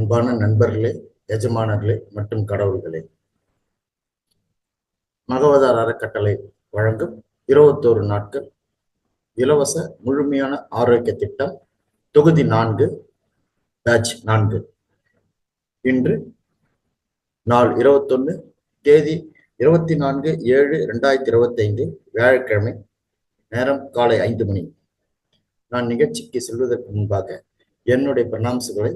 அன்பான நண்பர்களே, எஜமானர்களே மற்றும் கடவுள்களே, மகவதார் அறக்கட்டளை வழங்கும் 21 நாட்கள் இலவச முழுமையான ஆரோக்கிய திட்டம் தொகுதி 4 பேட்ச் 4 இன்று நாள் 21 தேதி 24/7/2025 வியாழக்கிழமை, நேரம் காலை 5 மணி. நான் நிகழ்ச்சிக்கு செல்வதற்கு முன்பாக என்னுடைய பிரணாம்சுகளை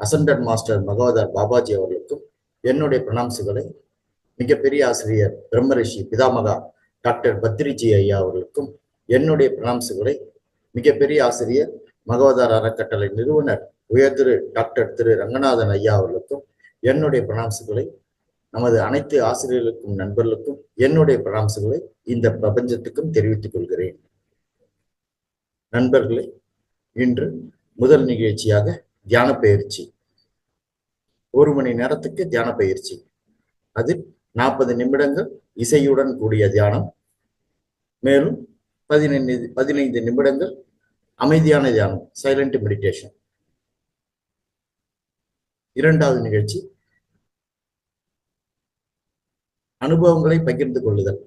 அசண்டட் மாஸ்டர் மகவதார் பாபாஜி அவர்களுக்கும், என்னுடைய பிரணாம்சுகளை மிகப்பெரிய ஆசிரியர் பிரம்மரிஷி பிதாமகா டாக்டர் பத்ரிஜி ஐயா அவர்களுக்கும், என்னுடைய பிரணாம்சுகளை மிகப்பெரிய ஆசிரியர் மகவதார் அறக்கட்டளை நிறுவனர் உயர் டாக்டர் திரு ரங்கநாதன் ஐயா அவர்களுக்கும், என்னுடைய பிரணாம்சுகளை நமது அனைத்து ஆசிரியர்களுக்கும் நண்பர்களுக்கும் என்னுடைய பிரணாம்சுகளை இந்த பிரபஞ்சத்துக்கும் தெரிவித்துக் கொள்கிறேன். நண்பர்களே, இன்று முதல் நிகழ்ச்சியாக தியான பயிற்சி. 1 மணி நேரத்துக்கு தியான பயிற்சி. அதில் 40 நிமிடங்கள் இசையுடன் கூடிய தியானம், மேலும் 15 நிமிடங்கள் அமைதியான தியானம், சைலண்ட் மெடிடேஷன். 2வது நிகழ்ச்சி அனுபவங்களை பகிர்ந்து கொள்ளுதல்.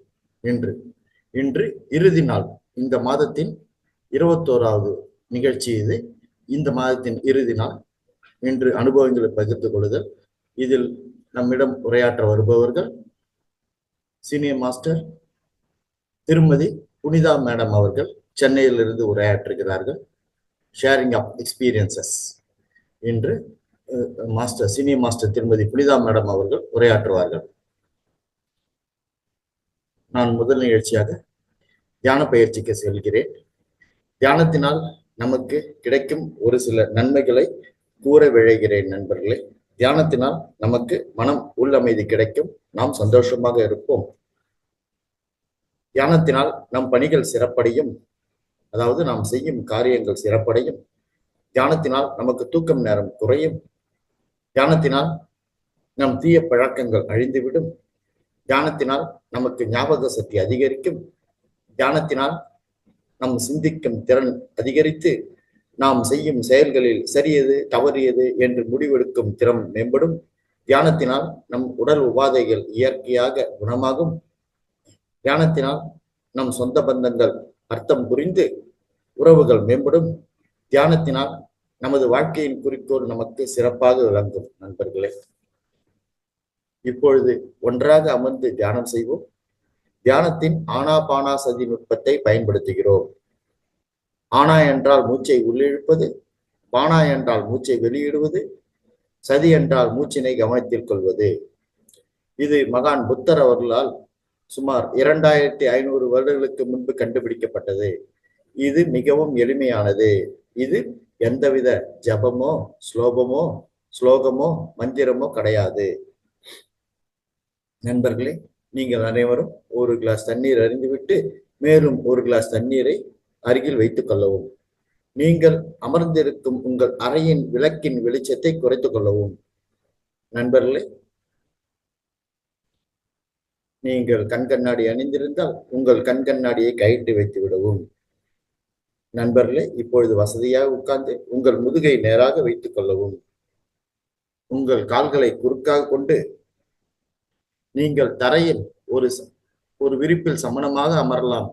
இன்று இறுதி நாள். இந்த மாதத்தின் 21வது நிகழ்ச்சி இது. இந்த மாதத்தின் இறுதி நாள். இன்று அனுபவங்களை பகிர்ந்து கொள்ளுதல். இதில் நம்மிடம் உரையாற்ற வருபவர்கள் சீனியர் மாஸ்டர் திருமதி புனிதா மேடம் அவர்கள் சென்னையிலிருந்து உரையாற்றுகிறார்கள். Sharing of experiences. இன்று சீனியர் மாஸ்டர் திருமதி புனிதா மேடம் அவர்கள் உரையாற்றுவார்கள். நான் முதல் நிகழ்ச்சியாக தியான பயிற்சிக்கு செல்கிறேன். தியானத்தினால் நமக்கு கிடைக்கும் ஒரு சில நன்மைகளை கூற விழைகிறேன். நண்பர்களே, தியானத்தினால் நமக்கு மனம் உள்ளமைதி கிடைக்கும். நாம் சந்தோஷமாக இருப்போம். தியானத்தினால் நம் பணிகள் சிறப்படையும், அதாவது நாம் செய்யும் காரியங்கள் சிறப்படையும். தியானத்தினால் நமக்கு தூக்கம் நேரம் குறையும். தியானத்தினால் நம் தீய பழக்கங்கள் அழிந்துவிடும். தியானத்தினால் நமக்கு ஞாபக சக்தி அதிகரிக்கும். தியானத்தினால் நம் சிந்திக்கும் திறன் அதிகரித்து நாம் செய்யும் செயல்களில் சரியது தவறியது என்று முடிவெடுக்கும் திறன் மேம்படும். தியானத்தினால் நம் உடல் உபாதைகள் இயற்கையாக குணமாகும். தியானத்தினால் நம் சொந்த பந்தங்கள் அர்த்தம் புரிந்து உறவுகள் மேம்படும். தியானத்தினால் நமது வாழ்க்கையின் குறிக்கோள் நமக்கு சிறப்பாக விளங்கும். நண்பர்களே, இப்பொழுது ஒன்றாக அமர்ந்து தியானம் செய்வோம். தியானத்தின் ஆனாபானாசதி நுட்பத்தை பயன்படுத்துகிறோம். ஆனா என்றால் மூச்சை உள்ளிழுப்பது, பானா என்றால் மூச்சை வெளியிடுவது, சதி என்றால் மூச்சினை கவனத்தில் கொள்வது. இது மகான் புத்தர் அவர்களால் சுமார் 2500 வருடங்களுக்கு முன்பு கண்டுபிடிக்கப்பட்டது. இது மிகவும் எளிமையானது. இது எந்தவித ஜபமோ ஸ்லோகமோ மந்திரமோ கிடையாது. நண்பர்களே, நீங்கள் அனைவரும் ஒரு கிளாஸ் தண்ணீர் அருந்திவிட்டு மேலும் ஒரு கிளாஸ் தண்ணீரை அருகில் வைத்துக் கொள்ளவும். நீங்கள் அமர்ந்திருக்கும் உங்கள் அறையின் விளக்கின் வெளிச்சத்தை குறைத்துக் கொள்ளவும். நண்பர்களே, நீங்கள் கண்ணாடி அணிந்திருந்தால் உங்கள் கண்ணாடியை கழட்டி வைத்து விடவும். நண்பர்களே, இப்பொழுது வசதியாக உட்கார்ந்து உங்கள் முதுகை நேராக வைத்துக் கொள்ளவும். உங்கள் கால்களை குறுக்காக கொண்டு நீங்கள் தரையில் ஒரு விரிப்பில் சமணமாக அமரலாம்,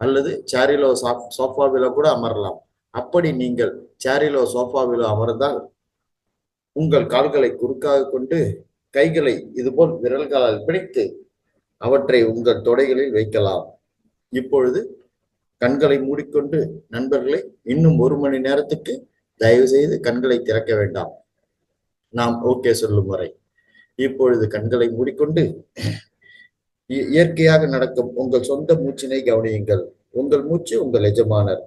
அல்லது சேரிலோ சோஃபாவிலோ கூட அமரலாம். அப்படி நீங்கள் சேரிலோ சோஃபாவிலோ அமர்ந்தால் உங்கள் கால்களை குறுக்காக கொண்டு கைகளை இதுபோல் விரல்களால் பிடித்து அவற்றை உங்கள் தொடைகளில் வைக்கலாம். இப்பொழுது கண்களை மூடிக்கொண்டு நண்பர்களை, இன்னும் 1 மணி நேரத்துக்கு தயவு செய்து கண்களை திறக்க வேண்டாம். நாம் ஓகே சொல்லும் வரை இப்பொழுது கண்களை மூடிக்கொண்டு இயற்கையாக நடக்கும் உங்கள் சொந்த மூச்சினை கவனியுங்கள். உங்கள் மூச்சு உங்கள் எஜமானர்.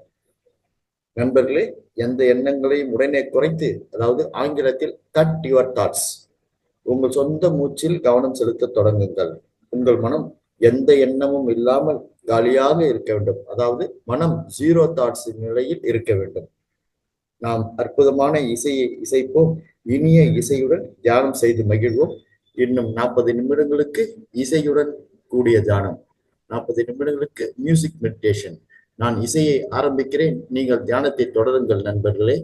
நண்பர்களே, எந்த எண்ணங்களையும் உடனே குறைத்து, அதாவது ஆங்கிலத்தில் கட் யுவர் தாட்ஸ், உங்கள் சொந்த மூச்சில் கவனம் செலுத்த தொடங்குங்கள். உங்கள் மனம் எந்த எண்ணமும் இல்லாமல் காலியாக இருக்க வேண்டும். அதாவது மனம் 0 தாட்ஸ் நிலையில் இருக்க வேண்டும். நாம் அற்புதமான இசையை இசைப்போம். இனிய இசையுடன் தியானம் செய்து மகிழ்வோம். இன்னும் 40 நிமிடங்களுக்கு இசையுடன் கூடிய தியானம், 40 நிமிடங்களுக்கு மியூசிக் மெடிடேஷன். நான் இசையை ஆரம்பிக்கிறேன். நீங்கள் தியானத்தை தொடருங்கள் நண்பர்களே.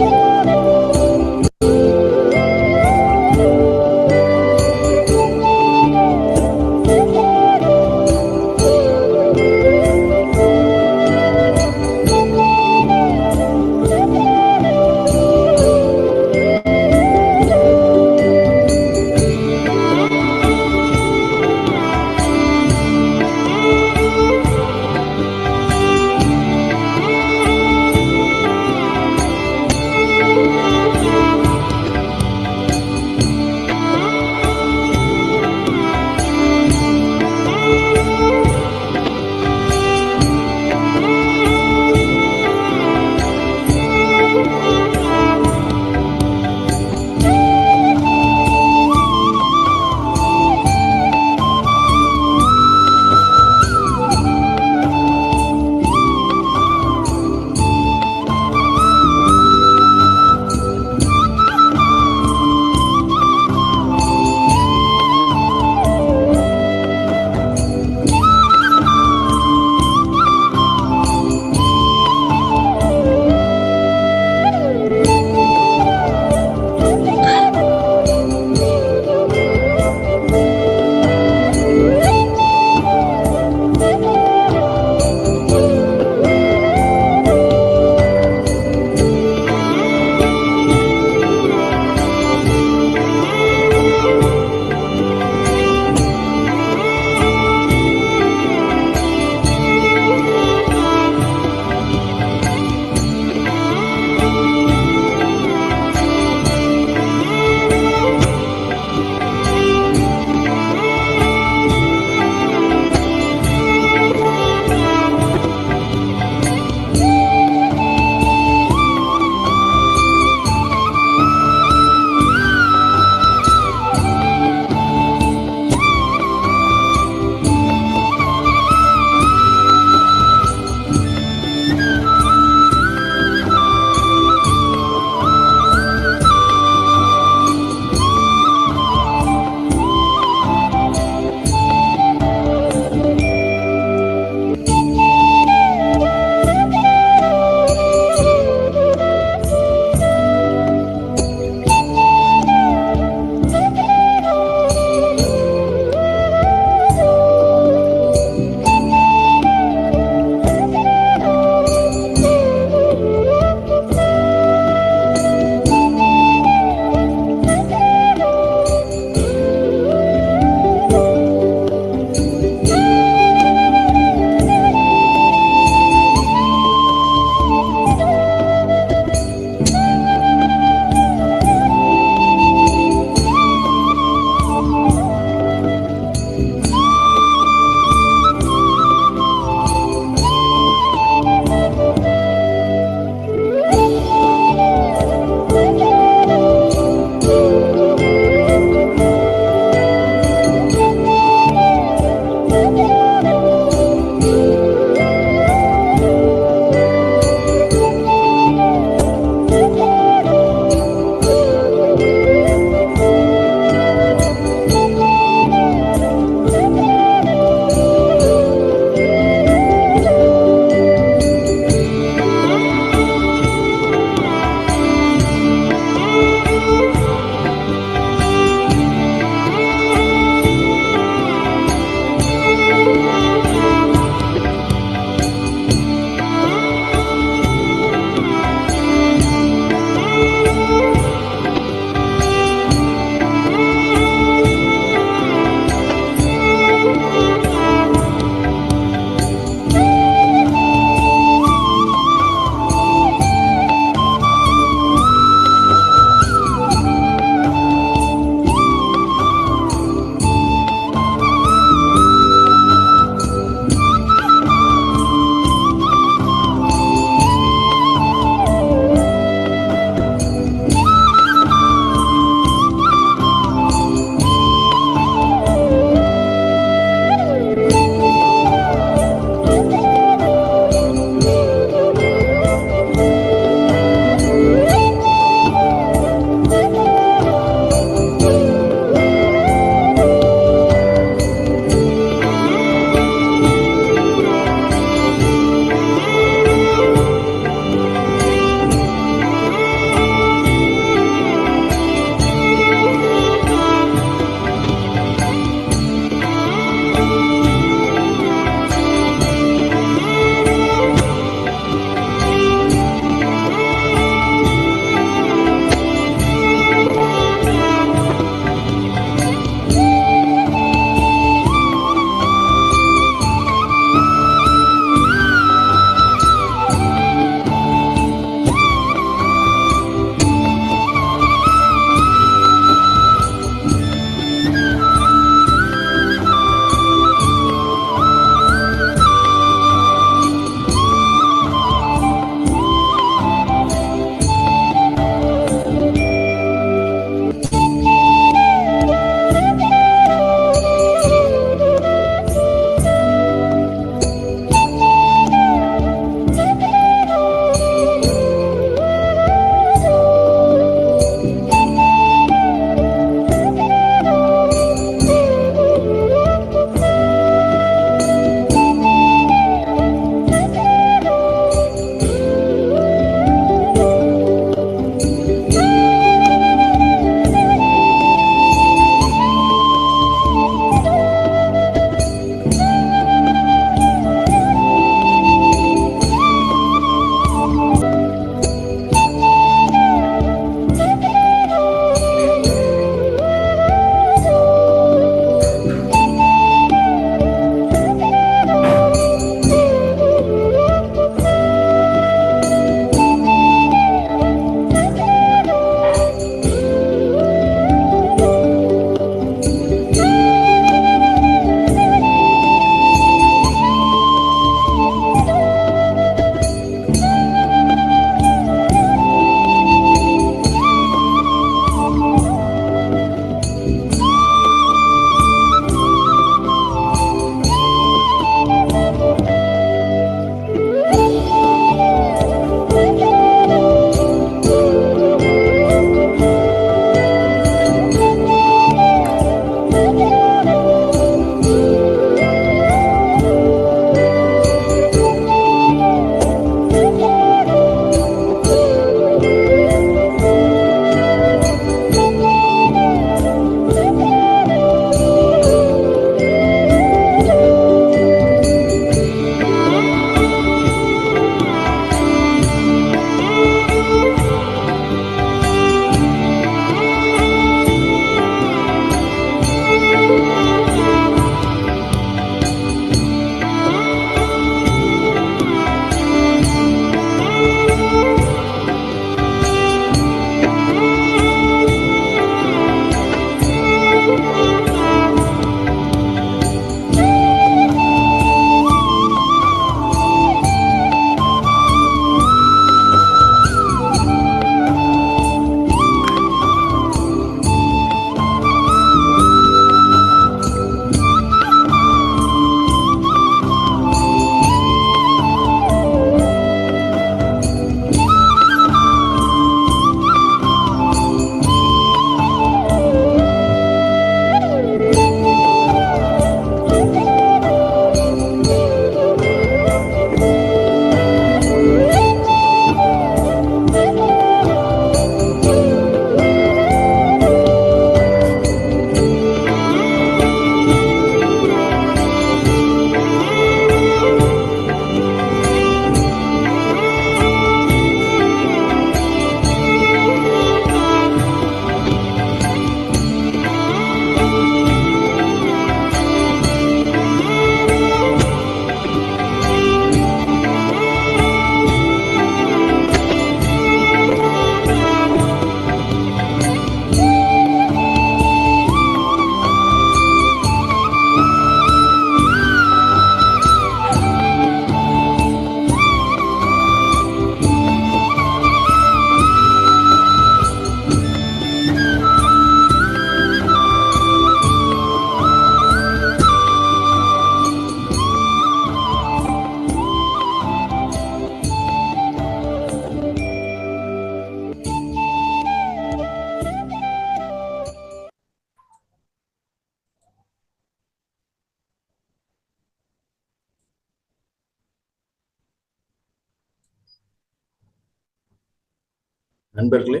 நண்பர்களே,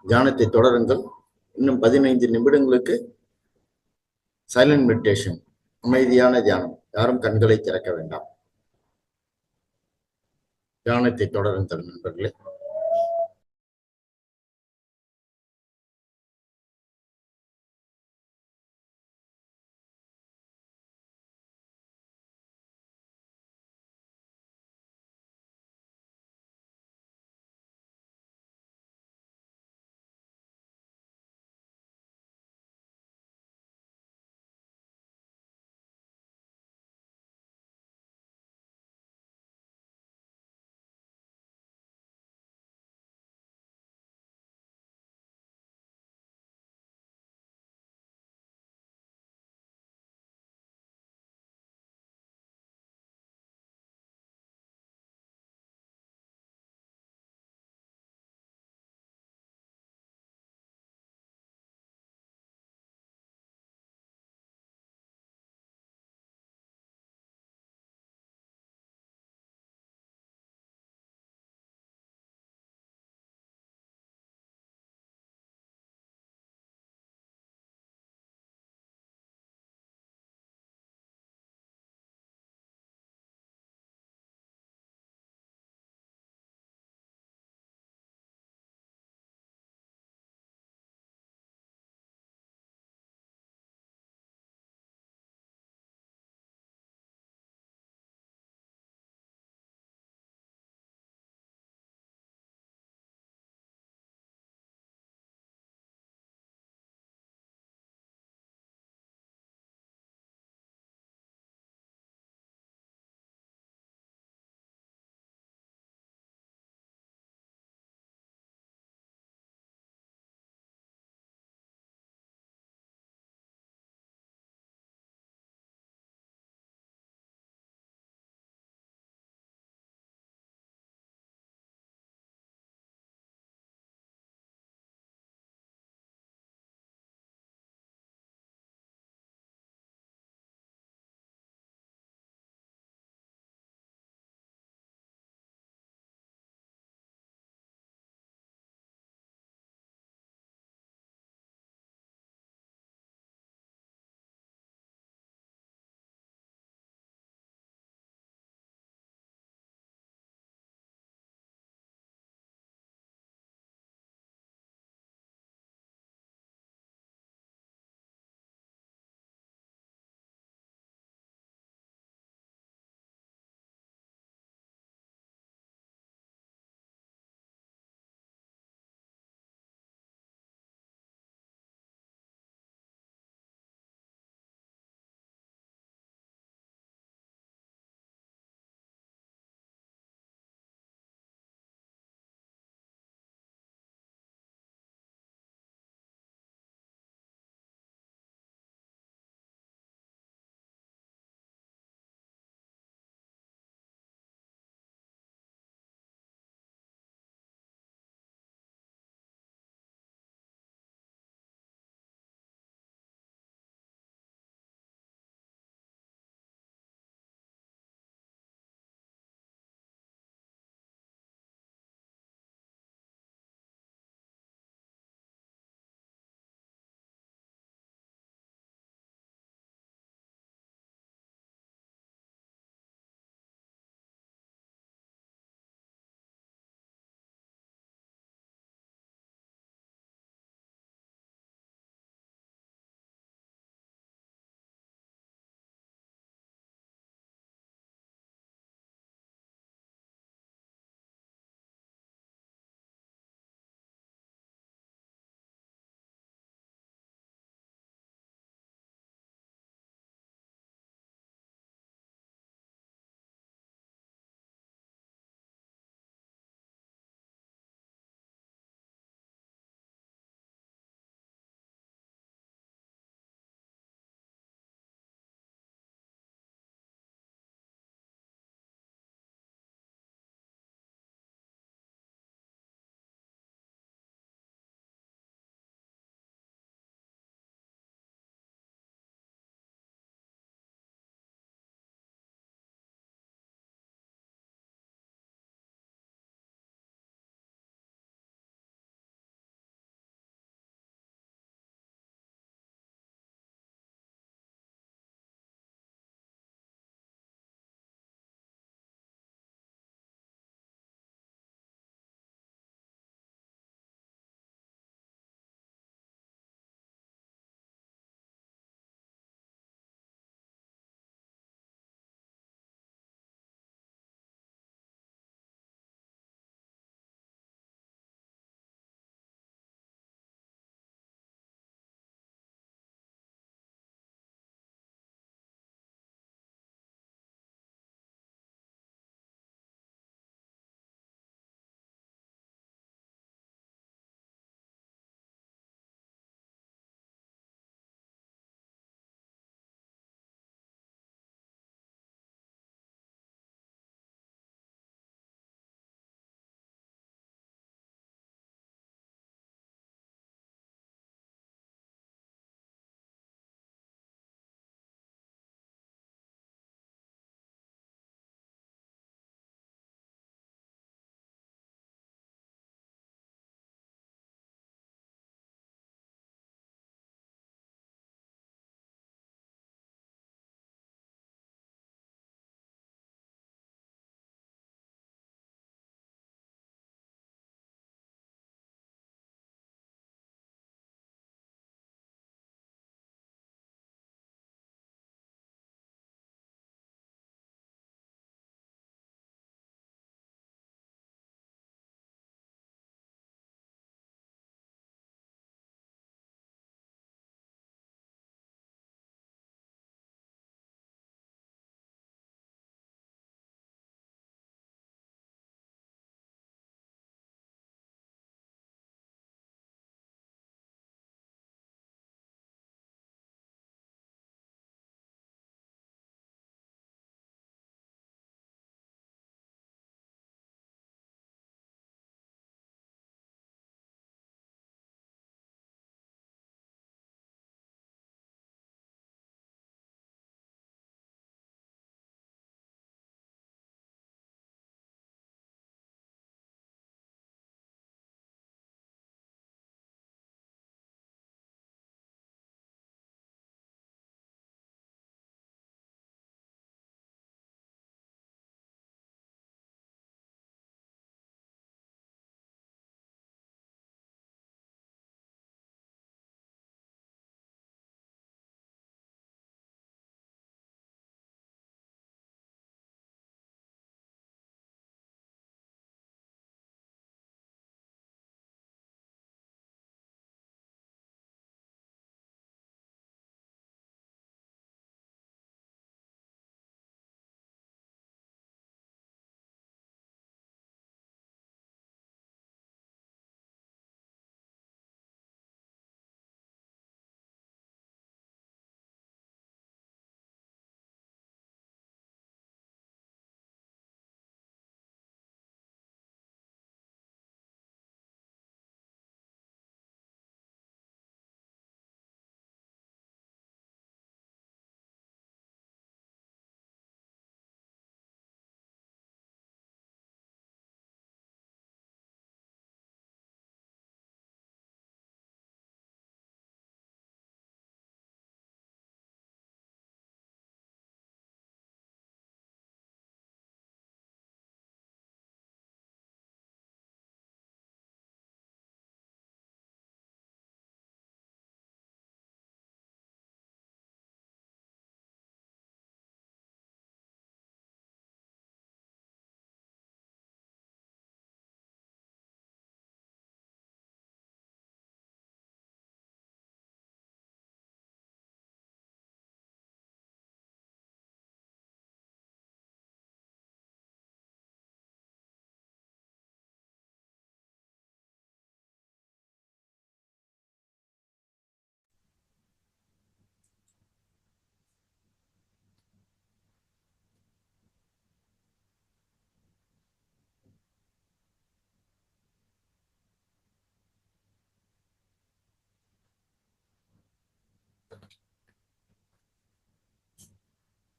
தியானத்தை தொடருங்கள். இன்னும் 15 நிமிடங்களுக்கு சைலண்ட் மெடிடேஷன், அமைதியான தியானம். யாரும் கண்களை திறக்க வேண்டாம். தியானத்தை தொடருங்கள் நண்பர்களே.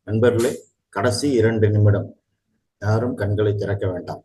நண்பர்களே, கடைசி 2 நிமிடம். யாரும் கண்களை திறக்க வேண்டாம்.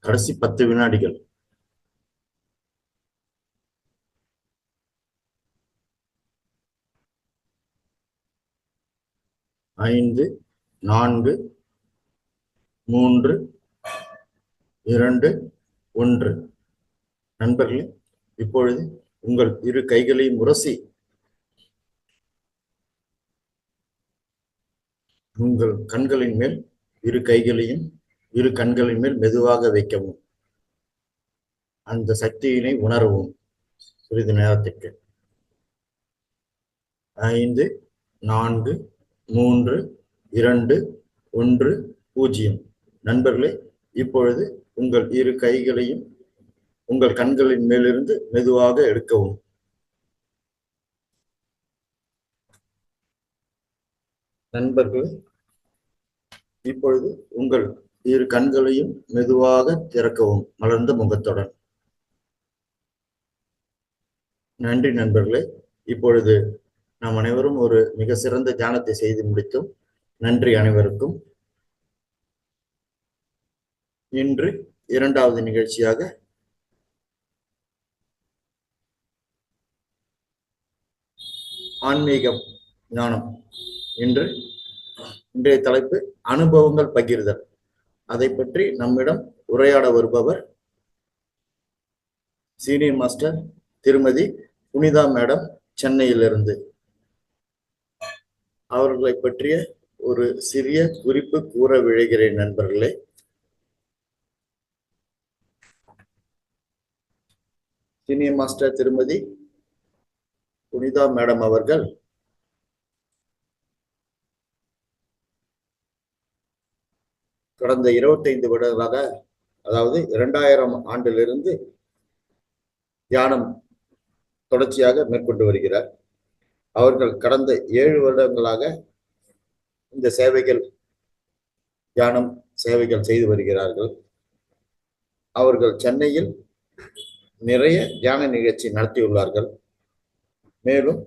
கடைசி 10 வினாடிகள். 5, 4, 3, 2, 1. நண்பர்களே, இப்பொழுது உங்கள் இரு கைகளையும் உரசி உங்கள் கண்களின் மேல் இரு கண்களின் மேல் மெதுவாக வைக்கவும். அந்த சக்தியினை உணரவும். சிறிது நேரத்திற்கு. 5, 4, 3, 2, 1, 0. நண்பர்களே, இப்பொழுது உங்கள் இரு கைகளையும் உங்கள் கண்களின் மேலிருந்து மெதுவாக எடுக்கவும். நண்பர்களே, இப்பொழுது உங்கள் இரு கண்களையும் மெதுவாக திறக்கவும் மலர்ந்த முகத்துடன். நன்றி நண்பர்களே. இப்பொழுது நாம் அனைவரும் ஒரு மிக சிறந்த தியானத்தை செய்து முடித்தோம். நன்றி அனைவருக்கும். இன்று 2வது நிகழ்ச்சியாக ஆன்மீக ஞானம். இன்றைய தலைப்பு அனுபவங்கள் பகிர்தல். அதை பற்றி நம்மிடம் உரையாட வருபவர் சீனியர் மாஸ்டர் திருமதி புனிதா மேடம், சென்னையிலிருந்து. அவர்களை பற்றிய ஒரு சிறிய குறிப்பு கூற விழைகிறேன் நண்பர்களே. சீனியர் மாஸ்டர் திருமதி புனிதா மேடம் அவர்கள் கடந்த 25 வருடங்களாக, அதாவது 2000 ஆண்டிலிருந்து தியானம் தொடர்ச்சியாக மேற்கொண்டு வருகிறார். அவர்கள் கடந்த 7 வருடங்களாக இந்த தியானம் சேவைகள் செய்து வருகிறார்கள். அவர்கள் சென்னையில் நிறைய தியான நிகழ்ச்சி நடத்தியுள்ளார்கள். மேலும்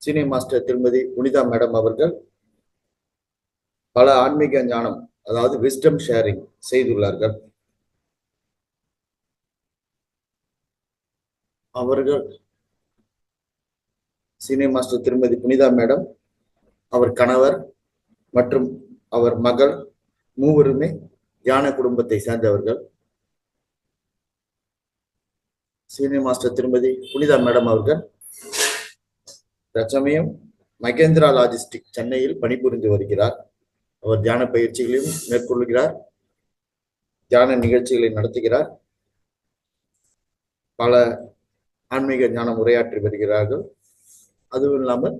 சீனியர் மாஸ்டர் திருமதி புனிதா மேடம் அவர்கள் பல ஆன்மீக ஞானம், அதாவது விஸ்டம் ஷேரிங் செய்துள்ளார்கள். அவர்கள் சீனியர் மாஸ்டர் திருமதி புனிதா மேடம், அவர் கணவர் மற்றும் அவர் மகள் மூவருமே தியான குடும்பத்தை சேர்ந்தவர்கள். சீனியர் மாஸ்டர் திருமதி புனிதா மேடம் அவர்கள் தற்சமயம் மகேந்திரா லாஜிஸ்டிக் சென்னையில் பணிபுரிந்து வருகிறார். அவர் தியான பயிற்சிகளையும் மேற்கொள்கிறார், தியான நிகழ்ச்சிகளை நடத்துகிறார், பல ஆன்மீக ஞானம் உரையாற்றி வருகிறார்கள். அதுவும் இல்லாமல்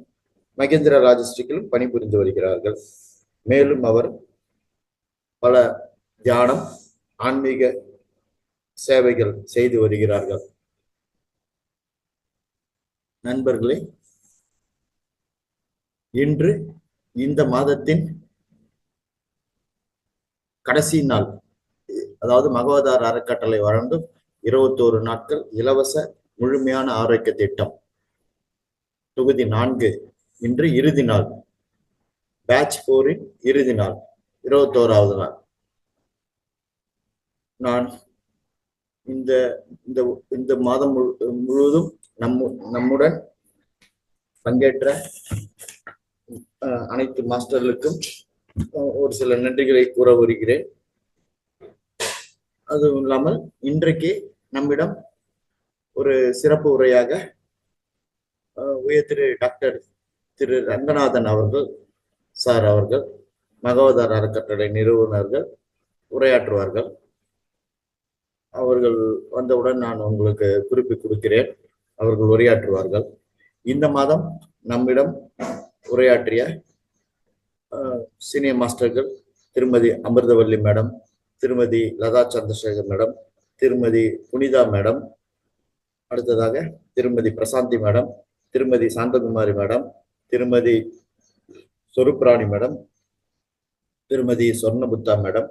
மகேந்திரா லாஜிஸ்டிக்கிலும் பணிபுரிந்து வருகிறார்கள். மேலும் அவர் பல தியானம் ஆன்மீக சேவைகள் செய்து வருகிறார்கள். நண்பர்களே, இன்று இந்த மாதத்தின் கடைசி நாள், அதாவது மகவதார் அறக்கட்டளை வழங்கும் 21 நாட்கள் இலவச முழுமையான ஆரோக்கிய திட்டம் தொகுதி 4 இன்று இறுதி நாள். பேட்ச் 4 இறுதி நாள், 21வது நாள். நான் இந்த மாதம் முழுவதும் நம்முடன் பங்கேற்ற அனைத்து மாஸ்டர்களுக்கும் ஒரு சில நன்றிகளை கூற வருகிறேன். அதுவும் இல்லாமல் இன்றைக்கு நம்மிடம் ஒரு சிறப்பு உரையாக உயர் டாக்டர் திரு ரங்கநாதன் அவர்கள் மகவதார் அறக்கட்டளை நிறுவனர்கள் உரையாற்றுவார்கள். அவர்கள் வந்தவுடன் நான் உங்களுக்கு குறிப்பு கொடுக்கிறேன், அவர்கள் உரையாற்றுவார்கள். இந்த மாதம் நம்மிடம் உரையாற்றிய சீனியர் மாஸ்டர்கள் திருமதி அமிர்தவல்லி மேடம், திருமதி லதா சந்திரசேகர் மேடம், திருமதி புனிதா மேடம், அடுத்ததாக திருமதி பிரசாந்தி மேடம், திருமதி சாந்தகுமாரி மேடம், திருமதி சொருப்ராணி மேடம், திருமதி சொர்ணபுத்தா மேடம்,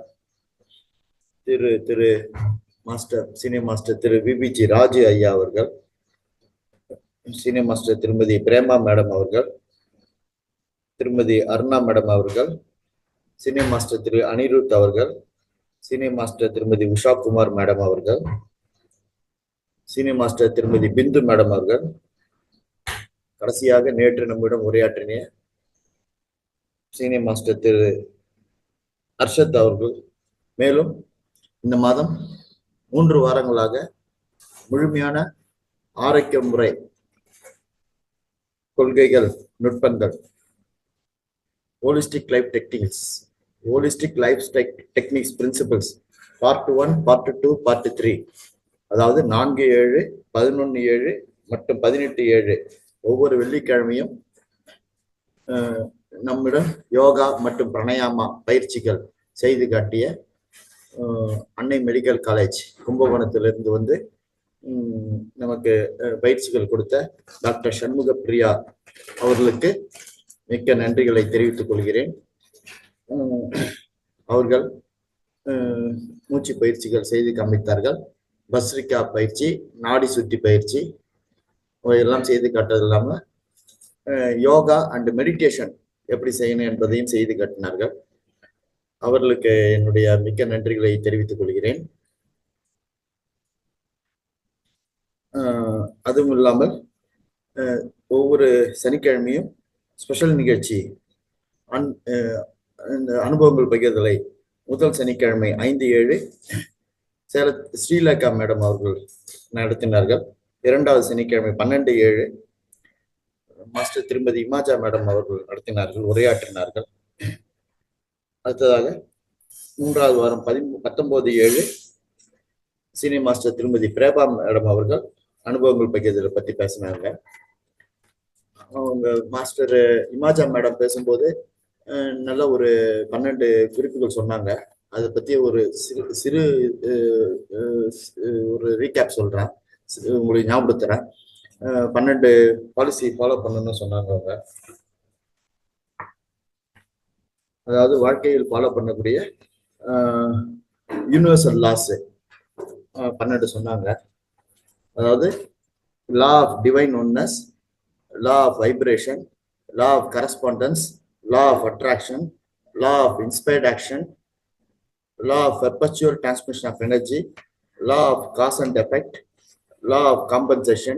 திரு மாஸ்டர் சீனியர் மாஸ்டர் திரு விபிஜி ராஜு ஐயா அவர்கள், சீனியர் மாஸ்டர் திருமதி பிரேமா மேடம் அவர்கள், திருமதி அருணா மேடம் அவர்கள், சீனியர் மாஸ்டர் திரு அனிருத் அவர்கள், சீனியர் மாஸ்டர் திருமதி உஷா குமார் மேடம் அவர்கள், சீனியர் மாஸ்டர் திருமதி பிந்து மேடம் அவர்கள், கடைசியாக நேற்று நம்மிடம் உரையாற்றின சீனியர் மாஸ்டர் திரு அர்ஷத் அவர்கள். மேலும் இந்த மாதம் 3 வாரங்களாக முழுமையான ஆரோக்கிய முறை கொள்கைகள், நுட்பங்கள், holistic life techniques principles part 1, part 2, part 3, அதாவது 4/7, 11/7 மற்றும் 18/7 ஒவ்வொரு வெள்ளிக்கிழமையும் நம்மிடம் யோகா மற்றும் பிராணாயாமா பயிற்சிகள் செய்து காட்டிய அன்னை மெடிக்கல் காலேஜ் கும்பகோணத்திலிருந்து வந்து நமக்கு பயிற்சிகள் கொடுத்த டாக்டர் சண்முக பிரியா அவர்களுக்கு மிக்க நன்றிகளை தெரிவித்துக் கொள்கிறேன். அவர்கள் மூச்சு பயிற்சிகள் செய்து காண்பித்தார்கள். பஸ்ரிகா பயிற்சி, நாடி சுத்தி பயிற்சி எல்லாம் செய்து காட்டது இல்லாமல் யோகா அண்ட் மெடிடேஷன் எப்படி செய்யணும் என்பதையும் செய்து காட்டினார்கள். அவர்களுக்கு என்னுடைய மிக்க நன்றிகளை தெரிவித்துக் கொள்கிறேன். அதுவும் இல்லாமல் ஒவ்வொரு சனிக்கிழமையும் ஸ்பெஷல் நிகழ்ச்சி அனுபவங்கள் பகிர்தலை முதல் சனிக்கிழமை 5/7 ஸ்ரீலேகா மேடம் அவர்கள் நடத்தினார்கள். 2வது சனிக்கிழமை 12/7 மாஸ்டர் திருமதி இமாஜா மேடம் அவர்கள் நடத்தினார்கள், உரையாற்றினார்கள். அடுத்ததாக 3வது வாரம் 19/7 சீனியர் மாஸ்டர் திருமதி பிரேபா மேடம் அவர்கள் அனுபவங்கள் பகிர்தலை பத்தி பேசினாங்க. அவங்க மாஸ்டர் இமாஜா மேடம் பேசும்போது நல்ல ஒரு 12 குறிப்புகள் சொன்னாங்க. அதை பத்தி ஒரு சிறு ஒரு ரீகேப் சொல்றேன், உங்களுக்கு ஞாபகப்படுத்துறேன். 12 பாலிசி ஃபாலோ பண்ணணும்னு சொன்னாங்க அவங்க. அதாவது வாழ்க்கையில் ஃபாலோ பண்ணக்கூடிய யூனிவர்சல் லாஸ் 12 சொன்னாங்க. அதாவது law of divine oneness, law of vibration, law of correspondence, law of attraction, law of inspired action, law of perpetual transmission of energy, law of cause and effect, law of compensation,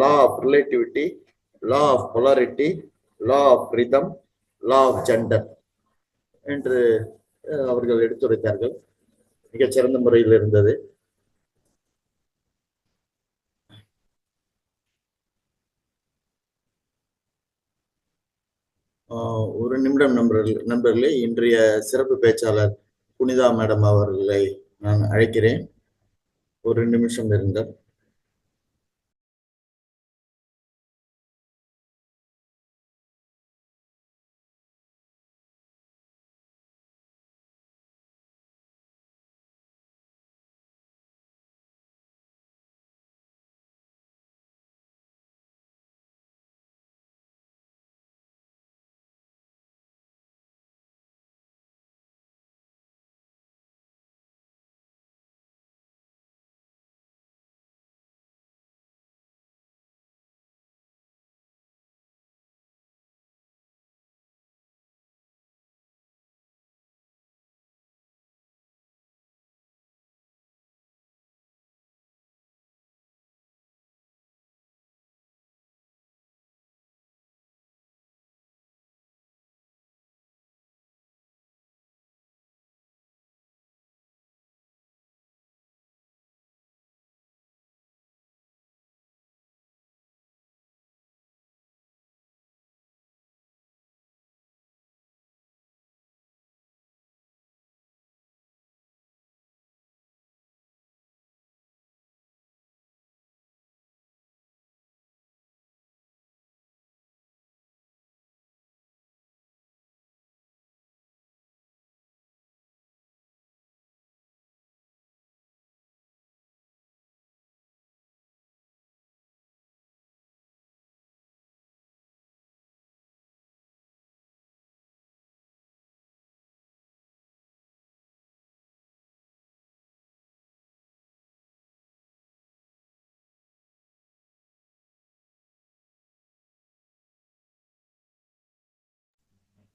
law of relativity, law of polarity, law of rhythm, law of gender என்று அவர்கள் எடுத்துரைத்தார்கள். மிகச்சிறந்த முறையில் இருந்தது. ஒரு நிமிடம் நண்பர்களே, இன்றைய சிறப்பு பேச்சாளர் புனிதா மேடம் அவர்களை நான் அழைக்கிறேன். ஒரு நிமிஷம் இருங்கள்.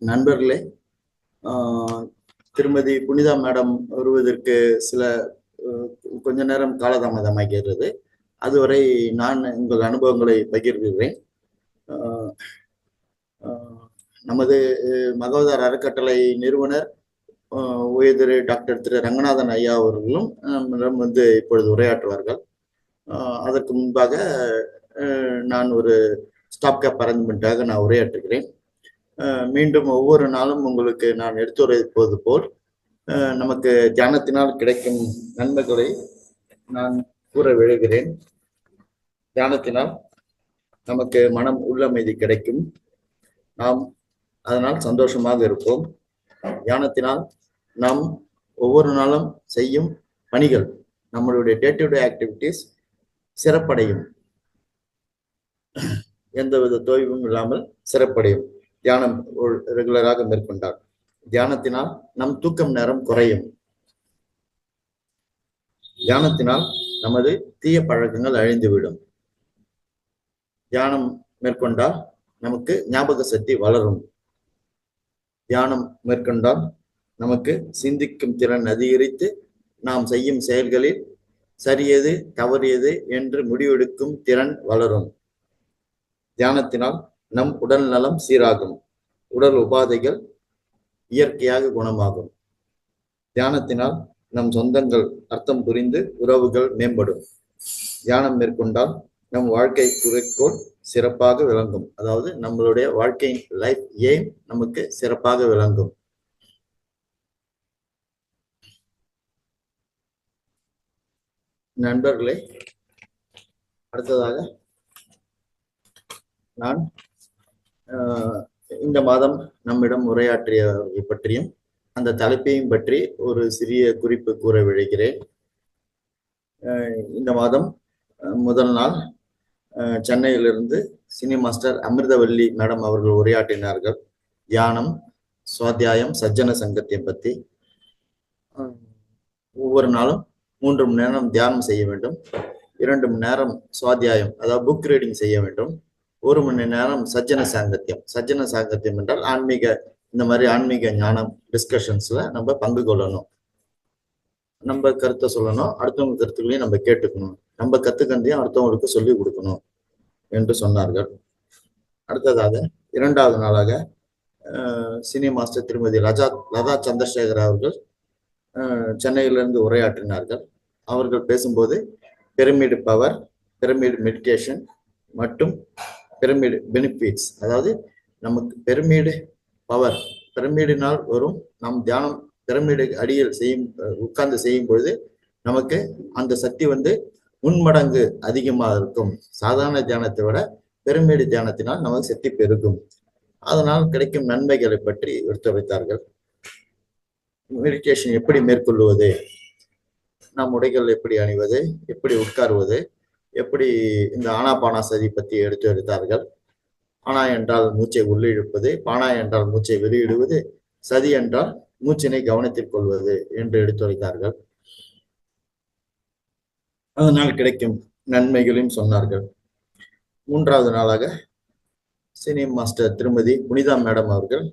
நண்பர்களே, திருமதி புனிதா மேடம் வருவதற்கு சில கொஞ்ச நேரம் காலதாமதமாகிறது. அதுவரை நான் உங்கள் அனுபவங்களை பகிர்கிறேன். நமது மகோதார் அறக்கட்டளை நிறுவனர் உயர்திரு டாக்டர் திரு ரங்கநாதன் ஐயா அவர்களும் நம்மிடம் இப்பொழுது உரையாற்றுவார்கள். அதற்கு முன்பாக நான் ஒரு ஸ்டாப் கேப் அரேஞ்ச்மெண்ட்டாக நான் உரையாற்றுகிறேன். மீண்டும் ஒவ்வொரு நாளும் உங்களுக்கு நான் எடுத்துரைப்பது போல் நமக்கு தியானத்தினால் கிடைக்கும் நன்மைகளை நான் கூற விழுகிறேன். தியானத்தினால் நமக்கு மனம் உள்ளமைதி கிடைக்கும். நாம் அதனால் சந்தோஷமாக இருப்போம். தியானத்தினால் நாம் ஒவ்வொரு நாளும் செய்யும் பணிகள், நம்மளுடைய டே டு டே ஆக்டிவிட்டிஸ் சிறப்படையும், எந்தவித தொய்வும் இல்லாமல் சிறப்படையும். தியானம் ரெகுலராக மேற்கொண்டால் தியானத்தினால் நம் தூக்கம் நேரம் குறையும். தியானத்தினால் நமது தீய பழக்கங்கள் அழிந்துவிடும். தியானம் மேற்கொண்டால் நமக்கு ஞாபக சக்தி வளரும். தியானம் மேற்கொண்டால் நமக்கு சிந்திக்கும் திறன் அதிகரித்து நாம் செய்யும் செயல்களில் சரியது தவறியது என்று முடிவெடுக்கும் திறன் வளரும். தியானத்தினால் நம் உடல் நலம் சீராகும். உடல் உபாதைகள் இயற்கையாக குணமாகும். தியானத்தினால் நம் சொந்தங்கள் அர்த்தம் புரிந்து உறவுகள் மேம்படும். தியானம் மேற்கொண்டால் நம் வாழ்க்கை குறிக்கோள் சிறப்பாக விளங்கும். அதாவது நம்மளுடைய வாழ்க்கை லைஃப் எய்ம் நமக்கு சிறப்பாக விளங்கும். நண்பர்களே, அடுத்ததாக நான் இந்த மாதம் நம்மிடம் உரையாற்றியவர்களை பற்றியும் அந்த தலைப்பையும் பற்றி ஒரு சிறிய குறிப்பு கூற விழைகிறேன். இந்த மாதம் முதல் நாள் சென்னையிலிருந்து சினி மாஸ்டர் அமிர்தவல்லி மேடம் அவர்கள் உரையாற்றினார்கள். தியானம், சுவாத்தியாயம், சஜ்ஜன சங்கத்தியம் பற்றி. ஒவ்வொரு நாளும் 3 மணி நேரம் தியானம் செய்ய வேண்டும். 2 மணி நேரம் சுவாத்தியாயம், அதாவது புக் ரீடிங் செய்ய வேண்டும். 1 மணி நேரம் சஜ்ஜன சாங்கத்தியம். சஜ்ஜன சாங்கத்தியம் என்றால் ஆன்மீக, இந்த மாதிரி ஆன்மீக ஞானம் டிஸ்கஷன்ஸ்ல நம்ம பங்கு கொள்ளணும். நம்ம கருத்தை சொல்லணும், அடுத்தவங்க கருத்துக்களையும் நம்ம கேட்டுக்கணும், நம்ம கத்துக்கந்தையும் அடுத்தவங்களுக்கு சொல்லி கொடுக்கணும் என்று சொன்னார்கள். அடுத்ததாக 2வது நாளாக சினி மாஸ்டர் திருமதி லதா சந்திரசேகர் அவர்கள் சென்னையிலிருந்து உரையாற்றினார்கள். அவர்கள் பேசும்போது பிரமிடு பவர், பிரமிடு மெடிடேஷன் மற்றும் பிரமிடு பெனிஃபிட்ஸ், அதாவது நமக்கு பிரமிடு பவர், பிரமிடினால் வரும் நம் தியானம் பிரமிடு அடியில் உட்கார்ந்து செய்யும் பொழுது நமக்கு அந்த சக்தி வந்து முன்மடங்கு அதிகமாக இருக்கும். சாதாரண தியானத்தை விட பிரமிடு தியானத்தினால் நமக்கு சக்தி பெருகும். அதனால் கிடைக்கும் நன்மைகளை பற்றி எடுத்துரைத்தார்கள். மெடிடேஷன் எப்படி மேற்கொள்வது, நம் உடைகள் எப்படி அணிவது, எப்படி உட்காருவது, எப்படி இந்த ஆனாபானாசதி பற்றி எடுத்தார்கள். ஆனா என்றால் மூச்சை உள்ளிழுப்பது, பானா என்றால் மூச்சை வெளியிடுவது, சதி என்றால் மூச்சினை கவனத்தில் கொள்வது என்று எடுத்துரைத்தார்கள். அதனால் கிடைக்கும் நன்மைகளையும் சொன்னார்கள். 3வது நாளாக சினி மாஸ்டர் திருமதி புனிதா மேடம் அவர்கள்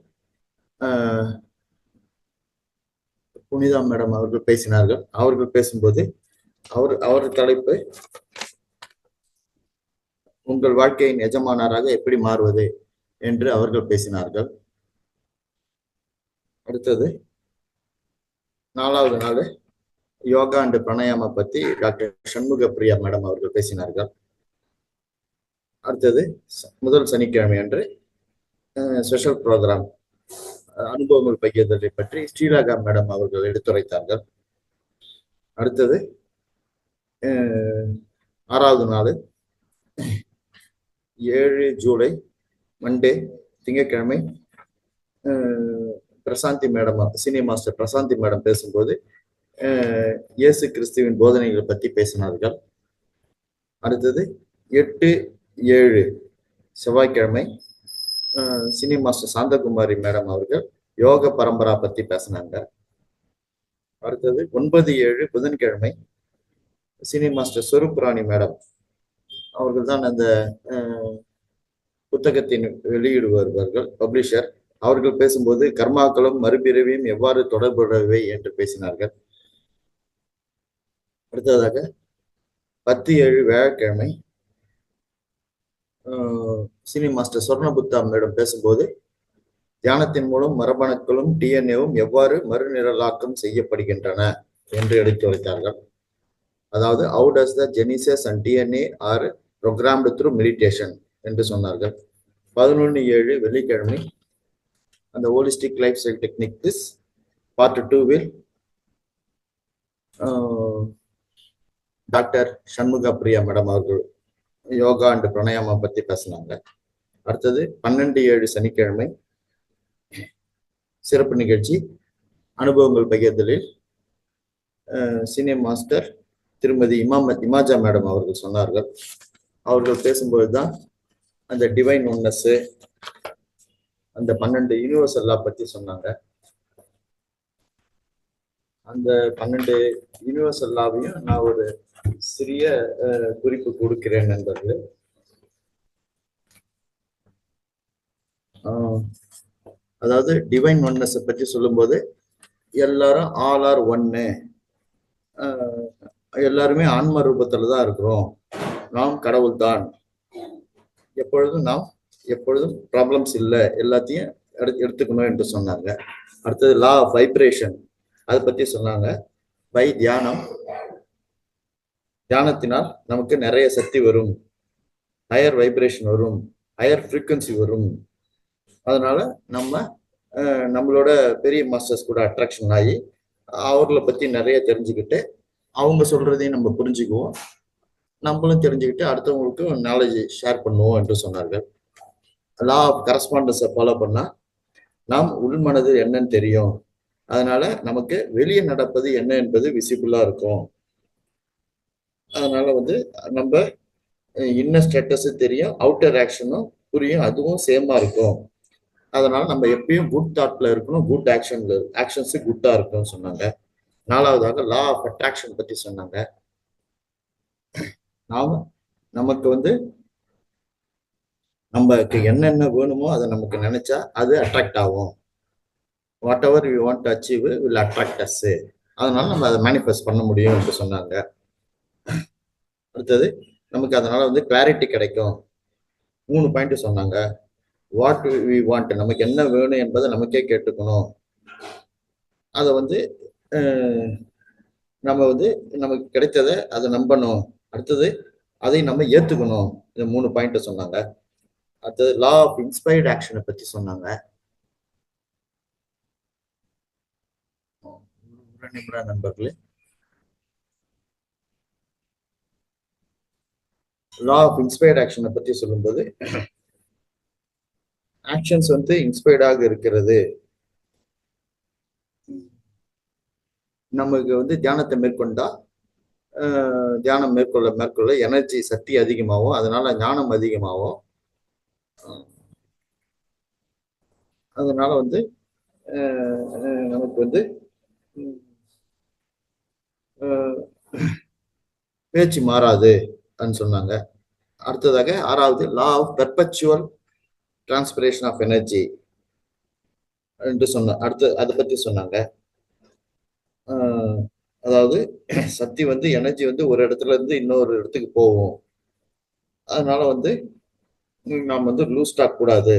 பேசினார்கள். அவர்கள் பேசும்போது அவர் தலைப்பு உங்கள் வாழ்க்கையின் எஜமானராக எப்படி மாறுவது என்று அவர்கள் பேசினார்கள். அடுத்தது 4வது நாள் யோகா அண்ட் பிராணாயாம பத்தி டாக்டர் சண்முக பிரியா மேடம் அவர்கள் பேசினார்கள். அடுத்தது முதல் சனிக்கிழமை அன்று ஸ்பெஷல் ப்ரோக்ராம் அனுபவங்கள் பகிர்தலை பற்றி ஸ்ரீலகா மேடம் அவர்கள் எடுத்துரைத்தார்கள். அடுத்தது 6வது நாள் 7 ஜூலை மண்டே திங்கட்கிழமை Prasanthi madam, senior master Prasanthi madam பேசும்போது இயேசு கிறிஸ்துவின் போதனைகளை பற்றி பேசினார்கள். அடுத்தது 8/7 செவ்வாய்க்கிழமை சினி மாஸ்டர் சாந்தகுமாரி மேடம் அவர்கள் யோக பரம்பரா பத்தி பேசினாங்க. அடுத்தது 9/7 புதன்கிழமை சினி மாஸ்டர் ஸ்வரூப் ராணி மேடம் அவர்கள் தான் அந்த புத்தகத்தின் வெளியிடுவார்கள், பப்ளிஷர். அவர்கள் பேசும்போது கர்மாக்களும் மறுபிறவியும் எவ்வாறு தொடர்புடையவை என்று பேசினார்கள். அடுத்ததாக 10/7 வியாழக்கிழமை சினி மாஸ்டர் சொர்ணபுத்தா மேடம் பேசும்போது தியானத்தின் மூலம் மரபணுக்களும் டிஎன்ஏவும் எவ்வாறு மறுநிரலாக்கம் செய்யப்படுகின்றன என்று எடுத்துரைத்தார்கள். அதாவது how does the genesis and DNA are programmed through meditation என்று சொன்னார்கள். 11/7 வெள்ளிக்கிழமை அந்த holistic life style technique part 2வில் டாக்டர் சண்முக பிரியா மேடம் அவர்கள் யோகா அண்ட் பிராணாயாமா பத்தி பேசினாங்க. அடுத்தது 12/7 சனிக்கிழமை சிறப்பு நிகழ்ச்சி அனுபவங்கள் பகிர்தலில் சீனியர் மாஸ்டர் திருமதி இமாஜா மேடம் அவர்கள் சொன்னார்கள். அவர்கள் பேசும்போதுதான் அந்த டிவைன் ஒன்னஸ், அந்த 12 யூனிவர்சல் லா பத்தி சொன்னாங்க. அந்த 12 யூனிவர்சல் லாவையும் நான் ஒரு சிறிய குறிப்பு கொடுக்கிறேன் நண்பர்களே. அதாவது டிவைன் ஒன்னஸ் பற்றி சொல்லும்போது எல்லாரும் ஆல் ஆர் ஒன்னு, எல்லாருமே ஆன்ம ரூபத்துல தான் இருக்கிறோம், நாம் கடவுள் தான், எப்பொழுதும் ப்ராப்ளம்ஸ் இல்லை, எல்லாத்தையும் எடுத்துக்கணும் என்று சொன்னாங்க. அடுத்தது லா ஆஃப் வைப்ரேஷன் அதை பத்தி சொன்னாங்க. பை தியானத்தினால் நமக்கு நிறைய சக்தி வரும், ஹையர் வைப்ரேஷன் வரும், ஹையர் ஃப்ரீக்வன்சி வரும். அதனால நம்மளோட பெரிய மாஸ்டர்ஸ் கூட அட்ராக்ஷன் ஆகி அவர்களை பத்தி நிறைய தெரிஞ்சுக்கிட்டு அவங்க சொல்றதையும் நம்ம புரிஞ்சுக்குவோம், நம்மளும் தெரிஞ்சுக்கிட்டு அடுத்தவங்களுக்கு நாலேஜ் ஷேர் பண்ணுவோம் என்று சொன்னார்கள். லா ஆஃப் கரஸ்பாண்டன்ஸை ஃபாலோ பண்ணா நாம் உள்மனது என்னன்னு தெரியும், அதனால நமக்கு வெளியே நடப்பது என்ன என்பது விசிபிளா இருக்கும். அதனால நம்ம இன்னர் ஸ்டேட்டஸ் தெரியும், அவுட்டர் ஆக்ஷனும் புரியும், அதுவும் சேமா இருக்கும். அதனால நம்ம எப்பயும் குட் தாட்ல இருக்கணும், குட் ஆக்ஷன்ஸ் குட்டா இருக்கும்னு சொன்னாங்க. 4வதாக லா ஆஃப் அட்ராக்ஷன் பத்தி சொன்னாங்க. நமக்கு நமக்கு என்னென்ன வேணுமோ அதை நமக்கு நினைச்சா அது அட்ராக்ட் ஆகும். Whatever you want to achieve will attract us. அதனால நம்ம அதை மேனிஃபெஸ்ட் பண்ண முடியும் என்று சொன்னாங்க. அடுத்தது நமக்கு அதனால கிளாரிட்டி கிடைக்கும். 3 பாயிண்ட் சொன்னாங்க. வாட் வி வாண்ட், நமக்கு என்ன வேணும் என்பதை நமக்கே கேட்டுக்கணும். அதை வந்து நம்ம வந்து நமக்கு கிடைத்ததை அதை நம்பணும். அடுத்தது அதை நம்ம ஏத்துக்கணும். இந்த 3 பாயிண்ட் சொன்னாங்க. அடுத்தது லா ஆஃப் இன்ஸ்பயர்ட் ஆக்ஷனை பத்தி சொன்னாங்க. நண்பர்களே, லா ஆஃப் இன்ஸ்பயர்ட் ஆக்ஷனை பத்தி சொல்லும்போது, ஆக்ஷன்ஸ் வந்து இன்ஸ்பயர்டாக இருக்கிறது. நமக்கு வந்து தியானத்தை மேற்கொண்டா தியானம் மேற்கொள்ள எனர்ஜி சக்தி அதிகமாகும், அதனால ஞானம் அதிகமாகும். அதனால வந்து நமக்கு வந்து பேச்சு மாறாது சொன்னாங்க. அடுத்ததாக 6வது law of perpetual transpiration of energy என்று அடுத்து அதை பத்தி சொன்னாங்க. அதாவது சக்தி வந்து எனர்ஜி வந்து ஒரு இடத்துல இருந்து இன்னொரு இடத்துக்கு போகும். அதனால வந்து நாம் வந்து லூஸ் ஸ்டாக் கூடாது.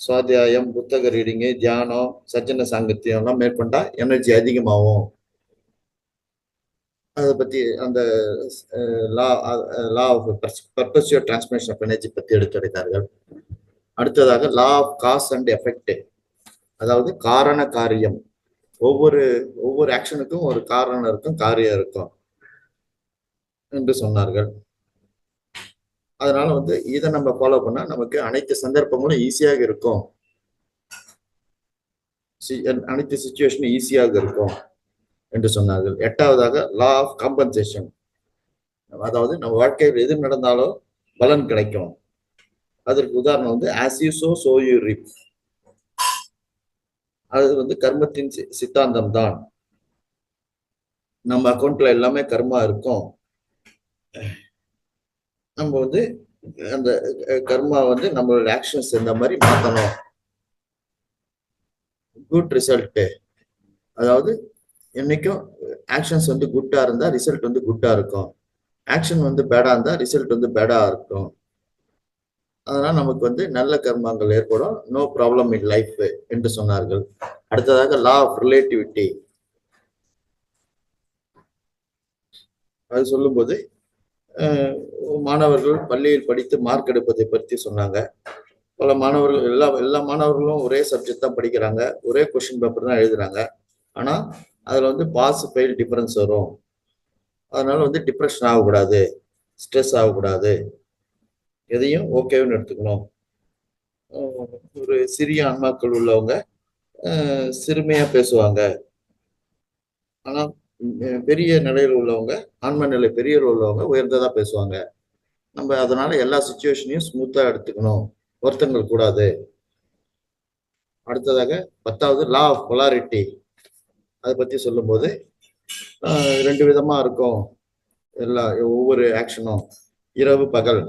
சுவாத்தியாயம், புத்தக ரீடிங்கு, தியானம், சஜ்ஜன சாங்கத்தியம் எல்லாம் மேற்கொண்டா எனர்ஜி அதிகமாகும். அதை பத்தி அந்த லா ஆஃப் பர்பஸ்யூர் டிரான்ஸ்மிஷன் ஆஃப் எனர்ஜி பத்தி எடுத்துரைத்தார்கள். அடுத்ததாக law of cause and effect, அதாவது காரண காரியம். ஒவ்வொரு ஆக்ஷனுக்கும் ஒரு காரணம் இருக்கும், காரியம் இருக்கும் என்று சொன்னார்கள். அதனால வந்து இதை நம்ம ஃபாலோ பண்ணா நமக்கு அனைத்து சந்தர்ப்பங்களும் ஈஸியாக இருக்கும், அனைத்து சிச்சுவேஷனும் ஈஸியாக இருக்கும் என்று சொன்னார்கள். 8வதாக லா ஆஃப் காம்பன்சேஷன், அதாவது நம்ம வாழ்க்கையில் எது நடந்தாலும் பலன் கிடைக்கும். அதற்கு உதாரணம் வந்து as you sow so you reap. அது வந்து கர்மத்தின் சித்தாந்தம் தான். நம்ம அக்கௌண்ட்ல எல்லாமே கர்மா இருக்கும். நம்ம வந்து அந்த கர்மா வந்து நம்மளோட ஆக்ஷன்ஸ் இந்த மாதிரி மாற்றணும். குட் ரிசல்ட், அதாவது என்னைக்கும் ஆக்ஷன்ஸ் வந்து குட்டா இருந்தா ரிசல்ட் வந்து குட்டா இருக்கும், ஆக்ஷன் வந்து பேடா இருந்தா ரிசல்ட் வந்து பேடா இருக்கும். அதனால நமக்கு வந்து நல்ல கர்மங்கள் ஏற்படும், நோ ப்ராப்ளம் இன் லைஃப் என்று சொன்னார்கள். அடுத்ததாக லா ஆஃப் ரிலேட்டிவிட்டி, அது சொல்லும்போது மாணவர்கள் பள்ளியில் படித்து மார்க் எடுப்பதை பற்றி சொன்னாங்க. பல மாணவர்கள் எல்லா மாணவர்களும் ஒரே சப்ஜெக்ட் தான் படிக்கிறாங்க, ஒரே கொஸ்டின் பேப்பர் தான் எழுதுறாங்க. ஆனா அதுல வந்து பாஸ் ஃபெயில் டிஃபரன்ஸ் வரும். அதனால வந்து டிப்ரெஷன் ஆகக்கூடாது, ஸ்ட்ரெஸ் ஆகக்கூடாது, எதையும் ஓகேன்னு எடுத்துக்கணும். ஒரு சிறிய ஆன்மாக்கள் உள்ளவங்க சிறுமையா பேசுவாங்க, ஆனா பெரிய நிலையில் உள்ளவங்க, ஆன்ம நிலை பெரியவர் உள்ளவங்க உயர்ந்ததா பேசுவாங்க. நம்ம அதனால எல்லா சிச்சுவேஷனையும் ஸ்மூத்தா எடுத்துக்கணும், வருத்தங்கள் கூடாது. அடுத்ததாக 10வது லா ஆஃப் பொலாரிட்டி, அதை பத்தி சொல்லும்போது 2 விதமா இருக்கும் ஒவ்வொரு ஆக்ஷனும், இரவு பகல்,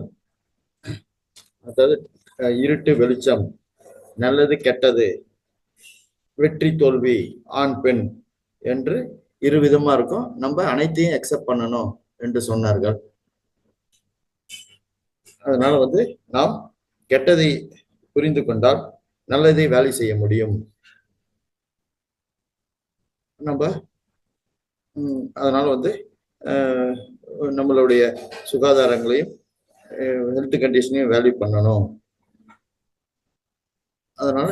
அதாவது இருட்டு வெளிச்சம், நல்லது கெட்டது, வெற்றி தோல்வி, ஆண் பெண் என்று 2 விதமா இருக்கும். நம்ம அனைத்தையும் அக்செப்ட் பண்ணணும் என்று சொன்னார்கள். அதனால வந்து நாம் கெட்டதை புரிந்து கொண்டால் நல்லதை வேலை செய்ய முடியும். நம்ம அதனால வந்து நம்மளுடைய சுகாதாரங்களையும் ஹெல்த் கண்டிஷனையும் வேல்யூ பண்ணணும். அதனால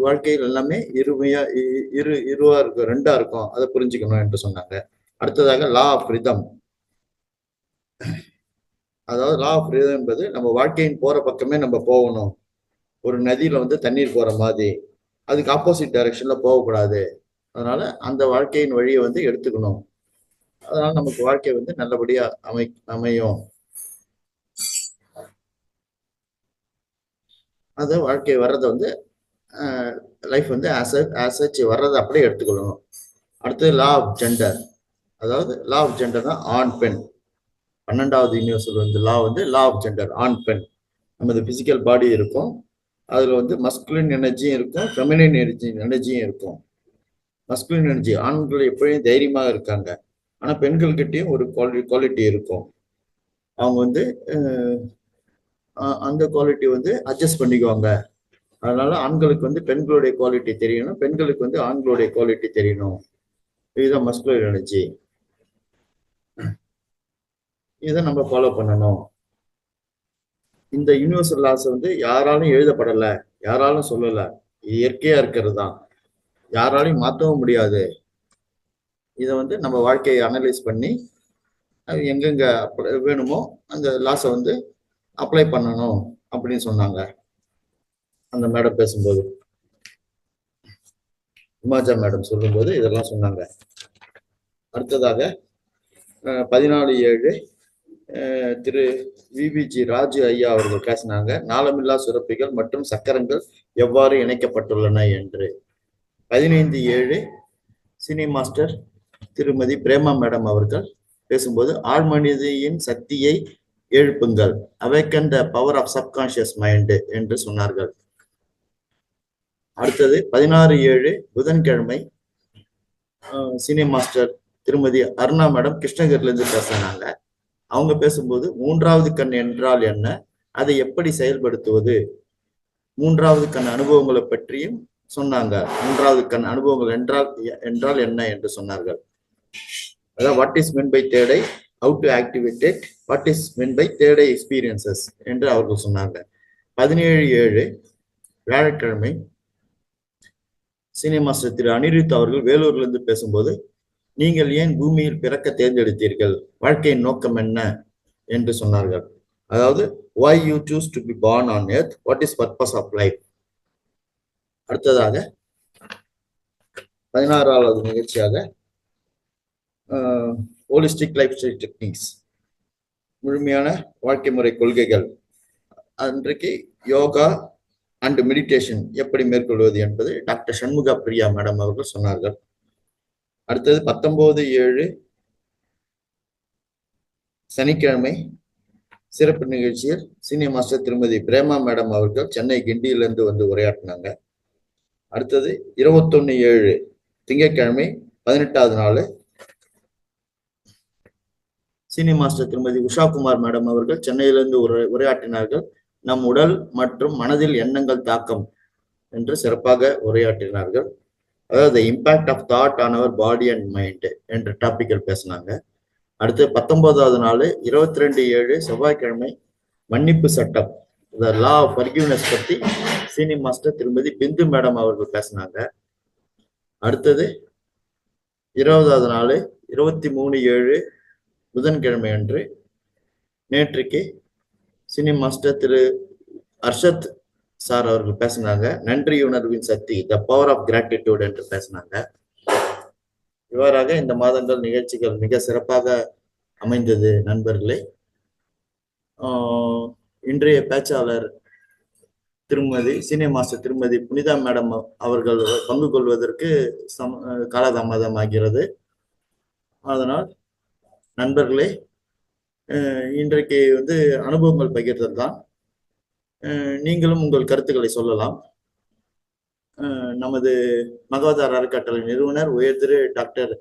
வாழ்க்கையில் எல்லாமே இருவா இருக்கும், 2ஆ இருக்கும், அதை புரிஞ்சுக்கணும் என்று சொன்னாங்க. அடுத்ததாக லா ஆஃப் ரிதம், அதாவது லா ஆஃப் ரிதம் என்பது நம்ம வாழ்க்கையின் போற பக்கமே நம்ம போகணும். ஒரு நதியில வந்து தண்ணீர் போற மாதிரி, அதுக்கு ஆப்போசிட் டைரக்ஷன்ல போகக்கூடாது. அதனால அந்த வாழ்க்கையின் வழியை வந்து எடுத்துக்கணும். அதனால நமக்கு வாழ்க்கை வந்து நல்லபடியா அமையும். அது வாழ்க்கை வர்றதை வந்து லைஃப் வந்து ஆசச் வர்றதை அப்படியே எடுத்துக்கொள்ளணும். அடுத்தது லா ஆஃப் ஜெண்டர், அதாவது லா ஆஃப் ஜெண்டர்னா ஆண் பெண். 12வது யூனிவர்சல் வந்து லா ஆஃப் ஜெண்டர், ஆண் பெண். நமது பிசிக்கல் பாடி இருக்கும், அதுல வந்து மஸ்குலின் எனர்ஜியும் இருக்கும், ஃபெமினின் எனர்ஜியும் இருக்கும். மஸ்குலின் எனர்ஜி, ஆண்கள் எப்பயும் தைரியமாக இருக்காங்க, ஆனா பெண்கள் கிட்டயும் ஒரு குவாலிட்டி இருக்கும். அவங்க வந்து அந்த குவாலிட்டி வந்து அட்ஜஸ்ட் பண்ணிக்குவாங்க. அதனால ஆண்களுக்கு வந்து பெண்களுடைய குவாலிட்டி தெரியணும், பெண்களுக்கு வந்து ஆண்களுடைய குவாலிட்டி தெரியணும். இதுதான் மஸ்குலர் எனர்ஜி. இதை நம்ம ஃபாலோ பண்ணணும். இந்த யூனிவர்சல் லாஸ் வந்து யாராலும் எழுதப்படலை, யாராலும் சொல்லலை, இயற்கையா இருக்கிறது தான், யாராலையும் மாற்றவும் முடியாது. இதை வந்து நம்ம வாழ்க்கையை அனலைஸ் பண்ணி அது எங்கெங்க வேணுமோ அந்த லாஸை வந்து அப்ளை பண்ணணும் அப்படின்னு சொன்னாங்க அந்த மேடம் பேசும்போது. உமாஜா மேடம் சொல்லும்போது இதெல்லாம் சொன்னாங்க. அடுத்ததாக 14/7 திரு விபிஜி ராஜு ஐயா அவர்கள் பேசினாங்க. நாளமில்லா சுரப்பிகள் மற்றும் சக்கரங்கள் எவ்வாறு இணைக்கப்பட்டுள்ளன என்று. 15/7 சினி மாஸ்டர் திருமதி பிரேமா மேடம் அவர்கள் பேசும்போது ஆழ்மனிதியின் சக்தியை எழுப்புங்கள், awaken the power of subconscious mind என்று சொன்னார்கள். அடுத்தது 16/7 புதன்கிழமை சினி மாஸ்டர் திருமதி அருணா மேடம் கிருஷ்ணகிரில இருந்து பேசினாங்க. அவங்க பேசும்போது மூன்றாவது கண் என்றால் என்ன, அதை எப்படி செயல்படுத்துவது, மூன்றாவது கண் அனுபவங்களை பற்றியும் சொன்னாங்க. மூன்றாவது கண் அனுபவங்கள் என்றால் என்ன என்று சொன்னார்கள். அதாவது what is meant by third eye, how to activate it, what is meant by third eye experiences என்று அவர்கள் சொன்னாங்க. 17/7 வியாழக்கிழமை சினி மாஸ்டர் திரு அனிருத் அவர்கள் வேலூர்ல இருந்து பேசும்போது நீங்கள் ஏன் பூமியில் பிறக்க தேர்ந்தெடுத்தீர்கள், வாழ்க்கையின் நோக்கம் என்ன என்று சொன்னார்கள். அதாவது why you choose to be born on earth, what is purpose of life. அடுத்ததாக 16வது நிகழ்ச்சியாக ஹோலிஸ்டிக் லைஃப் ஸ்டைல் டெக்னிக்ஸ், முழுமையான வாழ்க்கை முறை கொள்கைகள். அன்றைக்கு யோகா அண்ட் மெடிடேஷன் எப்படி மேற்கொள்வது என்பது டாக்டர் சண்முகா பிரியா மேடம் அவர்கள் சொன்னார்கள். அடுத்தது 19/7 சனிக்கிழமை சிறப்பு நிகழ்ச்சியில் சீனியர் மாஸ்டர் திருமதி பிரேமா மேடம் அவர்கள் சென்னை கிண்டியிலிருந்து வந்து உரையாற்றினாங்க. அடுத்தது 21/7 திங்கட்கிழமை 18வது நாள் சீனியர் மாஸ்டர் திருமதி உஷா குமார் மேடம் அவர்கள் சென்னையிலிருந்து உரையாற்றினார்கள். நம் உடல் மற்றும் மனதில் எண்ணங்கள் தாக்கம் என்று சிறப்பாக உரையாற்றினார்கள். அதாவது impact of thought on our body and mind என்ற டாபிக்கில் பேசினாங்க. அடுத்து 19வது நாள் 22/7 செவ்வாய்க்கிழமை மன்னிப்பு சட்டம், த லா ஆஃப் ஃபர்கிவ்னஸ் பற்றி சீனியர் மாஸ்டர் திருமதி பிந்து மேடம் அவர்கள் பேசினாங்க. அடுத்தது 20வது நாள் 23/7 புதன்கிழமை அன்று நேற்றுக்கு சீனியர் மாஸ்டர் திரு அர்ஷத் சார் அவர்கள் பேசினாங்க. நன்றி உணர்வின் சக்தி, த பவர் ஆஃப் கிராட்டிடியூட் என்று பேசினாங்க. இவ்வாறாக இந்த மாதங்கள் நிகழ்ச்சிகள் மிக சிறப்பாக அமைந்தது நண்பர்களே. இன்றைய பேச்சாளர் திருமதி சீனியர் மாஸ்டர் திருமதி புனிதா மேடம் அவர்கள் பங்கு கொள்வதற்கு காலதாமதம் ஆகிறது. அதனால் நண்பர்களே, இன்றைக்கு வந்து அனுபவங்கள் பகிர்தல் தான். நீங்களும் உங்கள் கருத்துக்களை சொல்லலாம். நமது மகாவதார் அறக்கட்டளை நிறுவனர் உயர் திரு டாக்டர்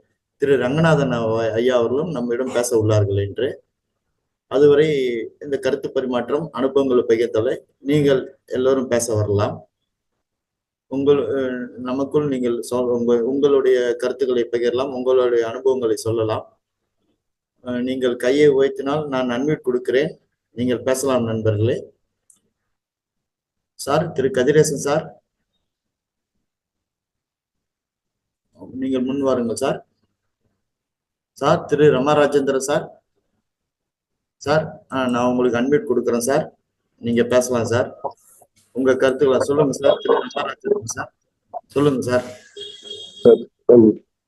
திரு ரங்கநாதன் ஐயா அவர்களும் நம்மிடம் பேச உள்ளார்கள் என்று. அதுவரை இந்த கருத்து பரிமாற்றம் அனுபவங்களை பகிர்தலை நீங்கள் எல்லோரும் பேச வரலாம். நமக்குள் நீங்கள் உங்களுடைய கருத்துக்களை பகிரலாம், உங்களுடைய அனுபவங்களை சொல்லலாம். நீங்கள் கையை உயர்த்தினால் நான் அன்மியூட் கொடுக்கிறேன், நீங்கள் பேசலாம் நண்பர்களே. சார், திரு கதிரேசன் சார், நீங்கள் முன் வாருங்கள் சார். சார், திரு ரமராஜேந்திரன் சார், சார் நான் உங்களுக்கு அன்மியூட் கொடுக்குறேன் சார், நீங்க பேசலாம் சார். உங்க கருத்துக்களை சொல்லுங்க சார். திரு ரமராஜேந்திரன் சார் சொல்லுங்க சார்.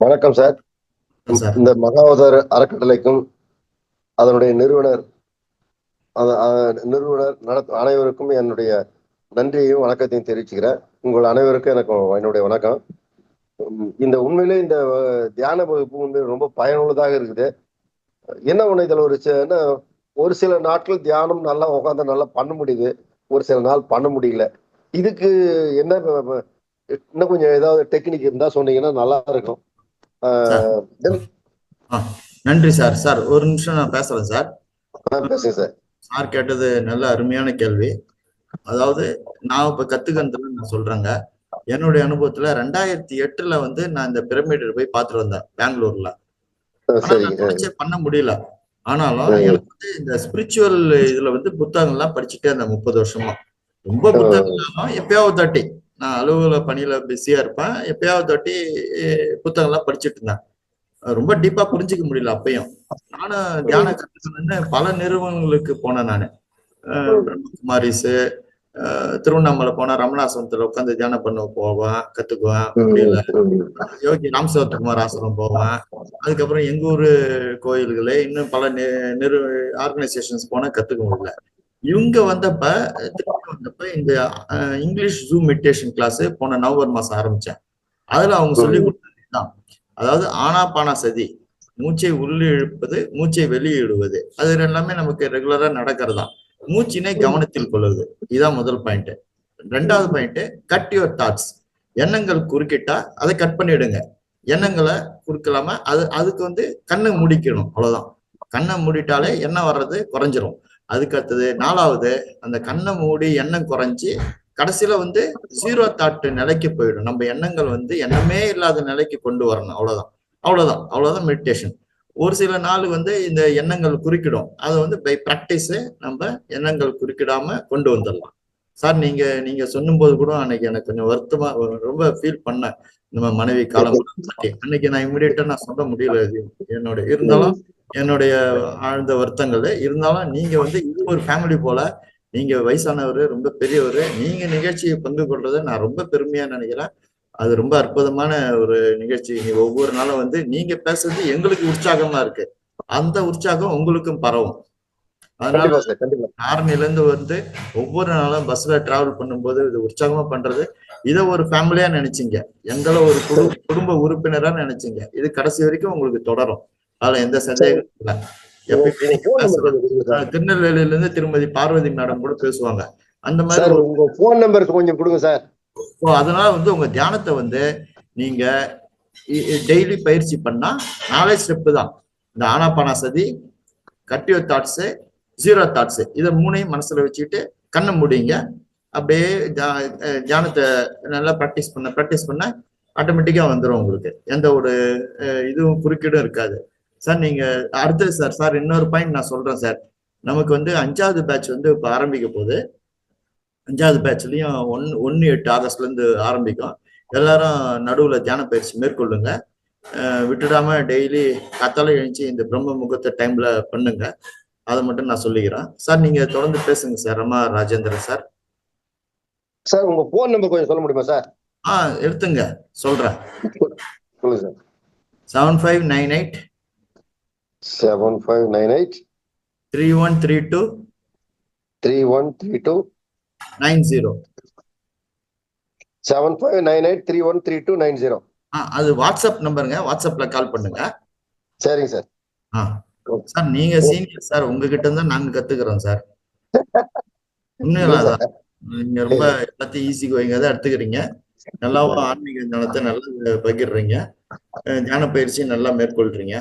வணக்கம் சார். இந்த மகாவதார் அறக்கட்டளைக்கும் அதனுடைய நிறுவனர் அனைவருக்கும் என்னுடைய நன்றியையும் வணக்கத்தையும் தெரிவிச்சுக்கிறேன். உங்கள் அனைவருக்கும் எனக்கு என்னுடைய வணக்கம். இந்த உண்மையிலே இந்த தியான வகுப்பு வந்து ரொம்ப பயனுள்ளதாக இருக்குது. என்ன ஒண்ணு, இதுல ஒரு சில நாட்கள் தியானம் நல்லா உட்காந்து நல்லா பண்ண முடியுது, ஒரு சில நாள் பண்ண முடியல. இதுக்கு என்ன இன்னும் கொஞ்சம் ஏதாவது டெக்னிக் இருந்தா சொன்னீங்கன்னா நல்லா இருக்கும். நன்றி சார். சார் ஒரு நிமிஷம் நான் பேசுறேன் சார். பேசுங்க சார். சார் கேட்டது நல்ல அருமையான கேள்வி. அதாவது நான் இப்ப கத்துக்கிறதுல நான் சொல்றேங்க. என்னுடைய அனுபவத்துல 2008ல வந்து நான் இந்த பிரமிடு போய் பார்த்துட்டு வந்தேன் பெங்களூர்ல. ஆனா நான் சரிங்க. நினைச்சே பண்ண முடியல. ஆனாலும் எனக்கு வந்து இந்த ஸ்பிரிச்சுவல் இதுல வந்து புத்தகங்கள்லாம் படிச்சுட்டே இருந்தேன் 30 வருஷமா. ரொம்ப புத்தகம் இல்லாம எப்பயாவது தாட்டி நான் அலுவலக பணியில பிஸியா இருப்பேன். எப்பயாவது தாட்டி புத்தகம்லாம் படிச்சுட்டு இருந்தேன். ரொம்ப டீப்பா புரிஞ்சுக்க முடியல அப்பயும். நானும் தியானம் கத்துக்கணும்னு பல நிறுவனங்களுக்கு போனேன் நானு. பிரம்மகுமாரிஸ், திருவண்ணாமலை போனா ரமணாசிரமத்துல உட்காந்து தியானம் பண்ண போவேன், கத்துக்குவேன். முடியல. யோகி ராம் சரத்குமார் ஆசிரமம் போவேன். அதுக்கப்புறம் எங்க ஊரு கோயில்களே இன்னும் பல ஆர்கனைசேஷன்ஸ் போனா கத்துக்க முடியல. இவங்க வந்தப்ப திருப்பி வந்தப்ப இந்த இங்கிலீஷ் ஜூம் மெடிடேஷன் கிளாஸ் போன நவம்பர் மாசம் ஆரம்பிச்சேன். அதுல அவங்க சொல்லி கொடுத்ததுதான், அதாவது ஆனாபானா சதி, மூச்சை உள்ளே இழுப்பது, மூச்சை வெளியே இடுவது, அது எல்லாமே நமக்கு ரெகுலரா நடக்கிறதா. மூச்சினை கவனத்தில் கொள்வது, இதான் முதல் பாயிண்ட். ரெண்டாவது பாயிண்ட், கட் யுவர் தாட்ஸ். எண்ணங்கள் குறுக்கிட்டா அதை கட் பண்ணிடுங்க. எண்ணங்களை குறுக்கலாம அதுக்கு வந்து கண்ணை முடிக்கணும், அவ்வளவுதான். கண்ணை மூடிட்டாலே எண்ணம் வர்றது குறைஞ்சிரும். அதுக்கு அடுத்தது நாலாவது, அந்த கண்ணை மூடி எண்ணம் குறைஞ்சி கடைசியில வந்து ஜீரோ தாட் நிலைக்கு போயிடும். நம்ம எண்ணங்கள் வந்து எண்ணமே இல்லாத நிலைக்கு கொண்டு வரணும், அவ்வளவுதான். அவ்வளவுதான் மெடிடேஷன். ஒரு சில நாள் வந்து இந்த எண்ணங்கள் குறுக்கிடும், அதை வந்து பை பிராக்டிஸ் நம்ம எண்ணங்கள் குறுக்கிடாம கொண்டு வந்துடலாம். சார் நீங்க சொல்லும் போது கூட அன்னைக்கு எனக்கு கொஞ்சம் வருத்தமா ரொம்ப ஃபீல் பண்ணேன். நம்ம மனைவி காலம் அன்னைக்கு நான் இம்மிடியட்டா நான் சொல்ல முடியல. என்னுடைய ஆழ்ந்த வருத்தங்கள் இருந்தாலும் நீங்க வந்து இது ஒரு ஃபேமிலி போல, நீங்க வயசானவர், ரொம்ப பெரியவர், நீங்க நிகழ்ச்சியை பங்கு கொள்றதை நான் ரொம்ப பெருமையா நினைக்கிறேன். அது ரொம்ப அற்புதமான ஒரு நிகழ்ச்சி. ஒவ்வொரு நாளும் வந்து நீங்க பேசுறது எங்களுக்கு உற்சாகமா இருக்கு, அந்த உற்சாகம் உங்களுக்கும் பரவும். அதனால ஆரணில இருந்து வந்து ஒவ்வொரு நாளும் பஸ்ல டிராவல் பண்ணும்போது இது உற்சாகமா பண்றது, இதை ஒரு ஃபேமிலியா நினைச்சீங்க, எங்களை ஒரு குடும்ப உறுப்பினரா நினைச்சீங்க. இது கடைசி வரைக்கும் உங்களுக்கு தொடரும், அதுல எந்த சந்தேகமும் இல்லை. திருநெல்வேலியில இருந்து திருமதி பார்வதி மேடம் கூட பேசுவாங்க. அந்த மாதிரி உங்க போன் நம்பர் கொஞ்சம் கொடுங்க சார். அதனால வந்து உங்க தியானத்தை வந்து நீங்க டெய்லி பயிற்சி பண்ணா 4 ஸ்டெப் தான். இந்த ஆனாபானா சதி, cut your thoughts, zero thoughts, இதை 3ஐயும் மனசுல வச்சுக்கிட்டு கண்ணை மூடிங்க. அப்படியே தியானத்தை நல்லா ப்ராக்டிஸ் பண்ண ஆட்டோமேட்டிக்கா வந்துடும். உங்களுக்கு எந்த ஒரு இதுவும் குறுக்கீடும் இருக்காது. சார் நீங்க அடுத்தது சார் இன்னொரு பாயிண்ட் நான் சொல்றேன் சார். நமக்கு வந்து 5வது பேட்ச் வந்து இப்ப ஆரம்பிக்க போகுது. 5வது பேட்ச்லயும் 1/8 ஆகஸ்ட்ல இருந்து ஆரம்பிக்கும். எல்லாரும் நடுவுல தியான பயிற்சி மேற்கொள்ளுங்க. விட்டுடாம டெய்லி காத்தால எழுந்துச்சு இந்த பிரம்ம முகூர்த்த டைம்ல பண்ணுங்க. அதை மட்டும் நான் சொல்லிக்கிறேன். சார் நீங்க தொடர்ந்து பேசுங்க sir. Rama Rajendran sir. Sir உங்க போன் நம்பர் கொஞ்சம் சொல்ல முடியுமா சார்? எடுத்துங்க, சொல்றேன். 7598 3132 90. 7598313290. அது வாட்ஸ்அப் நம்பருங்க. வாட்ஸ்அப்ல கால் பண்ணுங்க. சரிங்க சார். சார் நீங்க சீனியர் சார், உங்ககிட்ட இருந்தா நாங்க கத்துக்கிறோம் சார். உண்மையில நீங்க ரொம்ப எல்லாத்தையும் ஈஸி கோயிங்க தான் எடுத்துக்கிறீங்க. நல்லாவும் ஆன்மீக ஞானத்தை நல்லா பகிர்றீங்க. ஞான பயிற்சி நல்லா மேற்கொள்றீங்க.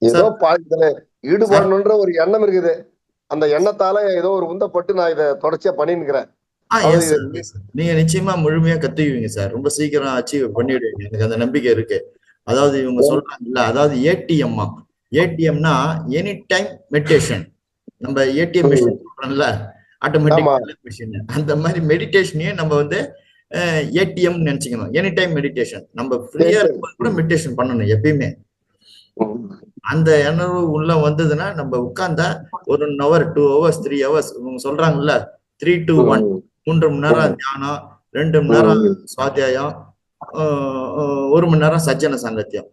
ஏதோ பாடத்துல ஈடுபடணுன்ற ஒரு எண்ணம் இருக்குது. அந்த எண்ணத்தால ஏதோ ஒரு உந்தப்பட்டு நான் இதை தொடர்ச்சியா பண்ணிருக்கிறேன். நீங்க நிச்சயமா முழுமையா கத்துக்குவீங்க சார். ரொம்ப சீக்கிரம் அச்சீவ் பண்ணிடுவீங்க, எனக்கு அந்த நம்பிக்கை இருக்கு. அதாவது இவங்க சொல்றாங்கல்ல, அதாவது ஏடிஎம்மா, ஏடிஎம்னா எனி டைம் மெடிடேஷன். நம்ம ஏடிஎம் மிஷின் சொல்றோம்ல, ஆட்டோமேட்டிக் மிஷின், அந்த மாதிரி மெடிடேஷனையே நம்ம வந்து ஏடிஎம் நினைச்சுக்கணும். Any time meditation. நம்ம ஃப்ரீயா இருக்கும்போது கூட மெடிடேஷன் பண்ணணும் எப்பயுமே. அந்த எண்ணம் உள்ள வந்ததுன்னா நம்ம உட்கார்ந்தா 1 hour 2 hours 3 hours இவங்க சொல்றாங்கல்ல 3 to 1, 3 மணி நேரம் தியானம், 2 மணி நேரம் சுவாத்தியாயம், 1 மணி நேரம் சஜ்ஜன சாங்கத்தியம்.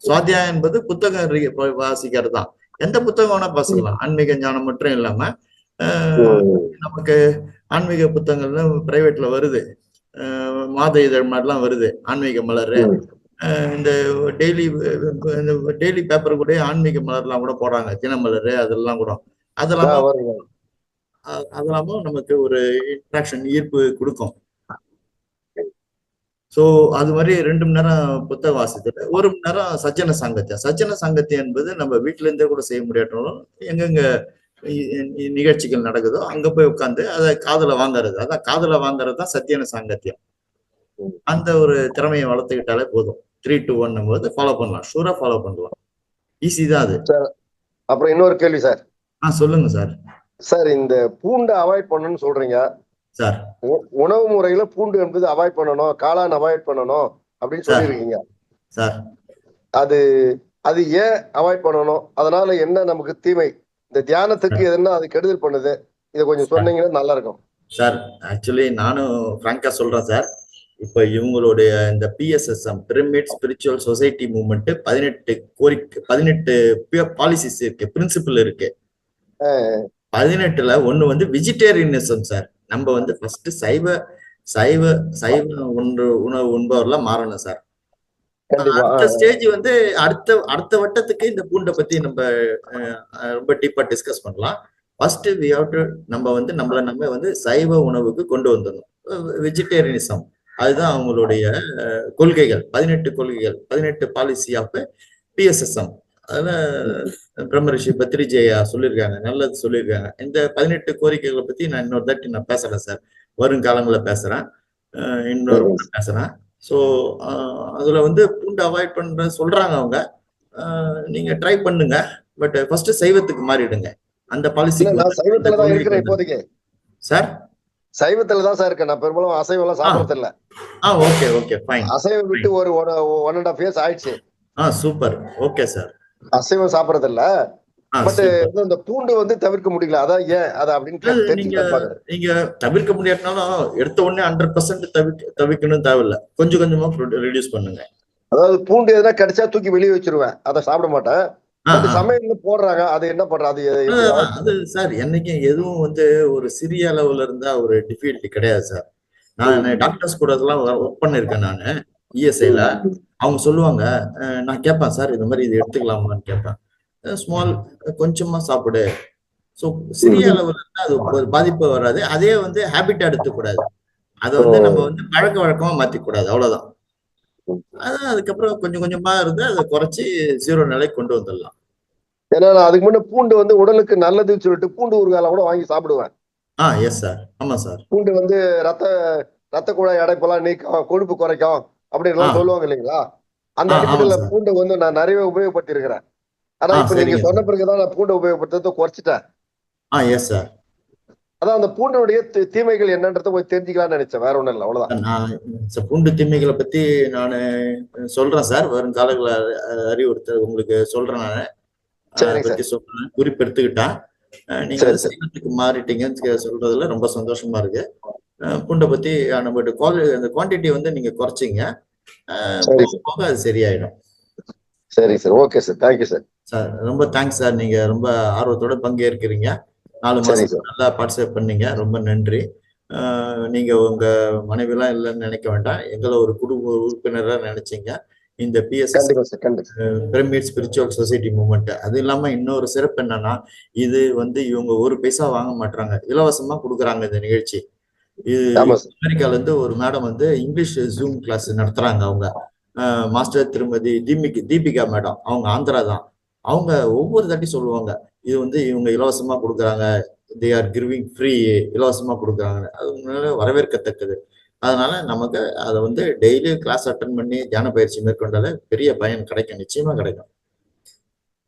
சுவாத்தியாயம் என்பது புத்தகம் வாசிக்கிறது தான். எந்த புத்தகம் வேணா வாசிக்கலாம், ஆன்மீக ஞானம் மட்டும் இல்லாம. நமக்கு ஆன்மீக புத்தகங்கள்ல பிரைவேட்ல வருது, மாத இதழ் மாதிரிலாம் வருது, ஆன்மீக மலர். இந்த டெய்லி பேப்பர் கூட ஆன்மீக மலர்லாம் கூட போடுறாங்க, தினமலர், அதெல்லாம் கூட. அதெல்லாமும் நமக்கு ஒரு இன்ட்ராக்ஷன், ஈர்ப்பு கொடுக்கும். ஸோ அது மாதிரி 2 மணி நேரம் புத்தக வாசித்தல், 1 மணி நேரம் சஜ்ஜன சாங்கத்தியம். சஜ்ஜன சாங்கத்தியம் என்பது நம்ம வீட்டுல இருந்தே கூட செய்ய முடியாட்டாலும் எங்கெங்க நிகழ்ச்சிகள் நடக்குதோ அங்க போய் உட்காந்து அதை காதுல வாங்குறது. அதான் காதுல வாங்குறது தான் சத்தியான சாங்கத்தியம். அந்த ஒரு திறமையை வளர்த்துக்கிட்டாலே போதும். 3-2-1 போது ஃபாலோ பண்ணலாம், ஷூரா ஃபாலோ பண்ணலாம். ஈஸி தான் அது. சார் அப்புறம் இன்னொரு கேள்வி சார். சொல்லுங்க சார். சார் இந்த பூண்டை அவாய்ட் பண்ணணும்னு சொல்றீங்க சார். உணவு முறையில பூண்டு என்பது அவாய்ட் பண்ணணும், காளான் அவாய்ட் பண்ணணும் அப்படின்னு சொல்லியிருக்கீங்க சார். அது அது ஏன் அவாய்ட் பண்ணணும்? அதனால என்ன நமக்கு தீமை? இந்த தியானத்துக்கு எதுனா அது கெடுதல் பண்ணுது? இதை கொஞ்சம் சொன்னீங்கன்னா நல்லா இருக்கும் சார். ஆக்சுவலி நானும் பிராங்கா சொல்றேன் சார். இப்ப இவங்களுடைய இந்த PSSM pyramid spiritual society movement 18 policies இருக்கு, பிரின்சிபல் இருக்கு. 18ல ஒண்ணு வந்து வெஜிடேரியனிசம் சார். நம்ம வந்து ஃபர்ஸ்ட் சைவ சைவ சைவ உணவு உண்பவர்லாம் மாறணும் சார். அடுத்த ஸ்டேஜ் வந்து அடுத்த வட்டத்துக்கு இந்த பூண்டை பத்தி நம்ம ரொம்ப டீப்பா டிஸ்கஸ் பண்ணலாம். ஃபர்ஸ்ட் நம்ம வந்து நம்ம வந்து சைவ உணவுக்கு கொண்டு வந்துடணும். வெஜிடேரியனிசம் அதுதான் அவங்களுடைய கொள்கைகள். 18 கொள்கைகள், 18 பாலிசி ஆஃப் PSSM. அதுல பிரம்மரிஷி பத்ரிஜயா சொல்லியிருக்காங்க, நல்லது சொல்லியிருக்காங்க. இந்த 18 கோரிக்கைகளை பத்தி நான் இன்னொரு தாட்டி நான் பேசுறேன் சார். வருங்காலங்களை பேசுறேன், இன்னொரு பேசுறேன். ஸோ அதுல வந்து பூண்டு அவாய்ட் பண்ற சொல்றாங்க அவங்க. நீங்க ட்ரை பண்ணுங்க, பட் ஃபர்ஸ்ட் சைவத்துக்கு மாறிடுங்க. அந்த பாலிசி சைவத்துல தான் இருக்கிறேன் இப்போதைக்கு சார். சைவத்துல தான் சார் இருக்கேன். நான் பெரும்பாலும் அசைவம் எல்லாம் சாப்பிடறது இல்ல. Okay okay fine. அசைவம் விட்டு ஒரு 1.5 இயர்ஸ் ஆயிடுச்சு. சூப்பர். Okay sir. அசைவம் சாப்பிடறது இல்ல, பட் இந்த பூண்டு வந்து தவிர்க்க முடியல. அதான் ஏன் அதை அப்படின்னு நீங்க தவிர்க்க முடியாதுனாலும் எடுத்த உடனே 100% தவிர்க்கணும் தேவையில்ல. கொஞ்சம் கொஞ்சமா ரெடியூஸ் பண்ணுங்க. அதாவது பூண்டு எதுனா கிடைச்சா தூக்கி வெளியே வச்சிருவேன், அதை சாப்பிட மாட்டேன். சமையல்ல போடுறாங்க, அது என்ன பண்றது? அது சார் என்னைக்கும் எதுவும் வந்து ஒரு சிறிய அளவுல இருந்தா ஒரு டிஃபிகல்ட்டி கிடையாது சார். நான் டாக்டர்ஸ் கூட எல்லாம் ஒர்க் பண்ணிருக்கேன். நானு ESIல அவங்க சொல்லுவாங்க, நான் கேட்பேன் சார் இந்த மாதிரி இது எடுத்துக்கலாமான்னு கேட்பேன். ஸ்மால் கொஞ்சமா சாப்பிடு. ஸோ சிறிய அளவுல இருந்தா அது ஒரு பாதிப்பு வராது. அதே வந்து ஹேபிட்டா எடுத்துக்கூடாது. அதை வந்து நம்ம வந்து பழக்க வழக்கமா மாத்திக்கூடாது, அவ்வளவுதான். அதான் அதுக்கப்புறம் கொஞ்சம் கொஞ்சமா இருந்து அதை குறைச்சி 0 நிலை கொண்டு வந்துடலாம். ஏன்னா அதுக்கு முன்ன பூண்டு வந்து உடலுக்கு நல்லதுன்னு சொல்லிட்டு பூண்டு ஊறுகாய் கூட வாங்கி சாப்பிடுவேன். Yes sir. ஆமா சார். பூண்டு வந்து ரத்த குழாய் அடைப்பெல்லாம் நீக்கும், கொழுப்பு குறைக்கும் அப்படின்னு சொல்லுவாங்க இல்லைங்களா? அந்த அடிப்படையில பூண்டை வந்து நான் நிறைய உபயோகப்படுத்தி இருக்கிறேன். ஆனா இப்ப நீங்க சொன்ன பிறகுதான் நான் பூண்டை உபயோகப்படுத்துறதை குறைச்சிட்டேன். Yes sir. அதான் அந்த பூண்டனுடைய தீமைகள் என்னன்றதை போய் தெரிஞ்சுக்கலாம்னு நினைச்சேன், வேற ஒண்ணும் இல்லை, அவ்வளவுதான். நான் பூண்டு தீமைகளை பத்தி நான் சொல்றேன் சார். வருங்காலங்களை அறிவுறுத்த உங்களுக்கு சொல்றேன். நான் பத்தி சொல்றேன், குறிப்பெடுத்துக்கிட்டேன். நீங்க சைவத்துக்கு மாறிட்டீங்கன்னு சொல்றதுல ரொம்ப சந்தோஷமா இருக்கு. பூண்டை பத்தி அந்த குவான்டிட்டி வந்து நீங்க குறைச்சிங்க, போக அது சரியாயிடும். சரி sir. Okay sir. Thank you sir. Sir ரொம்ப தேங்க்ஸ் சார். நீங்க ரொம்ப ஆர்வத்தோட பங்கேற்கிறீங்க. 4 மாசம் நல்லா பார்ட்டிசிபேட் பண்ணீங்க. ரொம்ப நன்றி. நீங்க உங்க மனைவி எல்லாம் இல்லைன்னு நினைக்க வேண்டாம். எங்களை ஒரு குடும்ப உறுப்பினரா நினைச்சீங்க. இந்த பிரமிட் ஸ்பிரிச்சுவல் சொசைட்டி மூவ்மெண்ட். அது இல்லாம இன்னொரு சிறப்பு என்னன்னா, இது வந்து இவங்க 1 பைசா வாங்க மாட்டாங்க, இலவசமா கொடுக்குறாங்க இந்த நிகழ்ச்சி. இது அமெரிக்கால இருந்து ஒரு மேடம் வந்து இங்கிலீஷ் ஜூம் கிளாஸ் நடத்துறாங்க. அவங்க மாஸ்டர் திருமதி தீபிகா மேடம். அவங்க ஆந்திரா தான். அவங்க ஒவ்வொரு தாட்டி சொல்லுவாங்க, இது வந்து இவங்க இலவசமா கொடுக்குறாங்க, தே ஆர் கிவிங் ஃப்ரீ, இலவசமா கொடுக்குறாங்க. அது வரவேற்கத்தக்கது. அதனால நமக்கு அதை வந்து டெய்லி கிளாஸ் அட்டன் பண்ணி தியான பயிற்சி மேற்கொண்டாலே பெரிய பயன் கிடைக்கும், நிச்சயமா கிடைக்கும்.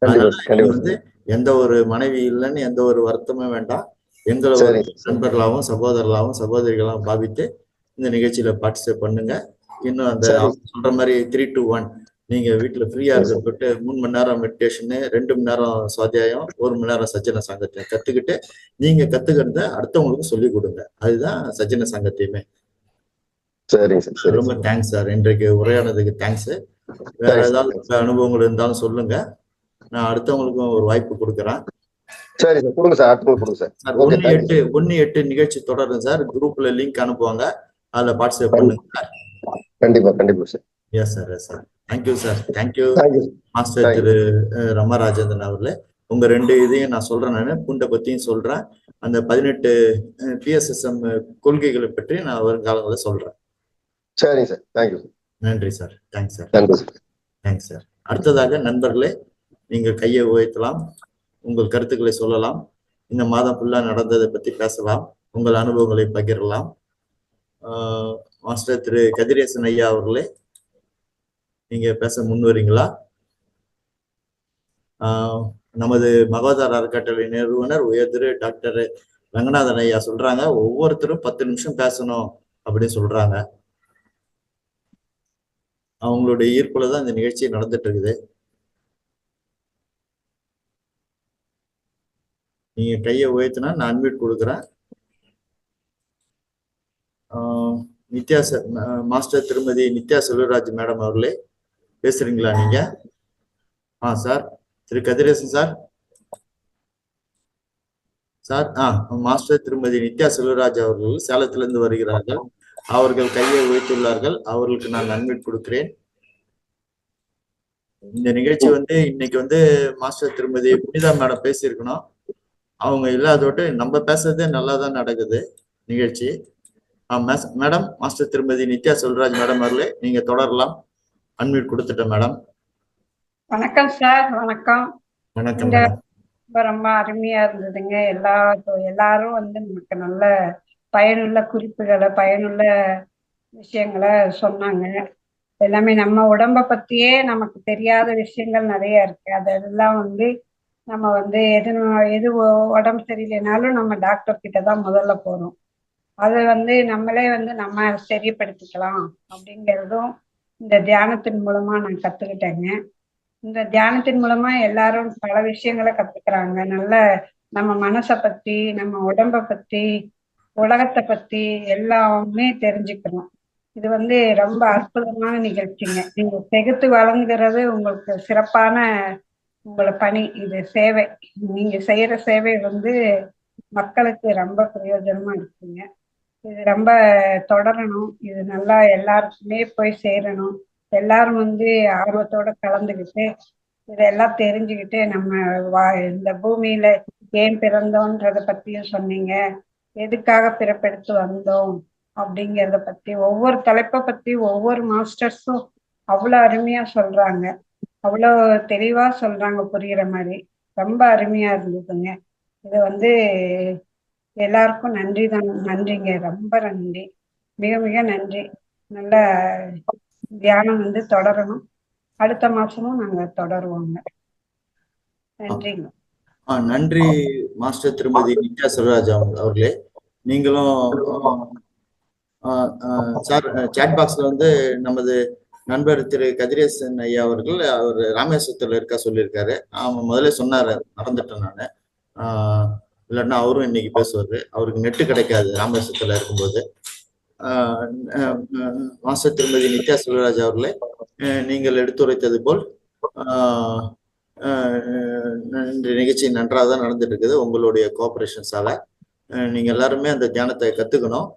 அதனால வந்து எந்த ஒரு மனைவி இல்லைன்னு எந்த ஒரு வருத்தமும் வேண்டாம். எங்களை நண்பர்களாகவும் சகோதரர்களாகவும் சகோதரிகளாகவும் பாவித்து இந்த நிகழ்ச்சியில பார்ட்டிசிபேட் பண்ணுங்க. இன்னும் அந்த சொல்ற மாதிரி 3-2-1 நீங்க வீட்டுல ஃப்ரீயா இருக்கப்பட்டு 3 மணி நேரம் மெடிடேஷனு, 2 மணி நேரம் சுவாத்தியாயம், 1 மணி நேரம் சஜ்ஜன சாங்கத்தியம் கத்துக்கிட்டு நீங்க கத்துக்கிறத அடுத்தவங்களுக்கு சொல்லிக் கொடுங்க. அதுதான் சஜ்ஜன சாங்கத்தியமே. ரொம்ப தேங்க்ஸ் சார். இன்றைக்கு உரையானதுக்கு தேங்க்ஸ். வேற ஏதாவது அனுபவங்கள் இருந்தாலும் சொல்லுங்க, நான் அடுத்தவங்களுக்கும் ஒரு வாய்ப்பு கொடுக்குறேன். சரி சார், கொடுங்க சார். கொடுங்க சார். 1-8 நிகழ்ச்சி தொடரும் சார். குரூப்ல லிங்க் அனுப்புவாங்க, அதுல பார்ட்டிசிபேட் பண்ணுங்க சார். கண்டிப்பா sir. Yes sir. Yes sir. Thank you sir. Thank you master திரு ரமராஜேந்திரன் அவர்களே. உங்க 2 இதையும் நான் சொல்றேன். நான் பூண்டை பத்தியும் சொல்றேன், அந்த 18 PSSM கொள்கைகளை பற்றி நான் வருங்காலங்களில் சொல்றேன். சரி சார். தேங்க்யூ. நன்றி sir. Thanks sir. Thanks sir. அடுத்ததாக நண்பர்களே, நீங்கள் கையை உயர்த்தலாம், உங்கள் கருத்துக்களை சொல்லலாம். இந்த மாதம் ஃபுல்லா நடந்ததை பத்தி பேசலாம், உங்கள் அனுபவங்களை பகிரலாம். மாஸ்டர் திரு கதிரேசன் ஐயா அவர்களே, நீங்க பேச முன்வரீங்களா? நமது மகோதார அறக்கட்டளை நிறுவனர் உயர்திரு டாக்டர் ரங்கநாதன் ஐயா சொல்றாங்க, ஒவ்வொருத்தரும் 10 நிமிஷம் பேசணும் அப்படின்னு சொல்றாங்க. அவங்களுடைய ஈர்ப்புலதான் இந்த நிகழ்ச்சி நடந்துட்டு இருக்குது. நீங்க கையை உயர்த்தினா நான் அன்மியூட் கொடுக்குறேன். நித்யா மாஸ்டர் திருமதி நித்யா செல்வராஜ் மேடம் அவர்களே, பேசுறீங்களா நீங்க? சார், திரு கதிரேசன் சார். மாஸ்டர் திருமதி நித்யா செல்வராஜ் அவர்கள் சேலத்திலிருந்து வருகிறார்கள். அவர்கள் கையை உயர்த்துள்ளார்கள். அவர்களுக்கு நான் அன்மியூட் கொடுக்கிறேன். இந்த நிகழ்ச்சி இன்னைக்கு மாஸ்டர் திருமதி புனிதா மேடம் பேசியிருக்கணும். அவங்க இல்லாதோட்டு நம்ம பேசுறதே நல்லா தான் நடக்குது நிகழ்ச்சி. மேடம், மாஸ்டர் திருமதி நித்யா செல்வராஜ் மேடம் அவர்களே, நீங்க தொடரலாம். அன்மியூட் கொடுத்துட்டேன் மேடம். வணக்கம் சார். வணக்கம். வணக்கம். ரொம்ப அருமையா இருந்ததுங்க. எல்லாரும் நமக்கு நல்ல பயனுள்ள குறிப்புகளை, பயனுள்ள விஷயங்களை சொன்னாங்க. எல்லாமே நம்ம உடம்ப பத்தியே நமக்கு தெரியாத விஷயங்கள் நிறைய இருக்கு. அதெல்லாம் நம்ம எது உடம்பு சரியில்லைனாலும் நம்ம டாக்டர் கிட்ட தான் முதல்ல போறோம். அதை நம்மளே நம்ம சரிப்படுத்திக்கலாம் அப்படிங்கிறதும் இந்த தியானத்தின் மூலமா நான் கத்துக்கிட்டேங்க. இந்த தியானத்தின் மூலமா எல்லாரும் பல விஷயங்களை கத்துக்கிறாங்க. நல்ல நம்ம மனசை பத்தி, நம்ம உடம்ப பத்தி, உலகத்தை பத்தி எல்லாமே தெரிஞ்சுக்கணும். இது ரொம்ப அற்புதமான நிகழ்ச்சிங்க. நீங்க செகுத்து வழங்குறது உங்களுக்கு சிறப்பான உங்களை பணி. இது சேவை. நீங்க செய்யற சேவை மக்களுக்கு ரொம்ப பிரயோஜனமா இருக்குங்க. இது ரொம்ப தொடரணும். இது நல்லா எல்லாருக்குமே போய் சேரணும். எல்லாரும் ஆர்வத்தோட கலந்துக்கிட்டு இதெல்லாம் தெரிஞ்சுக்கிட்டு நம்ம இந்த பூமியில ஏன் பிறந்தோன்றத பத்தியும் சொன்னீங்க. எதுக்காக பிறப்பெடுத்து வந்தோம் அப்படிங்கிறத பத்தி, ஒவ்வொரு தலைப்பை பத்தி ஒவ்வொரு மாஸ்டர்ஸும் அவ்வளோ அருமையா சொல்றாங்க. அவ்வளோ தெளிவா சொல்றாங்க, புரியுற மாதிரி. ரொம்ப அருமையா இருந்ததுங்க. இது எல்லாருக்கும் நன்றிங்க. ரொம்ப நன்றி, மிக மிக நன்றி. நல்ல தியானம் தொடரணும். அடுத்த மாசமும் நாங்க தொடருவோங்க. நன்றிங்க. நன்றி மாஸ்டர் திருமதி நித்யா செல்வராஜ் அவர்களே. நீங்களும் சார், சாட் பாக்ஸ்ல நமது நண்பர் திரு கதிரேசன் ஐயா அவர்கள், அவர் ராமேஸ்வரத்துல இருக்கா சொல்லியிருக்காரு. முதல்ல சொன்னாரு, மறந்துட்டேன் நானு. இல்லைன்னா அவரும் இன்னைக்கு பேசுவாரு. அவருக்கு நெட்டு கிடைக்காது ராமேஸ்வரத்துல இருக்கும்போது. மாஸ்டர் திருமதி நித்யா செல்வராஜ் அவர்களே, நீங்கள் எடுத்துரைத்தது போல் இந்த நிகழ்ச்சி நன்றாக தான் நடந்துட்டு இருக்குது. உங்களுடைய கோஆபரேஷன்ஸால நீங்க எல்லாருமே அந்த தியானத்தை கத்துக்கணும்.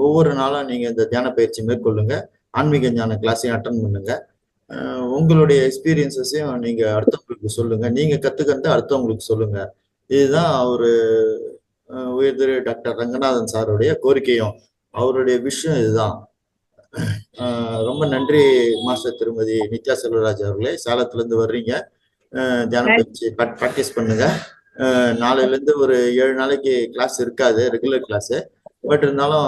ஒவ்வொரு நாளும் நீங்க இந்த தியான பயிற்சி மேற்கொள்ளுங்க. ஆன்மீக ஞான கிளாஸையும் அட்டன் பண்ணுங்க. உங்களுடைய எக்ஸ்பீரியன்ஸஸையும் நீங்க அடுத்தவங்களுக்கு சொல்லுங்க. நீங்க கத்துக்கிறது அடுத்தவங்களுக்கு சொல்லுங்க. இதுதான் அவரு உயர்திரு டாக்டர் ரங்கநாதன் சாருடைய கோரிக்கையும், அவருடைய விஷயம் இதுதான். ரொம்ப நன்றி மாஸ்டர் திருமதி நித்யா செல்வராஜ் அவர்களே. சேலத்துல இருந்து வர்றீங்க. தியான பயிற்சி ப்ராக்டிஸ் பண்ணுங்க. நாளையில இருந்து ஒரு 7 நாளைக்கு கிளாஸ் இருக்காது, ரெகுலர் கிளாஸ். பட் இருந்தாலும்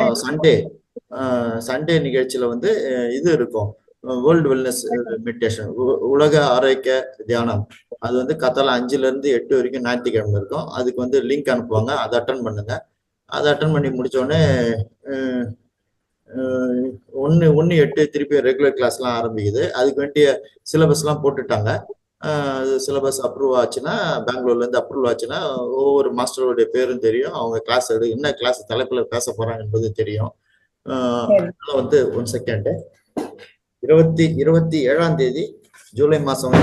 சண்டே நிகழ்ச்சியில இது இருக்கும், வேர்ல்டு வெல்னஸ் மெடிடேஷன், உலக ஆரோக்கிய தியானம். அது கத்தால 5ல இருந்து 8 வரைக்கும் ஞாயிற்றுக்கிழமை இருக்கும். அதுக்கு லிங்க் அனுப்புவாங்க. அதை அட்டன் பண்ணுங்க. அதை அட்டன் பண்ணி முடிச்ச உடனே 1-8 திருப்பி ரெகுலர் கிளாஸ் எல்லாம் ஆரம்பிக்குது. அதுக்கு வேண்டிய சிலபஸ் எல்லாம் போட்டுட்டாங்க. சிலபஸ் அப்ரூவ் ஆச்சுன்னா, பெங்களூர்ல இருந்து அப்ரூவ் ஆச்சுன்னா, ஒவ்வொரு மாஸ்டருடைய பேரும் தெரியும். அவங்க கிளாஸ் என்ன கிளாஸ் தலைப்புல பேச போறாங்க என்பது தெரியும். 1 செகண்ட், 27ஆம் தேதி ஜூலை மாசம்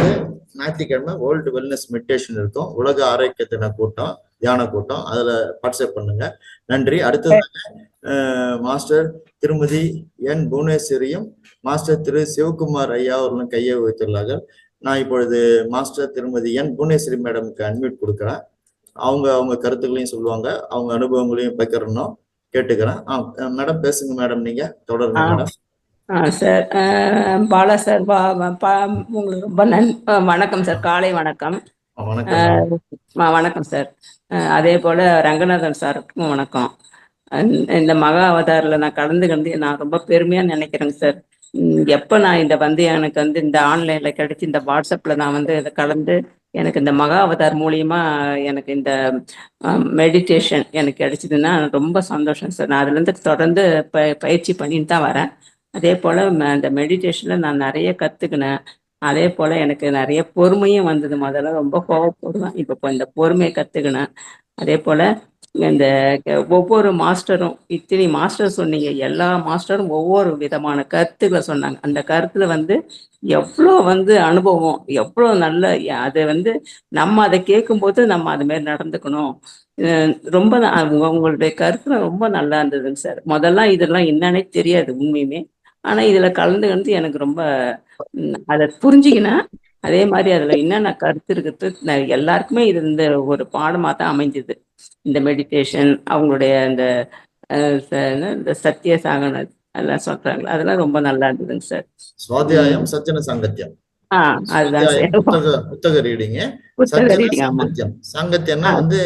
ஞாயிற்றுக்கிழமை வேர்ல்டு வெல்னஸ் மெடிடேஷன் இருக்கும், உலக ஆரோக்கிய தின கூட்டம், தியான கூட்டம். அதுல பார்ட்டிசிபேட் பண்ணுங்க. நன்றி. அடுத்ததாக மாஸ்டர் திருமதி என் புவனேஸ்வரியும் மாஸ்டர் திரு சிவகுமார் ஐயா அவர்களும் கையை வைத்துள்ளார்கள். நான் இப்பொழுது மாஸ்டர் திருமதி என் புவனேஸ்வரி மேடமுக்கு அன்மியூட் கொடுக்குறேன். அவங்க கருத்துக்களையும் சொல்லுவாங்க, அவங்க அனுபவங்களையும் பகிரணும் கேட்டுக்கிறேன். மேடம் பேசுங்க மேடம், நீங்க தொடருங்க மேடம். சார், பாலா சார், உங்களுக்கு ரொம்ப வணக்கம் சார். காலை வணக்கம். வணக்கம் மேடம். வணக்கம் சார். அதே போல ரங்கநாதன் சாருக்கும் வணக்கம். இந்த மகா அவதாரில் நான் கலந்து நான் ரொம்ப பெருமையாக நினைக்கிறேங்க சார். எப்போ நான் எனக்கு இந்த ஆன்லைனில் கிடைச்சி இந்த வாட்ஸ்அப்பில் நான் இதை கலந்து எனக்கு இந்த மகா அவதார் மூலியமா எனக்கு இந்த மெடிடேஷன் எனக்கு கிடைச்சிதுன்னா ரொம்ப சந்தோஷம் சார். நான் அதுலேருந்து தொடர்ந்து பயிற்சி பண்ணிட்டு தான் வரேன். அதே போல் அந்த மெடிடேஷனில் நான் நிறைய கற்றுக்கினேன். அதே போல் எனக்கு நிறைய பொறுமையும் வந்தது. முதல்ல ரொம்ப கோவப்படுவேன், இப்போ இந்த பொறுமையை கற்றுக்கினேன். அதே போல் இந்த ஒவ்வொரு மாஸ்டரும் இத்தனை மாஸ்டர் சொன்னீங்க, எல்லா மாஸ்டரும் ஒவ்வொரு விதமான கருத்துக்களை சொன்னாங்க. அந்த கருத்துல எவ்வளோ அனுபவம், எவ்வளோ நல்ல அதை நம்ம அதை கேட்கும்போது நம்ம அது மாதிரி நடந்துக்கணும். ரொம்ப உங்களுடைய கருத்துல ரொம்ப நல்லா இருந்ததுங்க சார். முதல்ல இதெல்லாம் என்னன்னே தெரியாது உண்மையுமே. ஆனா இதுல கலந்து எனக்கு ரொம்ப அதை புரிஞ்சுக்கினேன். அதே மாதிரி அதுல என்னென்ன கருத்து இருக்குது எல்லாருக்குமே இது இந்த ஒரு பாடமா தான் அமைஞ்சது. இந்த மெடிடேஷன் அவங்களுடைய இந்த சத்திய சாகன அதெல்லாம் சொல்றாங்க, அதெல்லாம் ரொம்ப நல்லா இருந்ததுங்க சார். சுவாத்தியாயம் சஜ்ஜன சாங்கத்தியம். அதுதான் சார். புத்தக ரீடிங். சாங்கத்தியம் சாங்கத்தியம்னா இந்த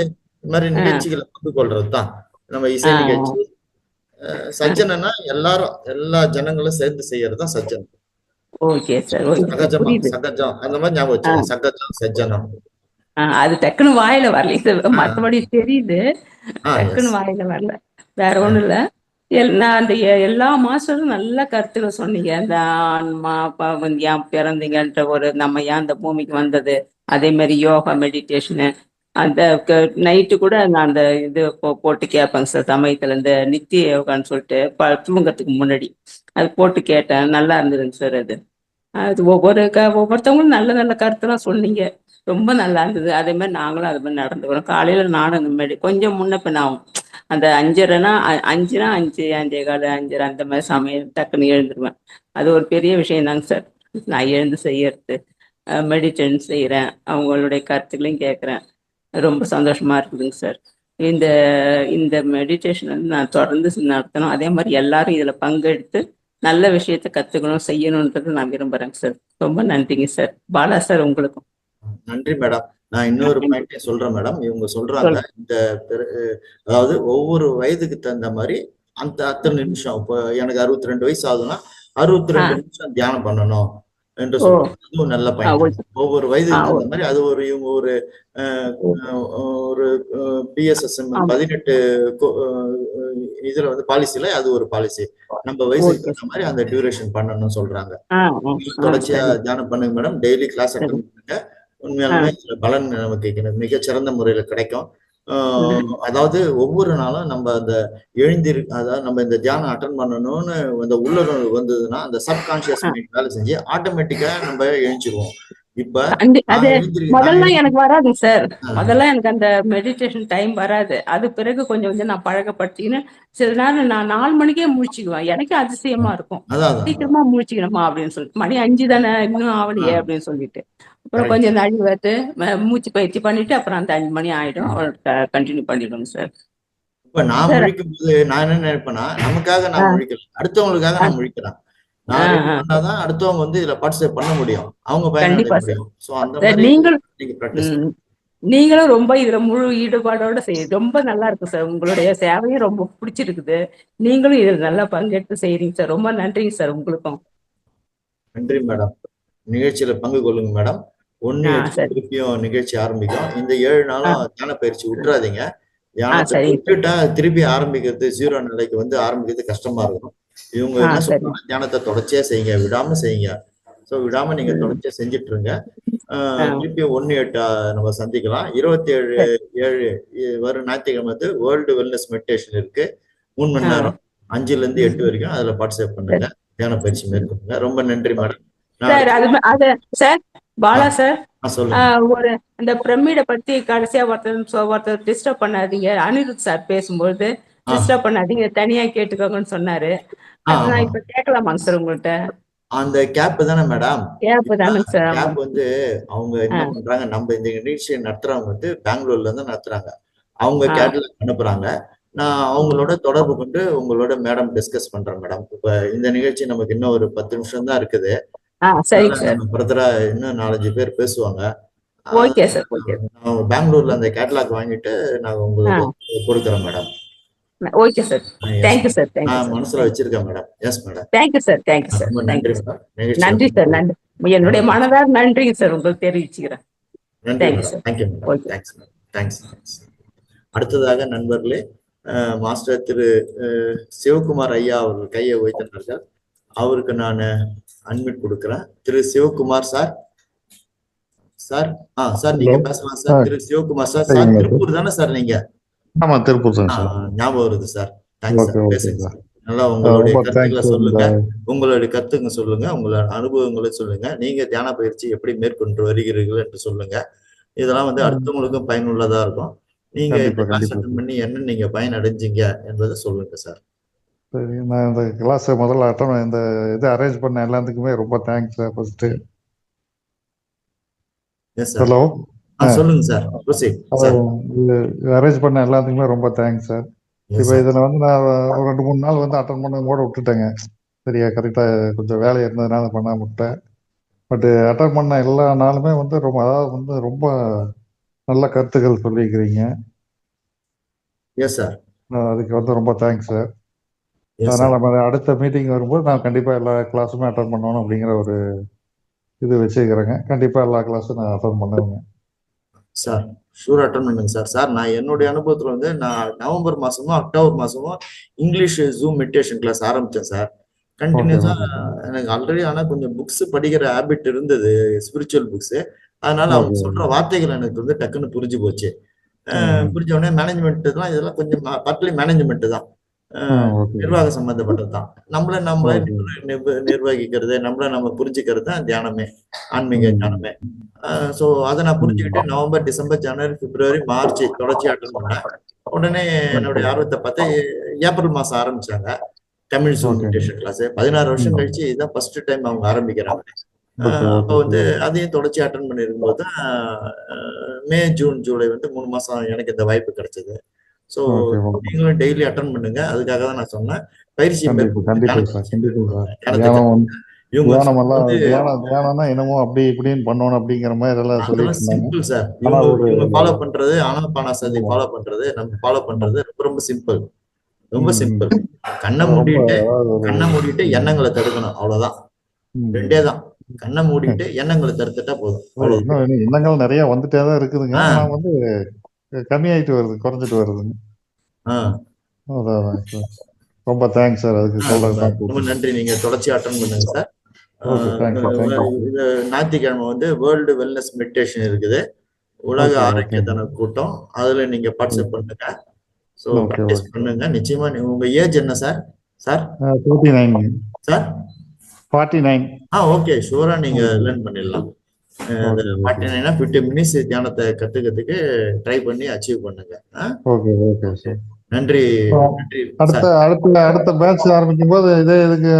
மாதிரி நிகழ்ச்சிகளை பங்கு கொள்றதுதான் நம்ம இசை நிகழ்ச்சி. சஜ்ஜனா எல்லாரும் எல்லா ஜனங்களும் சேர்ந்து செய்யறதுதான் சஜ்ஜனம். Okay sir. சகஜம் அந்த மாதிரி ஞாபகம் வச்சுக்கோங்க. சகஜம் சஜ்ஜனம். அது டக்குன்னு வாயில வரல, மற்றபடி தெரியுது, டக்குன்னு வாயில வரல. வேற ஒண்ணும் இல்ல. நான் அந்த எல்லா மாஸ்டரும் நல்ல கருத்துக்கள் சொன்னீங்க. அந்த ஆன்மா ஏன் பிறந்தீங்கன்ற நம்ம ஏன் அந்த பூமிக்கு வந்தது, அதே மாதிரி யோகா மெடிடேஷனு அந்த நைட்டு கூட நான் அந்த இது போட்டு கேட்பேங்க சார். சமயத்துல இந்த நித்திய யோகான்னு சொல்லிட்டு தூங்கறதுக்கு முன்னாடி அது போட்டு கேட்டேன். நல்லா இருந்ததுங்க சார். அது ஒவ்வொருத்தவங்களும் நல்ல நல்ல கருத்தெல்லாம் சொன்னீங்க, ரொம்ப நல்லா இருந்தது. அதே மாதிரி நாங்களும் அது மாதிரி நடந்துக்கிறோம். காலையில நானும் அந்த மாதிரி கொஞ்சம் முன்ன பின்ன ஆகும். அந்த 5:30னா 5னா 5, 5:15, 5:30 அந்த மாதிரி சமயம் டக்குன்னு எழுந்துருவேன். அது ஒரு பெரிய விஷயம் தாங்க சார். நான் எழுந்து செய்யறது, மெடிடேஷன் செய்யறேன், அவங்களுடைய கருத்துக்களையும் கேட்கறேன். ரொம்ப சந்தோஷமா இருக்குதுங்க சார். இந்த இந்த மெடிடேஷன் நான் தொடர்ந்து நடத்தணும். அதே மாதிரி எல்லாரும் இதுல பங்கெடுத்து நல்ல விஷயத்த கத்துக்கணும், செய்யணும்ன்றது நான் விரும்புறேங்க சார். ரொம்ப நன்றிங்க சார். பாலா சார் உங்களுக்கும் நன்றி மேடம். நான் இன்னொரு பாயிண்ட் சொல்றேன் மேடம். இவங்க சொல்றாங்க இந்த அதாவது ஒவ்வொரு வயதுக்கு தகுந்த மாதிரி அந்த அத்தனை நிமிஷம், இப்போ எனக்கு 62 வயசு ஆகுதுன்னா 62 நிமிஷம் தியானம் பண்ணணும் என்று சொல்றாங்க. அதுவும் நல்ல பாயிண்ட். ஒவ்வொரு வயதுக்கு தகுந்த மாதிரி அது ஒரு இவங்க ஒரு பிஎஸ்எஸ்எம் 18 இதுல பாலிசில அது ஒரு பாலிசி. நம்ம வயசுக்கு தகுந்த மாதிரி அந்த டியூரேஷன் பண்ணணும்னு சொல்றாங்க. தொடர்ச்சியா தியானம் பண்ணுங்க மேடம். டெய்லி கிளாஸ் அட்டெண்ட் பண்ணுங்க. உண்மையாலுமே பலன் நமக்கு மிகச்சிறந்த முறையில கிடைக்கும். அதாவது ஒவ்வொரு நாளும் நம்ம அந்த அதாவது நம்ம இந்த தியானம் அட்டன் பண்ணணும்னு அந்த உள்ளுணர்வு வந்ததுன்னா அந்த சப்கான்சியஸ் மைண்ட் வேலை செஞ்சு ஆட்டோமேட்டிக்கா நம்ம எழுந்திருவோம். இப்ப முதல்ல எனக்கு வராது சார். முதல்ல எனக்கு அந்த மெடிடேஷன் டைம் வராது. அது பிறகு கொஞ்சம் கொஞ்சம் நான் பழக்கப்படுத்தின்னு சில நேரம் நான் 4 மணிக்கே முடிச்சுக்குவேன். எனக்கு அதிசயமா இருக்கும், சீக்கிரமா முடிச்சுக்கணுமா அப்படின்னு சொல்லிட்டு. மணி 5 தானே இன்னும் ஆவலையே அப்படின்னு சொல்லிட்டு அப்புறம் கொஞ்சம் நாள் மூச்சு பயிற்சி பண்ணிட்டு அப்புறம் அந்த 5 மணி ஆயிடும், கண்டினியூ பண்ணிடுவோம் சார். இப்ப நான் முழிக்கும் போது நான் என்ன நினைப்பேன்னா, நமக்காக நான் முழிக்கல, அடுத்தவங்களுக்காக நான் முழிக்கிறேன். நான் பண்ணாதான் அடுத்தவங்க இதுல பார்ட்டிசிபேட் பண்ண முடியும், அவங்க பயன்படுத்த முடியும். சோ அந்த மாதிரி நீங்களும் ரொம்ப இதுல முழு ஈடுபாடோட ரொம்ப நல்லா இருக்கு சார். உங்களுடைய சேவையும் ரொம்ப பிடிச்சிருக்குது. நீங்களும் இதுல நல்லா பங்கெடுத்து செய்யறீங்க சார். ரொம்ப நன்றிங்க சார். உங்களுக்கும் நன்றி மேடம். நிகழ்ச்சியில பங்கு கொள்ளுங்க மேடம். 1 திருப்பியும் நிகழ்ச்சி ஆரம்பிக்கும். இந்த 7 நாளும் தியான பயிற்சி விட்டுறாதீங்க. தியானத்தை விட்டுட்டா திருப்பி ஆரம்பிக்கிறது 0 நிலைக்கு ஆரம்பிக்கிறது கஷ்டமா இருக்கும். இவங்க என்ன சொல்றாங்க, தியானத்தை தொடர்ச்சியா செய்யுங்க, விடாம செய்யுங்க. சோ விடாம நீங்க தொடர்ச்சியா செஞ்சுட்டு இருங்க. திருப்பி 1/8 நம்ம சந்திக்கலாம். 27/7 வரும் ஞாயிற்றுக்கிழமை வேர்ல்டு வெல்னஸ் மெடிடேஷன் இருக்கு. 3 மணி நேரம் 5ல இருந்து 8 வரைக்கும் அதுல பார்ட்டிசிபேட் பண்ணுங்க, தியான பயிற்சி மேற்கொள்ளுங்க. ரொம்ப நன்றி மேடம். சார் பாலா சார், ஒரு அந்த பிரமிட பத்தி கடைசியா ஒருத்தர் டிஸ்டர்ப் பண்ணாதீங்க. அனிருத் சார் பேசும்போது டிஸ்டர்ப் பண்ணாதீங்க, தனியா கேட்டுக்கோங்கன்னு சொன்னாரு. நான் இப்ப கேட்கலாமாங்க சார் உங்கள்கிட்ட? அந்த கேப் தானே மேடம்? கேப் தானுங்க சார். கேப் அவங்க என்ன பண்றாங்க, நம்ம இந்த நிகழ்ச்சியை நடத்துறவங்க பெங்களூர்ல இருந்து நடத்துறாங்க. அவங்க கேட்லாக் அனுப்புறாங்க. நான் அவங்களோட தொடர்பு கொண்டு உங்களோட மேடம் டிஸ்கஸ் பண்றேன் மேடம். இப்ப இந்த நிகழ்ச்சி நமக்கு இன்னும் ஒரு 10 நிமிஷம் தான் இருக்குது. சரிங்க சார். பிரதரா இன்னும் 4-5 பேர் பேசுவாங்க. Okay sir, okay. நான் பெங்களூர்ல அந்த கேட்டலாக் வாங்கிட்டு நான் ஆ, உங்களுக்கு கொடுக்குறேன் madam. Okay sir. Yes thank you sir, thank you நான் சார், மனசுல வச்சிருக்கேன் madam. Yes madam. Thank you sir, thank you sir, ரொம்ப தேங்க்யூ நன்றி சார். மேடம். நிகழ்ச்சி நன்றி சார், நன்றி. என்னுடைய மனதார் நன்றிங்க சார், உங்களுக்கு தெரிவிச்சுக்கிறேன். நன்றி thank you madam. Sir. Thank you madam. Okay. Thanks madam. Thanks. அடுத்ததாக நண்பர்களே, மாஸ்டர் திரு சிவகுமார் ஐயா அவர்கள் கையை உயர்த்தினார்கள். அவருக்கு நான் அன்மிட் கொடுக்கிறேன். திரு சிவகுமார் சார். சார் சார் நீங்க பேசலாம் சார். திரு சிவகுமார் சார். சார் திருப்பூர் தானே சார் நீங்க? ஆமா, திருப்பூர் தான் சார். ஞாபகம் வருது சார். Thanks sir. பேசுங்க சார். நல்லா உங்களுடைய ரொம்ப கருத்துக்களை தேங்க்ஸ் சொல்லுங்க. உங்களுடைய கருத்துங்க சொல்லுங்க. உங்களோட அனுபவங்களை சொல்லுங்க. நீங்க தியான பயிற்சி எப்படி மேற்கொண்டு வருகிறீர்கள் என்று சொல்லுங்க. இதெல்லாம் வந்து அடுத்தவங்களுக்கும் பயனுள்ளதா இருக்கும். நீங்க இந்த கிளாஸ் அட்டெண்ட் பண்ணி என்ன நீங்க பயன் அடைஞ்சீங்க என்பதை சொல்லுங்க சார். சரி, நான் இந்த கிளாஸ் முதல்ல இந்த இது அரேஞ்ச் பண்ண எல்லாத்துக்குமே ரொம்ப தேங்க்ஸ் சார். ஃபர்ஸ்ட் ஹலோ, சொல்லுங்க சார். Proceed sir. அரேஞ்ச் பண்ண எல்லாத்துக்குமே ரொம்ப தேங்க்ஸ் சார். இப்போ இதில் வந்து நான் ஒரு 2-3 நாள் வந்து அட்டன் பண்ண கூட விட்டுட்டேங்க. சரியா, கரெக்டாக கொஞ்சம் வேலை இருந்ததுனால பண்ணாம விட்டேன். பட் அட்டன் பண்ண எல்லா நாளுமே வந்து ரொம்ப நல்ல கருத்துக்கள் சொல்லியிருக்கிறீங்க. Yes sir. அதுக்கு வந்து ரொம்ப தேங்க்ஸ் சார். அதனால நம்ம அடுத்த மீட்டிங் வரும்போது நான் கண்டிப்பா எல்லா கிளாஸுமே அட்டன் பண்ணணும் அப்படிங்கிற ஒரு இது வச்சுக்கிறேங்க. கண்டிப்பா எல்லா கிளாஸும் நான் அட்டன் பண்ணுவேங்க சார். ஷூர் அட்டன் பண்ணுங்க சார். சார் நான் என்னுடைய அனுபவத்துல வந்து நான் நவம்பர் மாசமோ அக்டோபர் மாசமோ இங்கிலீஷ் ஜூம் மெடிடேஷன் கிளாஸ் ஆரம்பிச்சேன் சார். கண்டினியூஸா எனக்கு ஆல்ரெடி ஆனா கொஞ்சம் புக்ஸ் படிக்கிற ஹேபிட் இருந்தது, ஸ்பிரிச்சுவல் புக்ஸ். அதனால அவங்க சொல்ற வார்த்தைகள் எனக்கு வந்து டக்குன்னு புரிஞ்சு போச்சு. புரிஞ்ச உடனே மேனேஜ்மெண்ட் தான் இதெல்லாம் கொஞ்சம் பர்ட்லி மேனேஜ்மெண்ட் தான், நிர்வாக சம்பந்தப்பட்டது தான். நம்மள நிர்வகிக்கிறது, நம்மள நம்ம புரிஞ்சுக்கிறது தான் தியானமே, ஆன்மீக தியானமே. சோ அதை நான் புரிஞ்சுக்கிட்டு நவம்பர், டிசம்பர், ஜனவரி, பிப்ரவரி, மார்ச் தொடர்ச்சி அட்டன் பண்ணேன். உடனே என்னுடைய ஆர்வத்தை பார்த்து ஏப்ரல் மாசம் ஆரம்பிச்சாங்க தமிழ் ஜூம் மெடிடேஷன் கிளாஸ். 16 வருஷம் கழிச்சு இதுதான் ஃபர்ஸ்ட் டைம் அவங்க ஆரம்பிக்கிறாங்க. அப்போ வந்து அதையும் தொடர்ச்சி அட்டன் பண்ணிருக்கும்போது தான் மே, ஜூன், ஜூலை வந்து 3 மாசம் எனக்கு இந்த வாய்ப்பு கிடைச்சது. சோ நீங்களும் டெய்லி அட்டன் பண்ணுங்க. அதுக்காக தான் நான் சொன்னேன். பயிற்சி என்னமோ அப்படி இப்படின்னு பண்ணணும் அப்படிங்கிற மாதிரி எல்லாம் சொல்லிட்டு சிம்பிள் சார். இவங்க ஃபாலோ பண்றது ஆனாபானசதி ஃபாலோ பண்றது, நம்ம ஃபாலோ பண்றது ரொம்ப சிம்பிள், ரொம்ப சிம்பிள். கண்ணை மூடிட்டு எண்ணங்களை தடுக்கணும், அவ்வளவுதான். ரெண்டே தான். கண்ணை மூடிட்டு எண்ணங்களை தடுத்துட்டா போதும். எண்ணங்கள் நிறைய வந்துட்டே தான் இருக்குதுங்க. வந்து கம்மியாயிட்டு வருது, குறைஞ்சிட்டு வருதுங்க. ரொம்ப தேங்க்ஸ் சார். அதுக்கு ரொம்ப நன்றி. நீங்க தொடர்ச்சி அட்டன் பண்ணுங்க சார். ஞாயிற்றுக்கிழமை வந்து வேர்ல்டு வெல்னஸ் மெடிடேஷன் இருக்குது, உலக ஆரோக்கிய தின கூட்டம். அதுல நீங்க பார்ட்டிசிபேட் பண்ணுங்க. சோ பிராக்டிஸ் பண்ணுங்க. நிச்சயமா. உங்க ஏஜ் என்ன சார்? Sir 49 sir. 49. ஓகே, ஷூரா நீங்க லேர்ன் பண்ணிடலாம். 49னா 50 மினிட்ஸ் தியானத்தை கத்துக்கிறதுக்கு ட்ரை பண்ணி அச்சீவ் பண்ணுங்க. நன்றி. அடுத்த பேட்ச் ஆரம்பிக்கும் போது இதுக்கு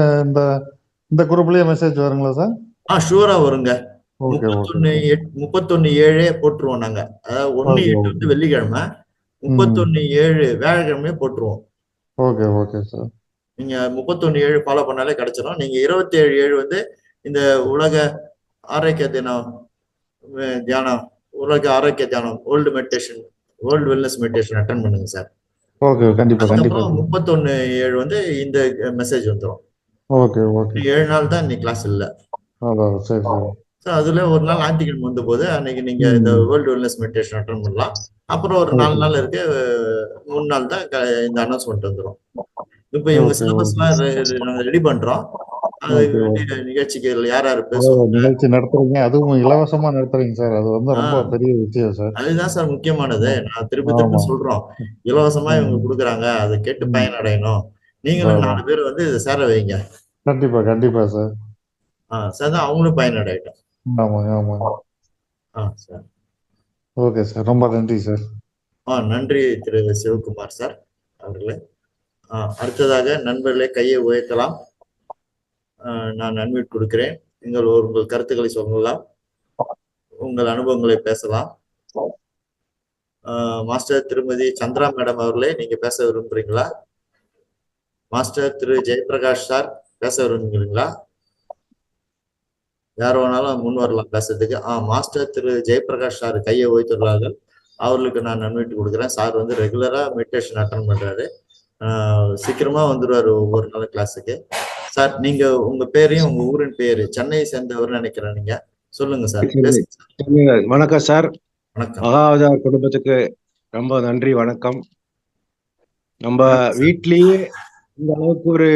இந்த குரூப்லயே மெசேஜ் வருங்களா சார்? ஷூரா வருங்க. 31/7 போட்டுருவோம் நாங்க. அதாவது 1/8 வந்து வெள்ளிக்கிழமை, 31/7 வியாழக்கிழமையே போட்டுருவோம். Okay sir. நீங்க 31/7 ஃபாலோ பண்ணாலே கிடைச்சிடும். நீங்க 27/7 வந்து இந்த உலக ஆரோக்கிய தினம் தியானம், உலக ஆரோக்கிய தியானம், வேர்ல்டு வெல்னஸ் மெடிடேஷன் அட்டன் பண்ணுங்க சார். கண்டிப்பா. 31/7 வந்து இந்த மெசேஜ் வந்துடும். 7 நாள் தான் இன்னைக்கு கிளாஸ் இல்ல. அதுல ஒரு நாள் ஞாயிற்றுக்கிழமை வந்த போது அன்னைக்கு நீங்க இந்த வேர்ல்டு வெல்னஸ் மெடிடேஷன் அட்டன் பண்ணலாம். அப்புறம் ஒரு 4 நாள் இருக்கு, 3 நாள் தான் இந்த அனௌன்ஸ்மெண்ட் வந்துடும். இப்ப இவங்க சிலபஸ் எல்லாம் ரெடி பண்றோம். நிகழ்ச்சிக்கு யார் யாரு நிகழ்ச்சி நடத்துறீங்க, அதுவும் இலவசமா நடத்துறீங்க சார். அது வந்து ரொம்ப பெரிய விஷயம் சார். அதுதான் சார் முக்கியமானது. நான் திருப்பி சொல்றோம், இலவசமா இவங்க கொடுக்குறாங்க, அதை கேட்டு பயனடையணும். நீங்களும் 4 பேர் வந்து இதை சேர வைங்க. கண்டிப்பா சார். சார் அவங்களும் பயனடையட்டும். சார். ஓகே சார், ரொம்ப நன்றி சார். நன்றி திரு சிவகுமார் சார் அவர்களே. அடுத்ததாக நண்பர்களே கையை உயர்த்தலாம். நான் அன்மியூட் கொடுக்கிறேன். உங்கள் கருத்துக்களை சொல்லலாம், உங்கள் அனுபவங்களை பேசலாம். மாஸ்டர் திருமதி சந்திரா மேடம் அவர்களே, நீங்க பேச விரும்புறீங்களா? மாஸ்டர் திரு ஜெயபிரகாஷ் சார் பேச விரும்புகிறீங்களா? யார் வேணாலும் முன் வரலாம் பேசுறதுக்கு. மாஸ்டர் திரு ஜெயபிரகாஷ் சார் கையை உயர்த்துள்ளார்கள். அவர்களுக்கு நான் நன்மைட்டு கொடுக்குறேன். சார் வந்து ரெகுலரா மெடிடேஷன் அட்டன் பண்றாரு. சீக்கிரமா வந்துருவாரு ஒவ்வொரு நாளும் கிளாஸுக்கு. சார் நீங்க உங்க பேரையும் உங்க ஊரின் பேரு சென்னையை சேர்ந்தவர் நினைக்கிறேன் நீங்க. சொல்லுங்க சார். வணக்கம் சார். வணக்கம். மகாவதார் குடும்பத்துக்கு ரொம்ப நன்றி, வணக்கம். நம்ம வீட்லயே இந்த அளவுக்கு ஒரு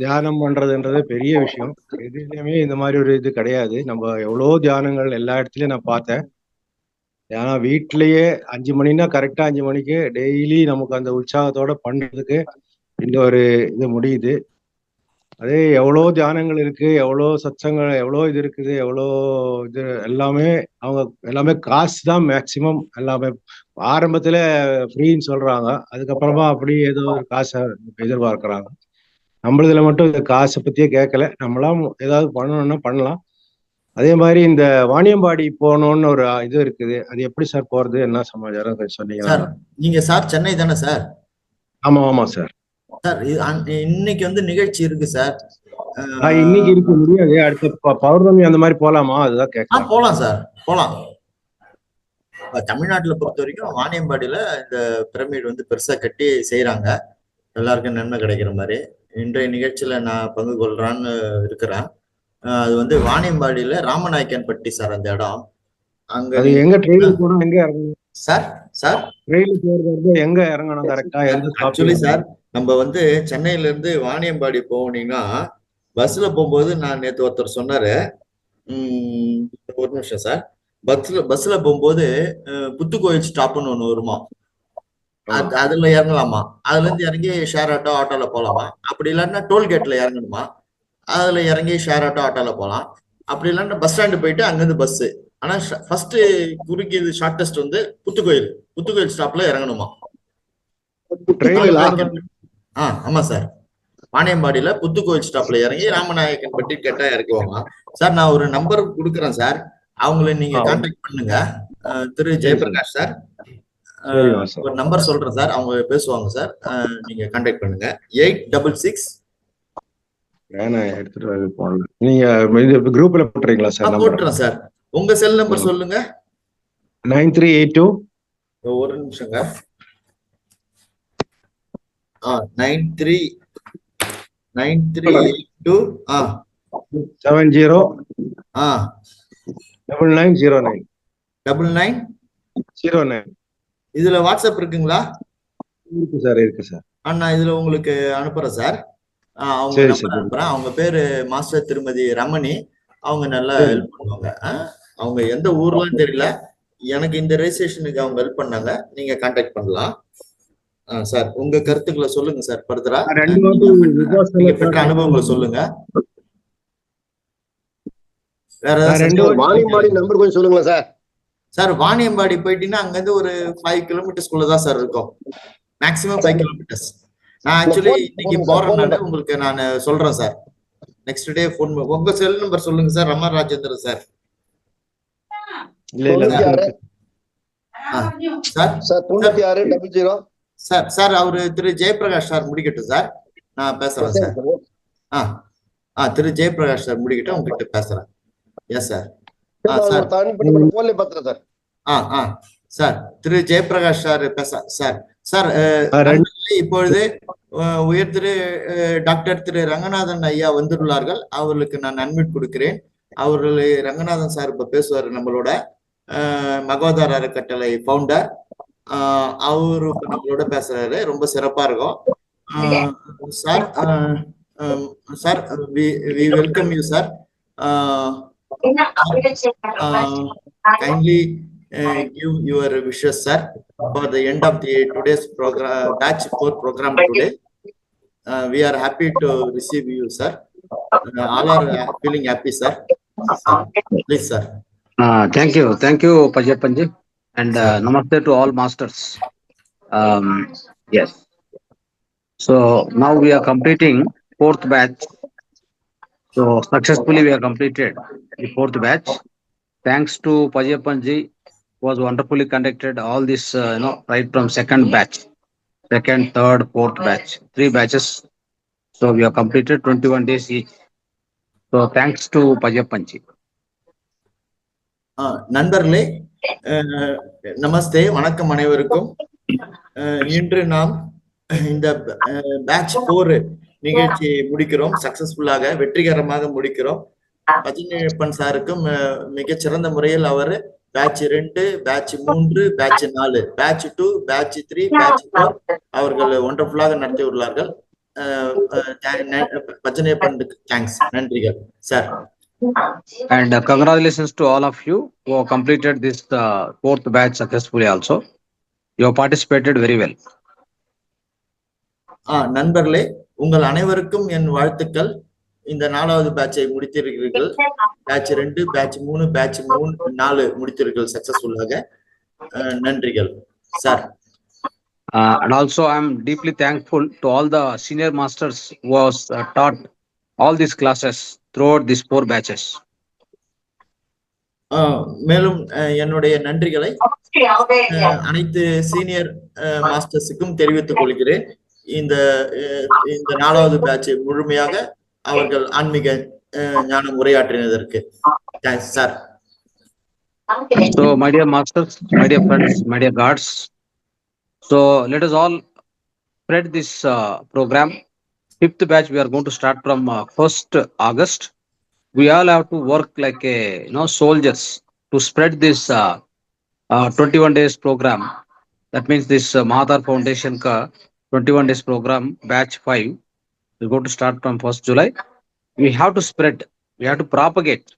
தியானம் பண்றதுன்றது பெரிய விஷயம். எதுலையுமே இந்த மாதிரி ஒரு இது கிடையாது. நம்ம எவ்வளோ தியானங்கள் எல்லா இடத்துலயும் நான் பார்த்தேன். ஏன்னா வீட்லயே 5 மணின்னா கரெக்டா 5 மணிக்கு டெய்லி நமக்கு அந்த உற்சாகத்தோட பண்றதுக்கு இந்த ஒரு இது முடியுது. அதே எவ்வளோ தியானங்கள் இருக்கு, எவ்வளோ சத்சங்கள், எவ்வளோ இது இருக்குது, எவ்வளோ இது எல்லாமே அவங்க எல்லாமே காசு தான் மேக்சிமம். எல்லாமே ஆரம்பத்துல ஃப்ரீன்னு சொல்றாங்க, அதுக்கப்புறமா அப்படி ஏதோ ஒரு காசை எதிர்பார்க்கறாங்க. நம்மளதுல மட்டும் இந்த காசை பத்தியே கேட்கல. நம்மளாம் ஏதாவது பண்ணணும்னா பண்ணலாம். அதே மாதிரி இந்த வாணியம்பாடி போகணும்னு ஒரு இது இருக்குது. அது எப்படி சார் போறது, என்ன சமாச்சாரம் சொன்னீங்கன்னா? நீங்க சார் சென்னை தானே சார்? ஆமா ஆமா சார். சார் இன்னைக்கு வந்து நிகழ்ச்சி இருக்கு சார். இன்னைக்கு இருக்க முடியாது, அடுத்த பௌர்ணமி அந்த மாதிரி போலாமா, அதுதான் கேட்கலாம். போலாம் சார், போலாம். தமிழ்நாட்டுல பொறுத்த வரைக்கும் வாணியம்பாடியில இந்த பிரமிட் வந்து பெருசா கட்டி செய்யறாங்க, எல்லாருக்கும் நன்மை கிடைக்கிற மாதிரி. இன்றைய நிகழ்ச்சியில நான் பங்கு கொள்றான்னு இருக்கிறேன். அது வந்து வாணியம்பாடியில ராமநாயக்கன்பட்டி சார் அந்த இடம். அங்க எங்க ட்ரெயின் கூட எங்க இறங்கணும் சார்? சார் ட்ரெயின் போறது எங்க இறங்கணும் கரெக்டா? ஆக்சுவலி சார் நம்ம வந்து சென்னையில இருந்து வாணியம்பாடி போனீங்கன்னா பஸ்ல போகும்போது, நான் நேற்று ஒருத்தர் சொன்னாரு, ஒரு நிமிஷம் சார், பஸ்ல போகும்போது புத்துக்கோயில் ஸ்டாப்னு ஒண்ணு வருமா, அதுல இறங்கலாமா, அதுல இருந்து இறங்கி ஷேர் ஆட்டோல போலாமா, அப்படி இல்லைன்னா டோல்கேட்ல இறங்கணுமா, அதுல இறங்கி ஷேர் ஆட்டோல போலாம். அப்படி இல்லைன்னா பஸ் ஸ்டாண்டு போயிட்டு அங்கிருந்து பஸ். ஆனா ஃபர்ஸ்ட் குறுக்கி ஷார்டஸ்ட் வந்து புத்துக்கோயில் ஸ்டாப்ல இறங்கணுமா. ஆமா சார், வாணியம்பாடியில புத்துக்கோயில் ஸ்டாப்ல இறங்கி ராமநாயக்கன்பட்டி கேட்டா இறக்குவாங்க சார். நான் ஒரு நம்பர் கொடுக்குறேன் சார், அவங்கள நீங்க கான்டாக்ட் பண்ணுங்க. திரு ஜெயபிரகாஷ் சார் ஒரு நம்பர் சொல்றேன் சார், அவங்க பேசுவாங்க சார். நீங்க கான்டாக்ட் பண்ணுங்க. 866 நீங்க குரூப்ல போட்டுறீங்களா சார்? போட்டுறேன் சார். உங்க செல் நம்பர் சொல்லுங்க. 9382 ஒரு நிமிஷங்க. 9382 70 9909 9909. இதுல வாட்ஸ்அப் இருக்குங்களா? இருக்கு சார், இருக்கு சார். நான் இதுல உங்களுக்கு அனுப்புறேன் சார். அவங்க நம்பர் அனுப்புறேன். அவங்க பேரு மாஸ்டர் திருமதி ரமணி. அவங்க நல்லா ஹெல்ப் பண்ணுவாங்க. அவங்க எந்த ஊர்லாம் தெரியல, எனக்கு இந்த ரெஜிஸ்ட்ரேஷனுக்கு அவங்க ஹெல்ப் பண்ணாங்க. நீங்க கான்டாக்ட் பண்ணலாம் சார். உங்க கருத்துக்களை சொல்லுங்க சார். ஃபர்தரா நீங்க பெற்ற அனுபவங்களை சொல்லுங்க. வேற ஏதாவது வாணியம்பாடி நம்பர் கொஞ்சம் சொல்லுங்க சார். சார் வாணியம்பாடி போயிட்டீங்கன்னா அங்க இருந்து ஒரு 5 கிலோமீட்டர்ஸ்குள்ள தான் சார் இருக்கும், மேக்ஸிமம் 5 கிலோமீட்டர்ஸ். நான் ஆக்சுவலி இன்னைக்கு போறேன்னால உங்களுக்கு நான் சொல்றேன் சார். Next day phone. உங்க செல் நம்பர் சொல்லுங்க sir. Ramana Rajendran sir. Sir sir அவரு திரு ஜெயபிரகாஷ் சார் முடிக்கட்டும் சார், நான் பேசுறேன் சார். திரு ஜெயபிரகாஷ் சார் முடிக்கட்டும், உங்ககிட்ட பேசுறேன். Yes sir. சார் திரு ஜெயபிரகாஷ் சார் சார் சார் இப்பொழுது உயர் திரு டாக்டர் திரு ரங்கநாதன் ஐயா வந்துள்ளார்கள். அவர்களுக்கு நான் அட்மிட் கொடுக்கிறேன். அவர்கள் ரங்கநாதன் சார் இப்ப பேசுவார், நம்மளோட மகோதார் அறக்கட்டளை ஃபவுண்டர். அவரு நம்மளோட பேசுறாரு, ரொம்ப சிறப்பா இருக்கும் sir. Sir we welcome you sir. Kindly give your wishes sir for the end of the today's program, batch 4 program today. We are happy to receive you sir. All are feeling happy sir. Please sir. Thank you Pajapanji, and namaste to all masters. Yes, so now we are completing 4th batch. So successfully we have completed the 4th batch. Thanks to Pajapanji, was wonderfully conducted all this right from 2nd batch, 2nd, 3rd, 4th batch, 3 batches. So we have completed 21 days each. So thanks to Pajapanji. நண்பர்களே, நமஸ்தே, வணக்கம் அனைவருக்கும். இன்று நாம் இந்த batch 4 நிகழ்ச்சியை முடிக்கிறோம். சக்சஸ்ஃபுல்லாக வெற்றிகரமாக முடிக்கிறோம். பஜனையப்பன் சாருக்கும் மிகச்சிறந்த முறையில் அவர் batch 2, batch 3, batch 4, batch 2, batch 3, batch 4 அவர்கள் ஒண்டர்ஃபுல்லாக நடத்தியுள்ளார்கள். பஜனையப்பனுக்கு தேங்க்ஸ், நன்றிகள் sir. And congratulations to all of you who have completed this fourth batch successfully also. You have participated very well. நண்பர்களே, உங்கள் அனைவருக்கும் என் வாழ்த்துக்கள். இந்த 4வது பேட்சை முடித்திருக்கிறீர்கள். பேட்ச் 2, பேட்ச் 3, பேட்ச் 4 முடித்திருக்கிறீர்கள் சக்சஸ்ஃபுல்லாக. நன்றிகள் sir. And also I am deeply thankful to all the senior masters who has taught all these classes throughout these 4 batches. மேலும் என்னுடைய நன்றிகளை அனைத்து சீனியர் மாஸ்டர்ஸுக்கும் தெரிவித்துக் கொள்கிறேன். இந்த 4வது பேட்ச் முழுமையாக அவர்கள் ஆன்மீக ஞானம் உரையாற்றினதற்கு thanks sir. So my dear masters, my dear friends, my dear gods, so let us all spread this program. 5th batch we are going to start from 1st August. We all have to work like soldiers to spread this 21 days program. That means this Mahadar Foundation ka 21 days program batch 5 is going to start from 1st July. We have to spread, we have to propagate.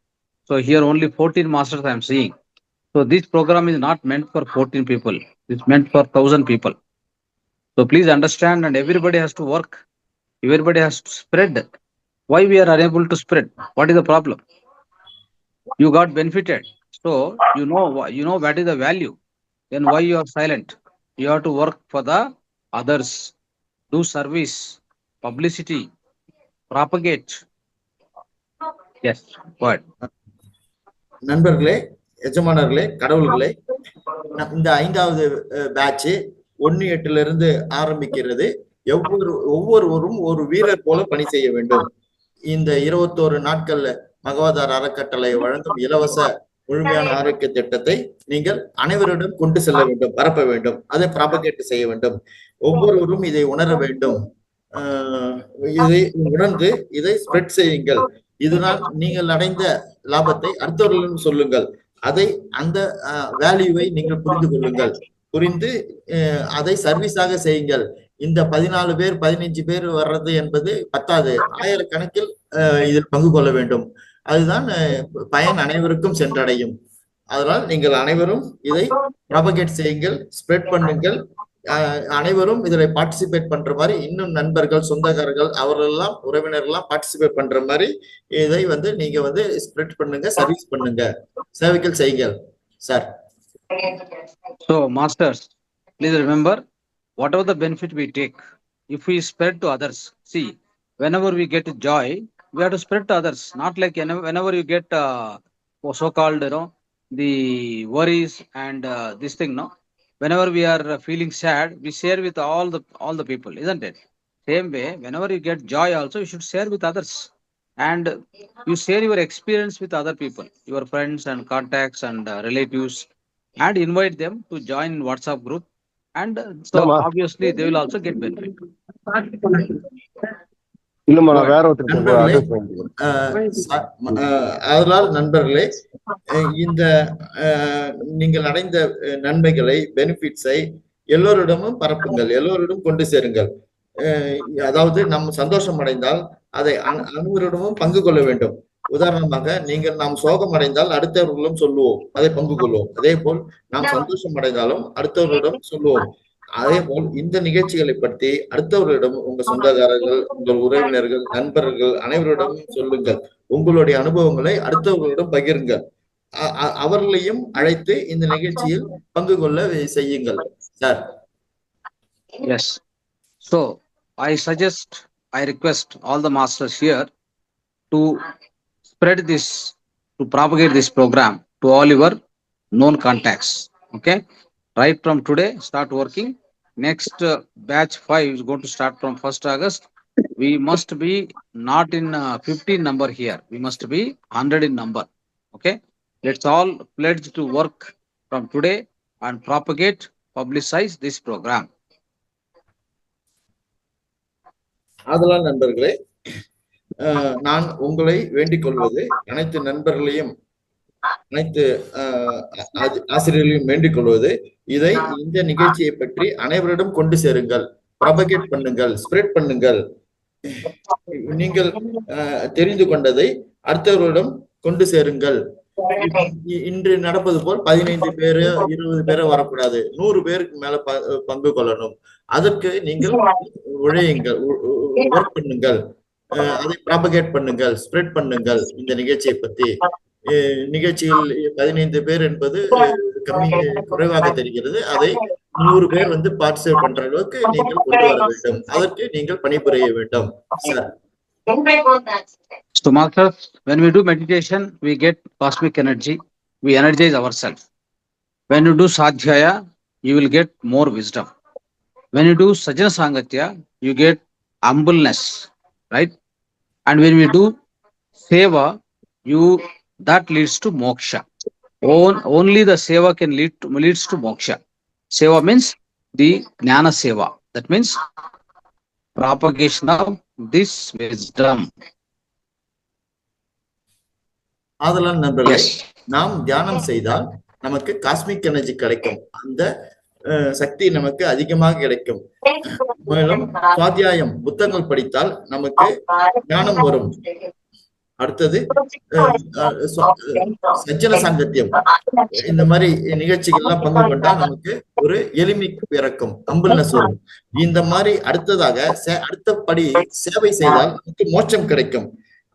So here only 14 masters I am seeing. So this program is not meant for 14 people. It's meant for 1,000 people. So please understand, and everybody has to work. Everybody has to spread. Why we are unable to spread? What is the problem? You got benefited. So you know what is the value. Then why you are silent? You have to work for the others. Do service, publicity, propagate. Yes, go ahead. நண்பர்களே, எஜமானர்களே, கடவுள்களே, இந்த 5வது batch 1/8 ஆரம்பிக்கிறது. ஒவ்வொருவரும் ஒரு வீரர் போல பணி செய்ய வேண்டும். இந்த 21 நாட்கள்ல மகவாதார் அறக்கட்டளை வழங்கும் இலவச முழுமையான ஆரோக்கிய திட்டத்தை நீங்கள் அனைவரிடம் கொண்டு செல்ல வேண்டும், பரப்ப வேண்டும், அதை ப்ராபகேட் செய்ய வேண்டும். ஒவ்வொருவரும் இதை உணர வேண்டும். இதை உணர்ந்து இதை ஸ்ப்ரெட் செய்யுங்கள். இதனால் நீங்கள் அடைந்த லாபத்தை அடுத்தவர்களிடம் சொல்லுங்கள். அந்த வேல்யூவை நீங்கள் புரிந்து கொள்ளுங்கள். புரிந்து அதை சர்வீஸாக செய்யுங்கள். இந்த 14 பேர் 15 பேர் வர்றது என்பது பத்தாது. ஆயிரக்கணக்கில் இதில் பங்கு கொள்ள வேண்டும். அதுதான் பயன் அனைவருக்கும் சென்றடையும். அதனால் நீங்கள் அனைவரும் இதை ப்ராபகேட் செய்யுங்கள், ஸ்ப்ரெட் பண்ணுங்கள். அனைவரும் இதில் பார்ட்டிசிபேட் பண்ற மாதிரி, இன்னும் நண்பர்கள், சொந்தக்காரர்கள், அவர்களெல்லாம் உறவினர்கள்லாம் பார்ட்டிசிபேட் பண்ற மாதிரி இதை நீங்க ஸ்ப்ரெட் பண்ணுங்க, சர்வீஸ் பண்ணுங்க, சேவைகள் செய்யுங்கள் sir. So masters, please remember, whatever the benefit we take, if we spread to others, see, whenever we get joy, we have to spread to others. Not like whenever you get so-called, the worries and this thing, no. Whenever we are feeling sad, we share with all the people, isn't it? Same way, whenever you get joy also, you should share with others. And you share your experience with other people, your friends and contacts and relatives, and invite them to join WhatsApp group. And so obviously they will also get benefit. அதனால் நண்பர்களே, இந்த நீங்கள் அடைந்த நன்மைகளை, பெனிஃபிட்ஸை எல்லோரிடமும் பரப்புங்கள், எல்லோரிடம் கொண்டு சேருங்கள். அதாவது நம் சந்தோஷம் அடைந்தால் அதை அனைவரிடமும் பங்கு கொள்ள வேண்டும். உதாரணமாக, நாம் சோகம் அடைந்தால் அடுத்தவர்களும் சொல்லுவோம், அதை பங்கு கொள்வோம். அதே போல் நாம் சந்தோஷம் அடைந்தாலும் அடுத்தவர்களிடம் சொல்லுவோம். அதே போல் இந்த நிகழ்ச்சிகளை பற்றி அடுத்தவர்களிடம், உங்க சொந்தக்காரர்கள், உங்கள் உறவினர்கள், நண்பர்கள் அனைவரிடமும் சொல்லுங்கள். உங்களுடைய அனுபவங்களை அடுத்தவர்களிடம் பகிருங்க. அவர்களையும் அழைத்து இந்த நிகழ்ச்சியில் பங்கு கொள்ள செய்யுங்கள் sir. Yes. So I suggest, I request all the masters here to spread this, to propagate this program to all your known contacts. Okay. Right from today, start working. Next batch 5 is going to start from 1st August. We must be not in 15 number here. We must be 100 in number. Okay. let's all pledge to work from today and propagate, publicize this program. ஆதலால் நண்பர்களே, நான் உங்களை வேண்டிக் கொள்வது, அனைத்து நண்பர்களையும் அனைத்து ஆசிரியர்களையும் வேண்டிக் கொள்வது, இந்த நிகழ்ச்சியை பற்றி அனைவரிடம் கொண்டு சேருங்கள், ப்ராபகேட் பண்ணுங்கள், ஸ்ப்ரெட் பண்ணுங்கள். நீங்கள் தெரிந்து கொண்டதை அடுத்தவர்களிடம் கொண்டு சேருங்கள். இன்று நடப்பது போல் 15 பேரு 20 பேரை வரக்கூடாது, 100 பேருக்கு மேல பங்கு கொள்ளணும். அதற்கு நீங்கள் உழையுங்கள், ஒர்க் பண்ணுங்கள், அதை ப்ராபகேட் பண்ணுங்கள், ஸ்ப்ரெட் பண்ணுங்கள். இந்த நிகழ்ச்சியை பத்தி நிகழ்ச்சியில் 15 பேர் என்பது குறைவாக தெரிகிறது. அதை 100 பேர் பார்ட்டிசிபேட் பண்ற அளவுக்கு நீங்கள் கொண்டு வர வேண்டும். அதற்கு நீங்கள் பணிபுரிய வேண்டும் sir. So masters, when we do meditation, we get cosmic energy, we energize ourselves. When you do sadhyaya, you will get more wisdom. When you do sajjana sangatya, you get humbleness, right? And when we do seva, that leads to moksha. Only the seva can leads to moksha. Seva means the jnana seva. That means propagation of this wisdom. ஆதலால் நண்பர்களே, நாம் தியானம் செய்தால் நமக்கு cosmic energy கிடைக்கும். அந்த சக்தி நமக்கு அதிகமாக கிடைக்கும். மேலும் சுவாத்தியாயம் புத்தகங்கள் படித்தால் நமக்கு ஞானம் வரும். அடுத்தது சஜ்ஜன சாங்கத்தியம், இந்த மாதிரி நிகழ்ச்சிகள்லாம் பங்கு கொண்டால் நமக்கு ஒரு எளிமை பிறக்கும், ஹம்பிள்னஸ் வரும். இந்த மாதிரி அடுத்தபடி சேவை செய்தால் நமக்கு மோட்சம் கிடைக்கும்.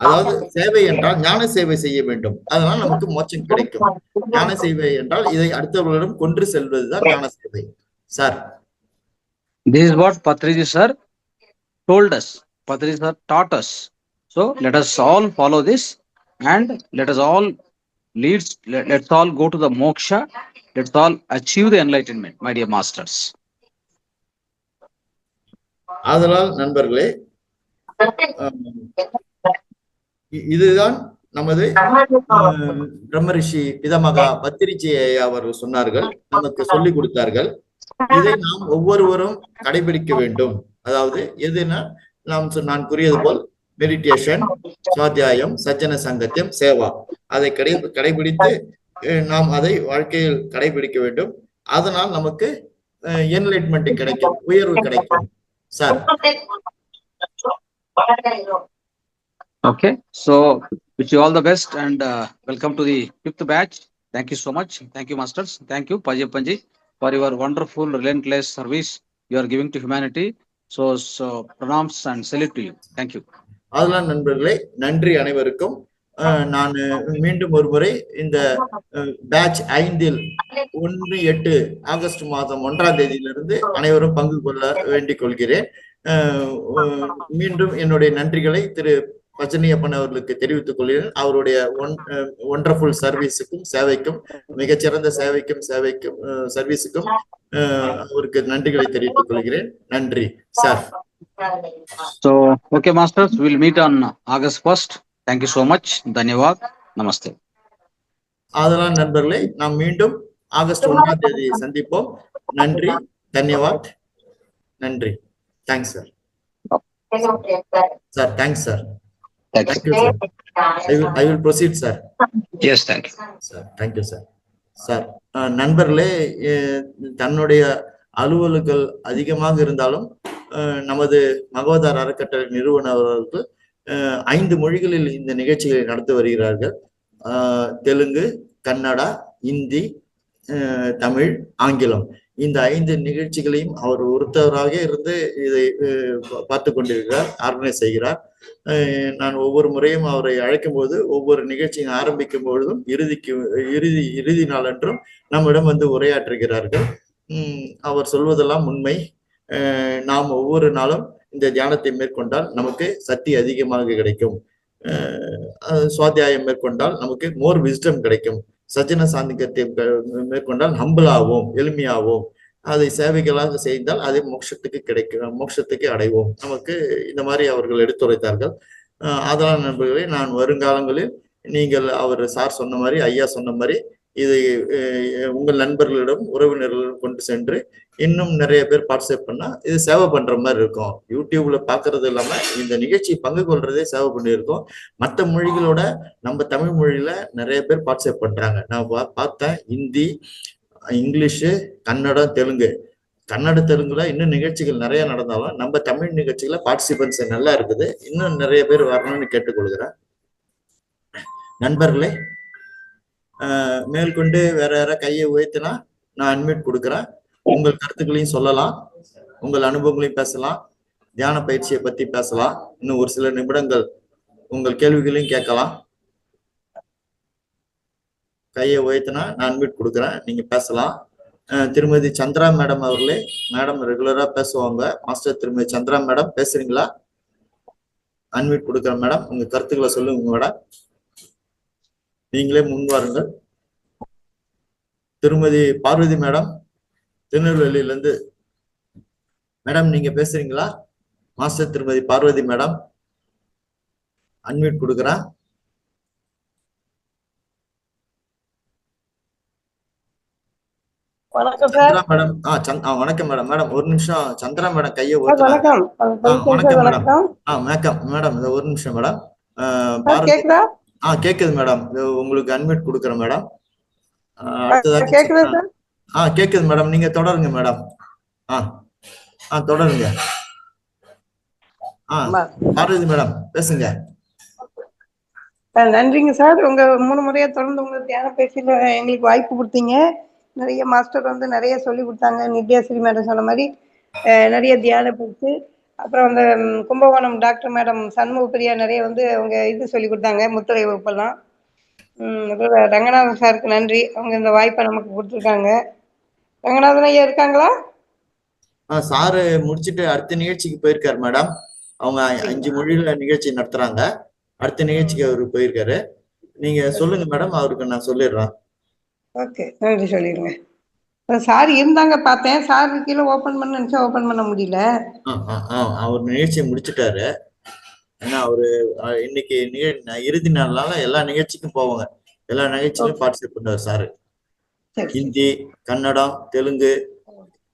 அதாவது சேவை என்றால் ஞான சேவை செய்ய வேண்டும், அதனால் நமக்கு மோட்சம் கிடைக்கும். ஞான சேவை என்றால் இதை அடுத்தவர்களிடம் கொண்டு செல்வதுதான் ஞான சேவை sir. This is what Patriji sir told us. Patriji sir taught us. So let us all follow this and let's all go to the moksha. Let's all achieve the enlightenment, my dear masters. ஆதலால் நண்பர்களே, இதுதான் நமது பிரம்மரிஷி பிதமகா பத்திரிஜி அவர்கள் சொன்னார்கள், நமக்கு சொல்லிக் கொடுத்தார்கள். இதை நாம் ஒவ்வொருவரும் கடைபிடிக்க வேண்டும். அதாவது எதுனா நான் கூறியது போல் மெடிடேஷன், சுவாத்தியாயம், சஜ்ஜன சங்கத்தியம், சேவா, அதை கடைபிடித்து நாம் அதை வாழ்க்கையில் கடைபிடிக்க வேண்டும். அதனால் நமக்கு என்லைட்மெண்ட் கிடைக்கும், உயர்வு கிடைக்கும் sir. Okay, so wish you all the best and welcome to the 5th batch. Thank you so much. Thank you, masters. Thank you, Pajappanji, for your wonderful, relentless service you are giving to humanity. So pranams and salute to you. Thank you. அதெல்லாம் நண்பர்களே, நன்றி அனைவருக்கும். நான் மீண்டும் ஒரு முறை இந்த batch 5 1-8 August மாதம் 1ஆம் தேதியிலிருந்து அனைவரும் பங்கு கொள்ள வேண்டிக் கொள்கிறேன். மீண்டும் என்னுடைய நன்றிகளை திரு பச்சனியப்பன் அவர்களுக்கு தெரிவித்துக் கொள்கிறேன். அவருடைய ஒண்டர்ஃபுல் சர்வீஸுக்கும் சேவைக்கும், மிகச்சிறந்த சர்வீஸுக்கும் அவருக்கு நன்றிகளை தெரிவித்துக் கொள்கிறேன். நன்றி sir. So okay masters, we will meet on August 1st. Thank you so much. Dhanyavad. Namaste. ஆதலால் நண்பர்களே, நாம் மீண்டும் ஆகஸ்ட் 1ஆம் தேதி சந்திப்போம். நன்றி, தன்யவாத், நன்றி. Thanks sir. Sir thanks sir. Thank you sir. I will proceed sir. Yes, thank you sir. Thank you sir. Sir, நண்பர்களே, தன்னுடைய அலுவல்கள் அதிகமாக இருந்தாலும் நமது மகவதார் அறக்கட்டளை நிறுவனர்கள் 5 மொழிகளில் இந்த நிகழ்ச்சிகளை நடத்தி வருகிறார்கள். தெலுங்கு, கன்னடா, இந்தி, தமிழ், ஆங்கிலம். இந்த 5 நிகழ்ச்சிகளையும் அவர் ஒருத்தவராக இருந்து இதை பார்த்து கொண்டிருக்கிறார், ஆர்கனைஸ் செய்கிறார். நான் ஒவ்வொரு முறையும் அவரை அழைக்கும் போது, ஒவ்வொரு நிகழ்ச்சியும் ஆரம்பிக்கும் பொழுதும் இறுதி நாளன்றும் நம்மிடம் உரையாற்றுகிறார்கள். அவர் சொல்வதெல்லாம் உண்மை. நாம் ஒவ்வொரு நாளும் இந்த தியானத்தை மேற்கொண்டால் நமக்கு சக்தி அதிகமாக கிடைக்கும். சுவாத்தியாயம் மேற்கொண்டால் நமக்கு மோர் விஸ்டம் கிடைக்கும். சஜ்ஜன சாந்திகத்தை மேற்கொண்டால் ஹம்பிள் ஆவோம், எளிமையாவோம். அதை சேவைகளாக செய்தால் அதை மோட்சத்துக்கு கிடைக்கும், மோட்சத்துக்கு அடைவோம். நமக்கு இந்த மாதிரி அவர்கள் எடுத்துரைத்தார்கள். அதனால் நண்பர்களே, நான் வருங்காலங்களில் நீங்கள் அவர் சார் சொன்ன மாதிரி, ஐயா சொன்ன மாதிரி இது உங்கள் நண்பர்களிடம் உறவினர்களிடம் கொண்டு சென்று இன்னும் நிறைய பேர் பார்ட்டிசிபேட் பண்ணா இது சேவை பண்ற மாதிரி இருக்கும். யூடியூப்ல பாக்குறது இல்லாம இந்த நிகழ்ச்சி பங்கு கொள்றதே சேவை பண்ணியிருக்கோம். மற்ற மொழிகளோட நம்ம தமிழ் மொழியில நிறைய பேர் பார்ட்டிசிபேட் பண்றாங்க. நான் பார்த்தேன், ஹிந்தி, இங்கிலீஷு, கன்னடம், தெலுங்கு. கன்னட தெலுங்குல இன்னும் நிகழ்ச்சிகள் நிறைய நடந்தாலும் நம்ம தமிழ் நிகழ்ச்சிகள பார்ட்டிசிபென்ட்ஸ் நல்லா இருக்குது. இன்னும் நிறைய பேர் வரணும்னு கேட்டுக்கொள்கிறேன். நண்பர்களே, மேற்கொண்டு வேற யாராவது கையை உயர்த்தினா நான் அன்மியூட் கொடுக்குறேன். உங்கள் கருத்துக்களையும் சொல்லலாம், உங்கள் அனுபவங்களையும் பேசலாம், தியான பயிற்சியை பத்தி பேசலாம். இன்னும் ஒரு சில நிமிடங்கள் உங்கள் கேள்விகளையும் கேட்கலாம். கையை உயர்த்தினா நான் அன்மியூட் கொடுக்குறேன், நீங்க பேசலாம். திருமதி சந்திரா மேடம் அவர்களே, மேடம் ரெகுலரா பேசுவாங்க. மாஸ்டர் திருமதி சந்திரா மேடம் பேசுறீங்களா? அன்மியூட் கொடுக்குறேன் மேடம், உங்க கருத்துக்களை சொல்லுங்க மேடம். நீங்களே முன் வாருங்கள். திருமதி பார்வதி மேடம் திருநெல்வேலியில இருந்து, மேடம் நீங்க பேசுறீங்களா? மாஸ்டர் திருமதி பார்வதி மேடம் அன்மியூட் கொடுக்குறேன். வணக்கம் சார். மேடம் வணக்கம் மேடம். மேடம் ஒரு நிமிஷம், சந்திரா மேடம் கையை வணக்கம். வணக்கம் மேடம். மேடம் ஒரு நிமிஷம் மேடம். கேக்குதா? கேக்குது மேடம். உங்களுக்கு அன்மியூட் கொடுக்குறேன் மேடம். கேக்குதா? கேக்குது மேடம், நீங்க தொடருங்க மேடம். தொடருங்க. பார்வதி மேடம் பேசுங்க. நன்றிங்க சார். உங்க 3 முறையா தொடர்ந்து உங்க தியான பேசியில எங்களுக்கு வாய்ப்பு கொடுத்தீங்க. நிறைய மாஸ்டர் வந்து நிறைய சொல்லி கொடுத்தாங்க. நித்யாஸ்ரீ மேடம் சொன்ன மாதிரி நிறைய தியான பயிற்சி. அப்புறம் அந்த கும்பகோணம் டாக்டர் மேடம் சண்முக பிரியா நிறைய வந்து அவங்க இது சொல்லி கொடுத்தாங்க, முத்திரை வகுப்பெல்லாம். ரங்கநாதன் சாருக்கு நன்றி, அவங்க இந்த வாய்ப்பை நமக்கு கொடுத்துருக்காங்க. ரங்கநாதன் ஐயா இருக்காங்களா? சாரு முடிச்சுட்டு அடுத்த நிகழ்ச்சிக்கு போயிருக்காரு மேடம். அவங்க 5 மொழியில நிகழ்ச்சி நடத்துறாங்க. அடுத்த நிகழ்ச்சிக்கு அவரு போயிருக்காரு. நீங்க சொல்லுங்க மேடம், அவருக்கு நான் சொல்லிடுறேன். ஓகே, நன்றி சொல்லிடுங்க. சார் இருந்தாங்க பார்த்தேன், சார் கீழே ஓபன் பண்ண நினைச்சா ஓபன் பண்ண முடியல. அவர் நிகழ்ச்சியை முடிச்சுட்டாரு. ஏன்னா அவரு இன்னைக்கு இறுதி நாள்னால எல்லா நிகழ்ச்சிக்கும் போவாங்க, எல்லா நிகழ்ச்சியிலும் பார்ட்டிசிபேட் பண்ணுவார் சாரு. ஹிந்தி, கன்னடம், தெலுங்கு,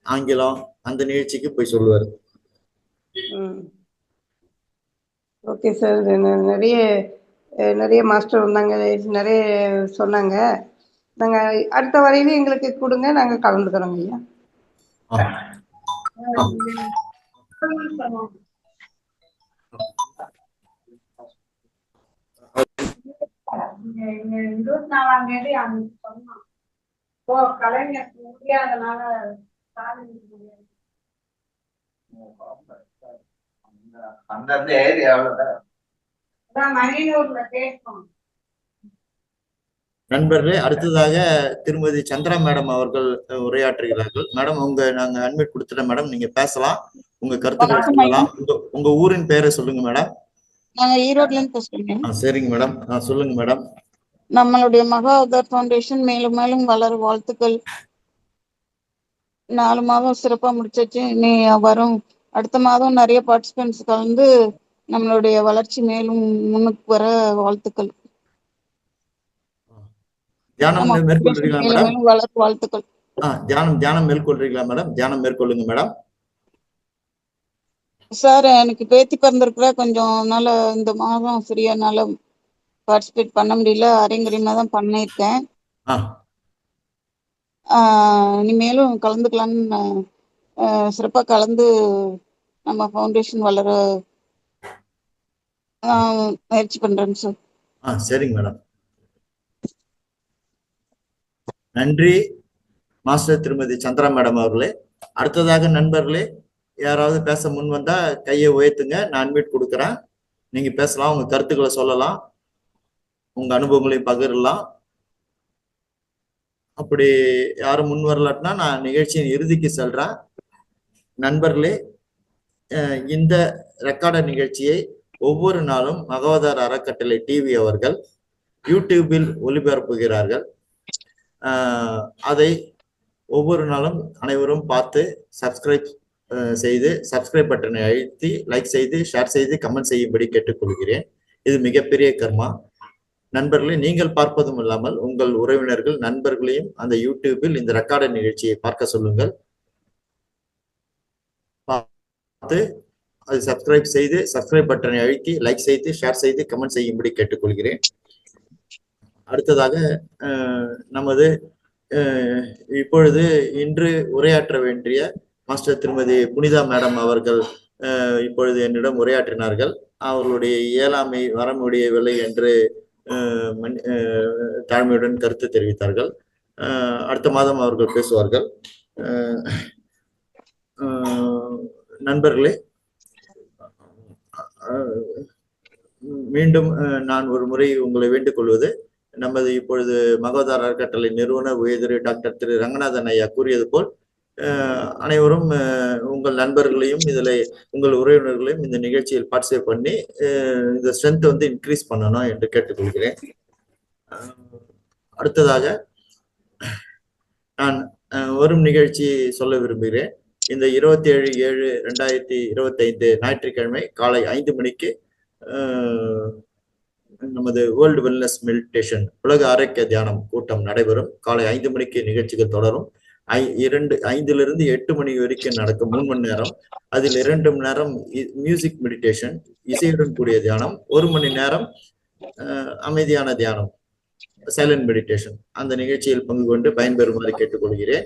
ஆங்கிலம் அந்த நிகழ்ச்சிக்கு போய் சொல்லுவாரு. Okay sir. நிறைய நிறைய மாஸ்டர் வந்தாங்க, நிறைய சொன்னாங்க. நாங்க அடுத்த வரையிலும் எங்களுக்கு கொடுங்க, நாங்க கலந்துக்கிறோங்க ஐயா. கலைஞர் முடியாதனால அந்தந்த ஏரியாவில் மணியூர்ல கேட்போம். நண்பர்களே, அடுத்ததாக திருமதி சந்திரா மேடம் அவர்கள் உரையாற்றுகிறார்கள். மேடம் நாங்க அன்மியூட் கொடுத்துட்டேன் மேடம், நீங்க பேசலாம், உங்க கருத்துக்களை சொல்லலாம். உங்க ஊரின் பெயரை சொல்லுங்க மேடம். நாங்க ஈரோட்ல இருந்து பேசுறோம். சரிங்க மேடம், சொல்லுங்க மேடம். நம்மளுடைய மகா அவதார் ஃபவுண்டேஷன் மேலும் மேலும் வளர வாழ்த்துக்கள். 4 மாதம் சிறப்பா முடிச்சாச்சு. இனி வரும் அடுத்த மாதம் நிறைய பார்ட்டிசிபென்ட்ஸ் கலந்து நம்மளுடைய வளர்ச்சி மேலும் முன்னுக்கு வர வாழ்த்துக்கள். தியானம் மேற்கொள்றீங்களா மேடம்? வளர வாழ்த்துக்கள். தியானம் மேற்கொள்றீங்களா மேடம்? தியானம் மேற்கொள்ளுங்க மேடம். சார் எனக்கு பேத்தி பிறந்திருக்கிற கொஞ்சம் நாள் இந்த மாதம் சரியானால பார்ட்டிசிபேட் பண்ண முடியல, அரைங்குறையமா தான் பண்ணியிருக்கேன். இனிமேலும் கலந்துக்கலான்னு சிறப்பா கலந்து நம்ம ஃபவுண்டேஷன் வளர முயற்சி பண்றேன் சார். சரிங்க மேடம், நன்றி மாஸ்டர் திருமதி சந்திரா மேடம் அவர்களே. அடுத்ததாக நண்பர்களே, யாராவது பேச முன் வந்தா கையை உயர்த்துங்க, நான் அன்மியூட் கொடுக்குறேன். நீங்க பேசலாம், உங்க கருத்துக்களை சொல்லலாம், உங்க அனுபவங்களையும் பகிரலாம். அப்படி யாரும் முன் வரலாட்டினா நான் நிகழ்ச்சியின் இறுதிக்கு செல்றேன். நண்பர்களே, இந்த ரெக்கார்டர் நிகழ்ச்சியை ஒவ்வொரு நாளும் மகாவதார் அறக்கட்டளை டிவி அவர்கள் யூடியூபில் ஒளிபரப்புகிறார்கள். அதை ஒவ்வொரு நாளும் அனைவரும் பார்த்து சப்ஸ்கிரைப் பட்டனை அழுத்தி லைக் செய்து ஷேர் செய்து கமெண்ட் செய்யும்படி கேட்டுக்கொள்கிறேன். இது மிகப்பெரிய கர்மா. நண்பர்களே, நீங்கள் பார்ப்பதும் இல்லாமல் உங்கள் உறவினர்கள் நண்பர்களையும் அந்த யூடியூபில் இந்த ரெக்கார்டு நிகழ்ச்சியை பார்க்க சொல்லுங்கள். பார்த்து அது சப்ஸ்கிரைப் பட்டனை அழுத்தி லைக் செய்து ஷேர் செய்து கமெண்ட் செய்யும்படி கேட்டுக்கொள்கிறேன். அடுத்ததாக நமது இப்பொழுது இன்று உரையாற்ற வேண்டிய மாஸ்டர் திருமதி புனிதா மேடம் அவர்கள் இப்பொழுது என்னிடம் உரையாற்றினார்கள். அவர்களுடைய இயலாமை வர முடியவில்லை என்று தாழ்மையுடன் கருத்து தெரிவித்தார்கள். அடுத்த மாதம் அவர்கள் பேசுவார்கள். நண்பர்களே, மீண்டும் நான் ஒரு முறை உங்களை வேண்டிக் கொள்வது, நமது இப்பொழுது மகவதார் அறக்கட்டளை நிறுவனர் உயர்திரு டாக்டர் திரு ரங்கநாதன் ஐயா கூறியது போல் அனைவரும் உங்கள் நண்பர்களையும் இதில் உங்கள் உறவினர்களையும் இந்த நிகழ்ச்சியில் பார்ட்டிசிபேட் பண்ணி இந்த ஸ்ட்ரென்த் வந்து இன்க்ரீஸ் பண்ணணும் என்று கேட்டுக்கொள்கிறேன். அடுத்ததாக நான் வரும் நிகழ்ச்சி சொல்ல விரும்புகிறேன். இந்த 27/7/2025 ஞாயிற்றுக்கிழமை காலை 5 மணிக்கு நமது வேர்ல்டு வெல்னஸ் மெடிடேஷன் உலக ஆரோக்கிய தியானம் கூட்டம் நடைபெறும். காலை 5 மணிக்கு நிகழ்ச்சிகள் தொடரும். 5லிருந்து 8 மணி வரைக்கும் நடக்கும் 3 மணி நேரம். அதில் 2 மணி நேரம் மியூசிக் மெடிடேஷன், இசையுடன் கூடிய தியானம், 1 மணி நேரம் அமைதியான தியானம், சைலண்ட் மெடிடேஷன். அந்த நிகழ்ச்சியில் பங்கு கொண்டு பயன்பெறுமாறு கேட்டுக்கொள்கிறேன்.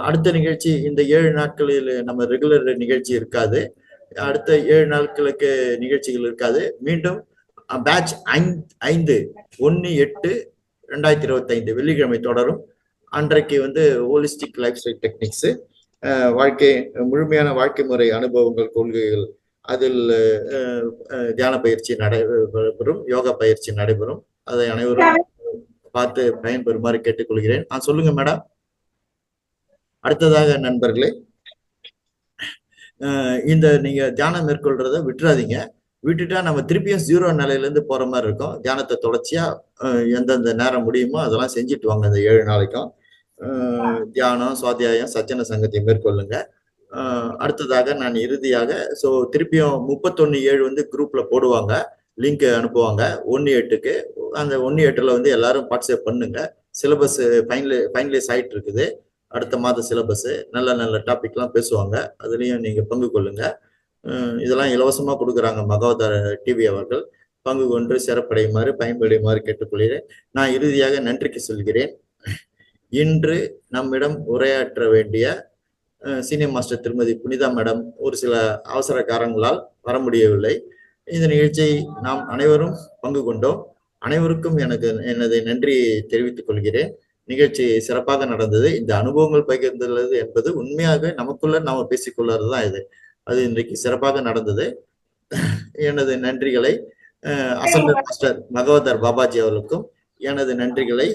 அடுத்த நிகழ்ச்சி இந்த 7 நாட்களில் நம்ம ரெகுலர் நிகழ்ச்சி இருக்காது. அடுத்த 7 நாட்களுக்கு நிகழ்ச்சிகள் இருக்காது. மீண்டும் பேட்ச் 5/1/8/2025 வெள்ளிக்கிழமை தொடரும். அன்றைக்கு வந்து ஹோலிஸ்டிக் லைஃப் ஸ்டைல் டெக்னிக்ஸ், முழுமையான வாழ்க்கை முறை அனுபவங்கள், கொள்கைகள், அதில் தியான பயிற்சி நடைபெறும், யோகா பயிற்சி நடைபெறும். அதை அனைவரும் பார்த்து பயன்பெறுமாறு கேட்டுக்கொள்கிறேன். சொல்லுங்க மேடம். அடுத்ததாக நண்பர்களே, இந்த நீங்க தியானம் மேற்கொள்றத விட்டுறாதீங்க. விட்டுட்டா நம்ம திருப்பியும் 0 நிலையிலேருந்து போற மாதிரி இருக்கும். தியானத்தை தொடர்ச்சியா எந்தெந்த நேரம் முடியுமோ அதெல்லாம் செஞ்சுட்டு வாங்க. இந்த 7 நாளைக்கும் தியானம், சுவாத்தியாயம், சச்சன சங்கத்தை மேற்கொள்ளுங்க. அடுத்ததாக நான் இறுதியாக திருப்பியும் 31/7 வந்து குரூப்ல போடுவாங்க, லிங்க் அனுப்புவாங்க 1/8க்கு. அந்த 1/8ல வந்து எல்லாரும் பார்ட்டிசிபேட் பண்ணுங்க. சிலபஸ் ஃபைனலைஸ் ஆயிட்டு இருக்குது. அடுத்த மாத சிலபஸ் நல்ல நல்ல டாபிக்லாம் பேசுவாங்க. அதுலயும் நீங்க பங்கு கொள்ளுங்க. இதெல்லாம் இலவசமா கொடுக்குறாங்க மகவதார் டிவி அவர்கள். பங்கு கொண்டு சிறப்படையுமாறு பயன்படுமாறு கேட்டுக்கொள்கிறேன். நான் இறுதியாக நன்றிக்கு சொல்கிறேன். இன்று நம்மிடம் உரையாற்ற வேண்டிய சீனியர் மாஸ்டர் திருமதி புனிதா மேடம் ஒரு சில அவசர காரணங்களால் வர முடியவில்லை. இந்த நிகழ்ச்சியை நாம் அனைவரும் பங்கு கொண்டோம். அனைவருக்கும் எனது நன்றியை தெரிவித்துக் கொள்கிறேன். நிகழ்ச்சி சிறப்பாக நடந்தது. இந்த அனுபவங்கள் பகிர்ந்துள்ளது என்பது உண்மையாக நமக்குள்ள நாம பேசிக்கொள்ளறதுதான் இது. அது இன்றைக்கு சிறப்பாக நடந்தது. எனது நன்றிகளை அசம்பர் மாஸ்டர் மகவதார் பாபாஜி அவர்களுக்கும், எனது நன்றிகளை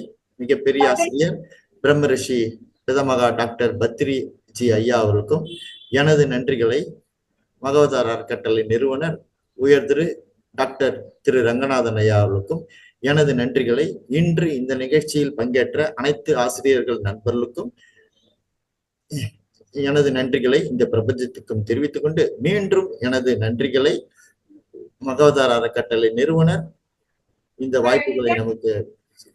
மிகப்பெரிய ஆசிரியர் பிரம்மரிஷி பிதமகா டாக்டர் பத்ரி ஜி ஐயா அவர்களுக்கும், எனது நன்றிகளை மகவதார் அறக்கட்டளை நிறுவனர் உயர் திரு டாக்டர் திரு ரங்கநாதன் ஐயா அவர்களுக்கும், எனது நன்றிகளை இன்று இந்த நிகழ்ச்சியில் பங்கேற்ற அனைத்து ஆசிரியர்கள் நண்பர்களுக்கும் எனது நன்றிகளை இந்த பிரபஞ்சத்துக்கும் தெரிவித்துக் கொண்டு, மீண்டும் எனது நன்றிகளை மகவதார் அறக்கட்டளை நிறுவனர் இந்த வாய்ப்புகளை நமக்கு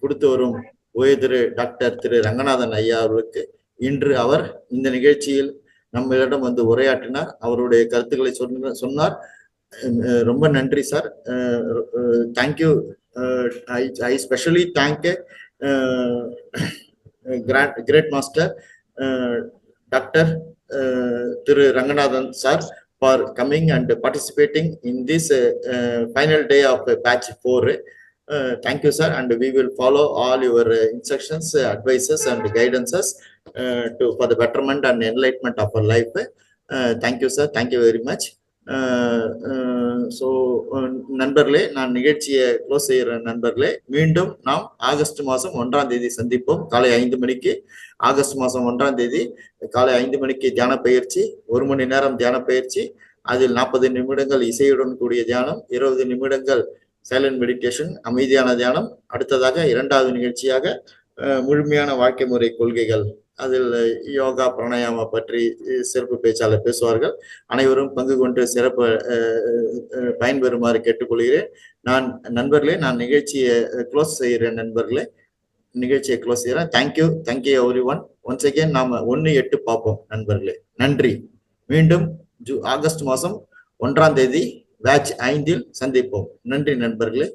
கொடுத்து வரும் உயர் திரு டாக்டர் திரு ரங்கநாதன் ஐயா அவர்களுக்கு, இன்று அவர் இந்த நிகழ்ச்சியில் நம்மளிடம் வந்து உரையாற்றினார், அவருடைய கருத்துக்களை சொன்னார். ரொம்ப நன்றி sir. Thank you. I especially thank great master Dr. Thiru Ranganathan sir for coming and participating in this final day of batch 4. Thank you sir, and we will follow all your instructions, advices and guidances for the betterment and enlightenment of our life. Thank you sir, thank you very much. நண்பர்களே, நான் நிகழ்ச்சியை close செய்கிற நண்பர்களே, மீண்டும் நாம் August மாதம் 1ஆம் தேதி சந்திப்போம். காலை 5 மணிக்கு. ஆகஸ்ட் மாதம் 1ஆம் தேதி காலை 5 மணிக்கு தியான பயிற்சி, 1 மணி நேரம் தியான பயிற்சி. அதில் 40 நிமிடங்கள் இசையுடன் கூடிய தியானம், 20 நிமிடங்கள் சைலண்ட் மெடிடேஷன், அமைதியான தியானம். அடுத்ததாக 2வது நிகழ்ச்சியாக முழுமையான வாழ்க்கை முறை கொள்கைகள் அதில் யோகா பிராணாயாமா பற்றி சிறப்பு பேச்சாளர் பேசுவார்கள். அனைவரும் பங்கு கொண்டு சிறப்பு பயன்பெறுமாறு கேட்டுக்கொள்கிறேன். நண்பர்களே, நான் நிகழ்ச்சியை க்ளோஸ் செய்கிறேன். நிகழ்ச்சியை க்ளோஸ் செய்கிறேன். Thank you every one. Once again நாம 1/8 பார்ப்போம் நண்பர்களே. நன்றி. மீண்டும் ஆகஸ்ட் மாதம் 1ஆம் தேதி பேட்ச் 5 சந்திப்போம். நன்றி நண்பர்களே.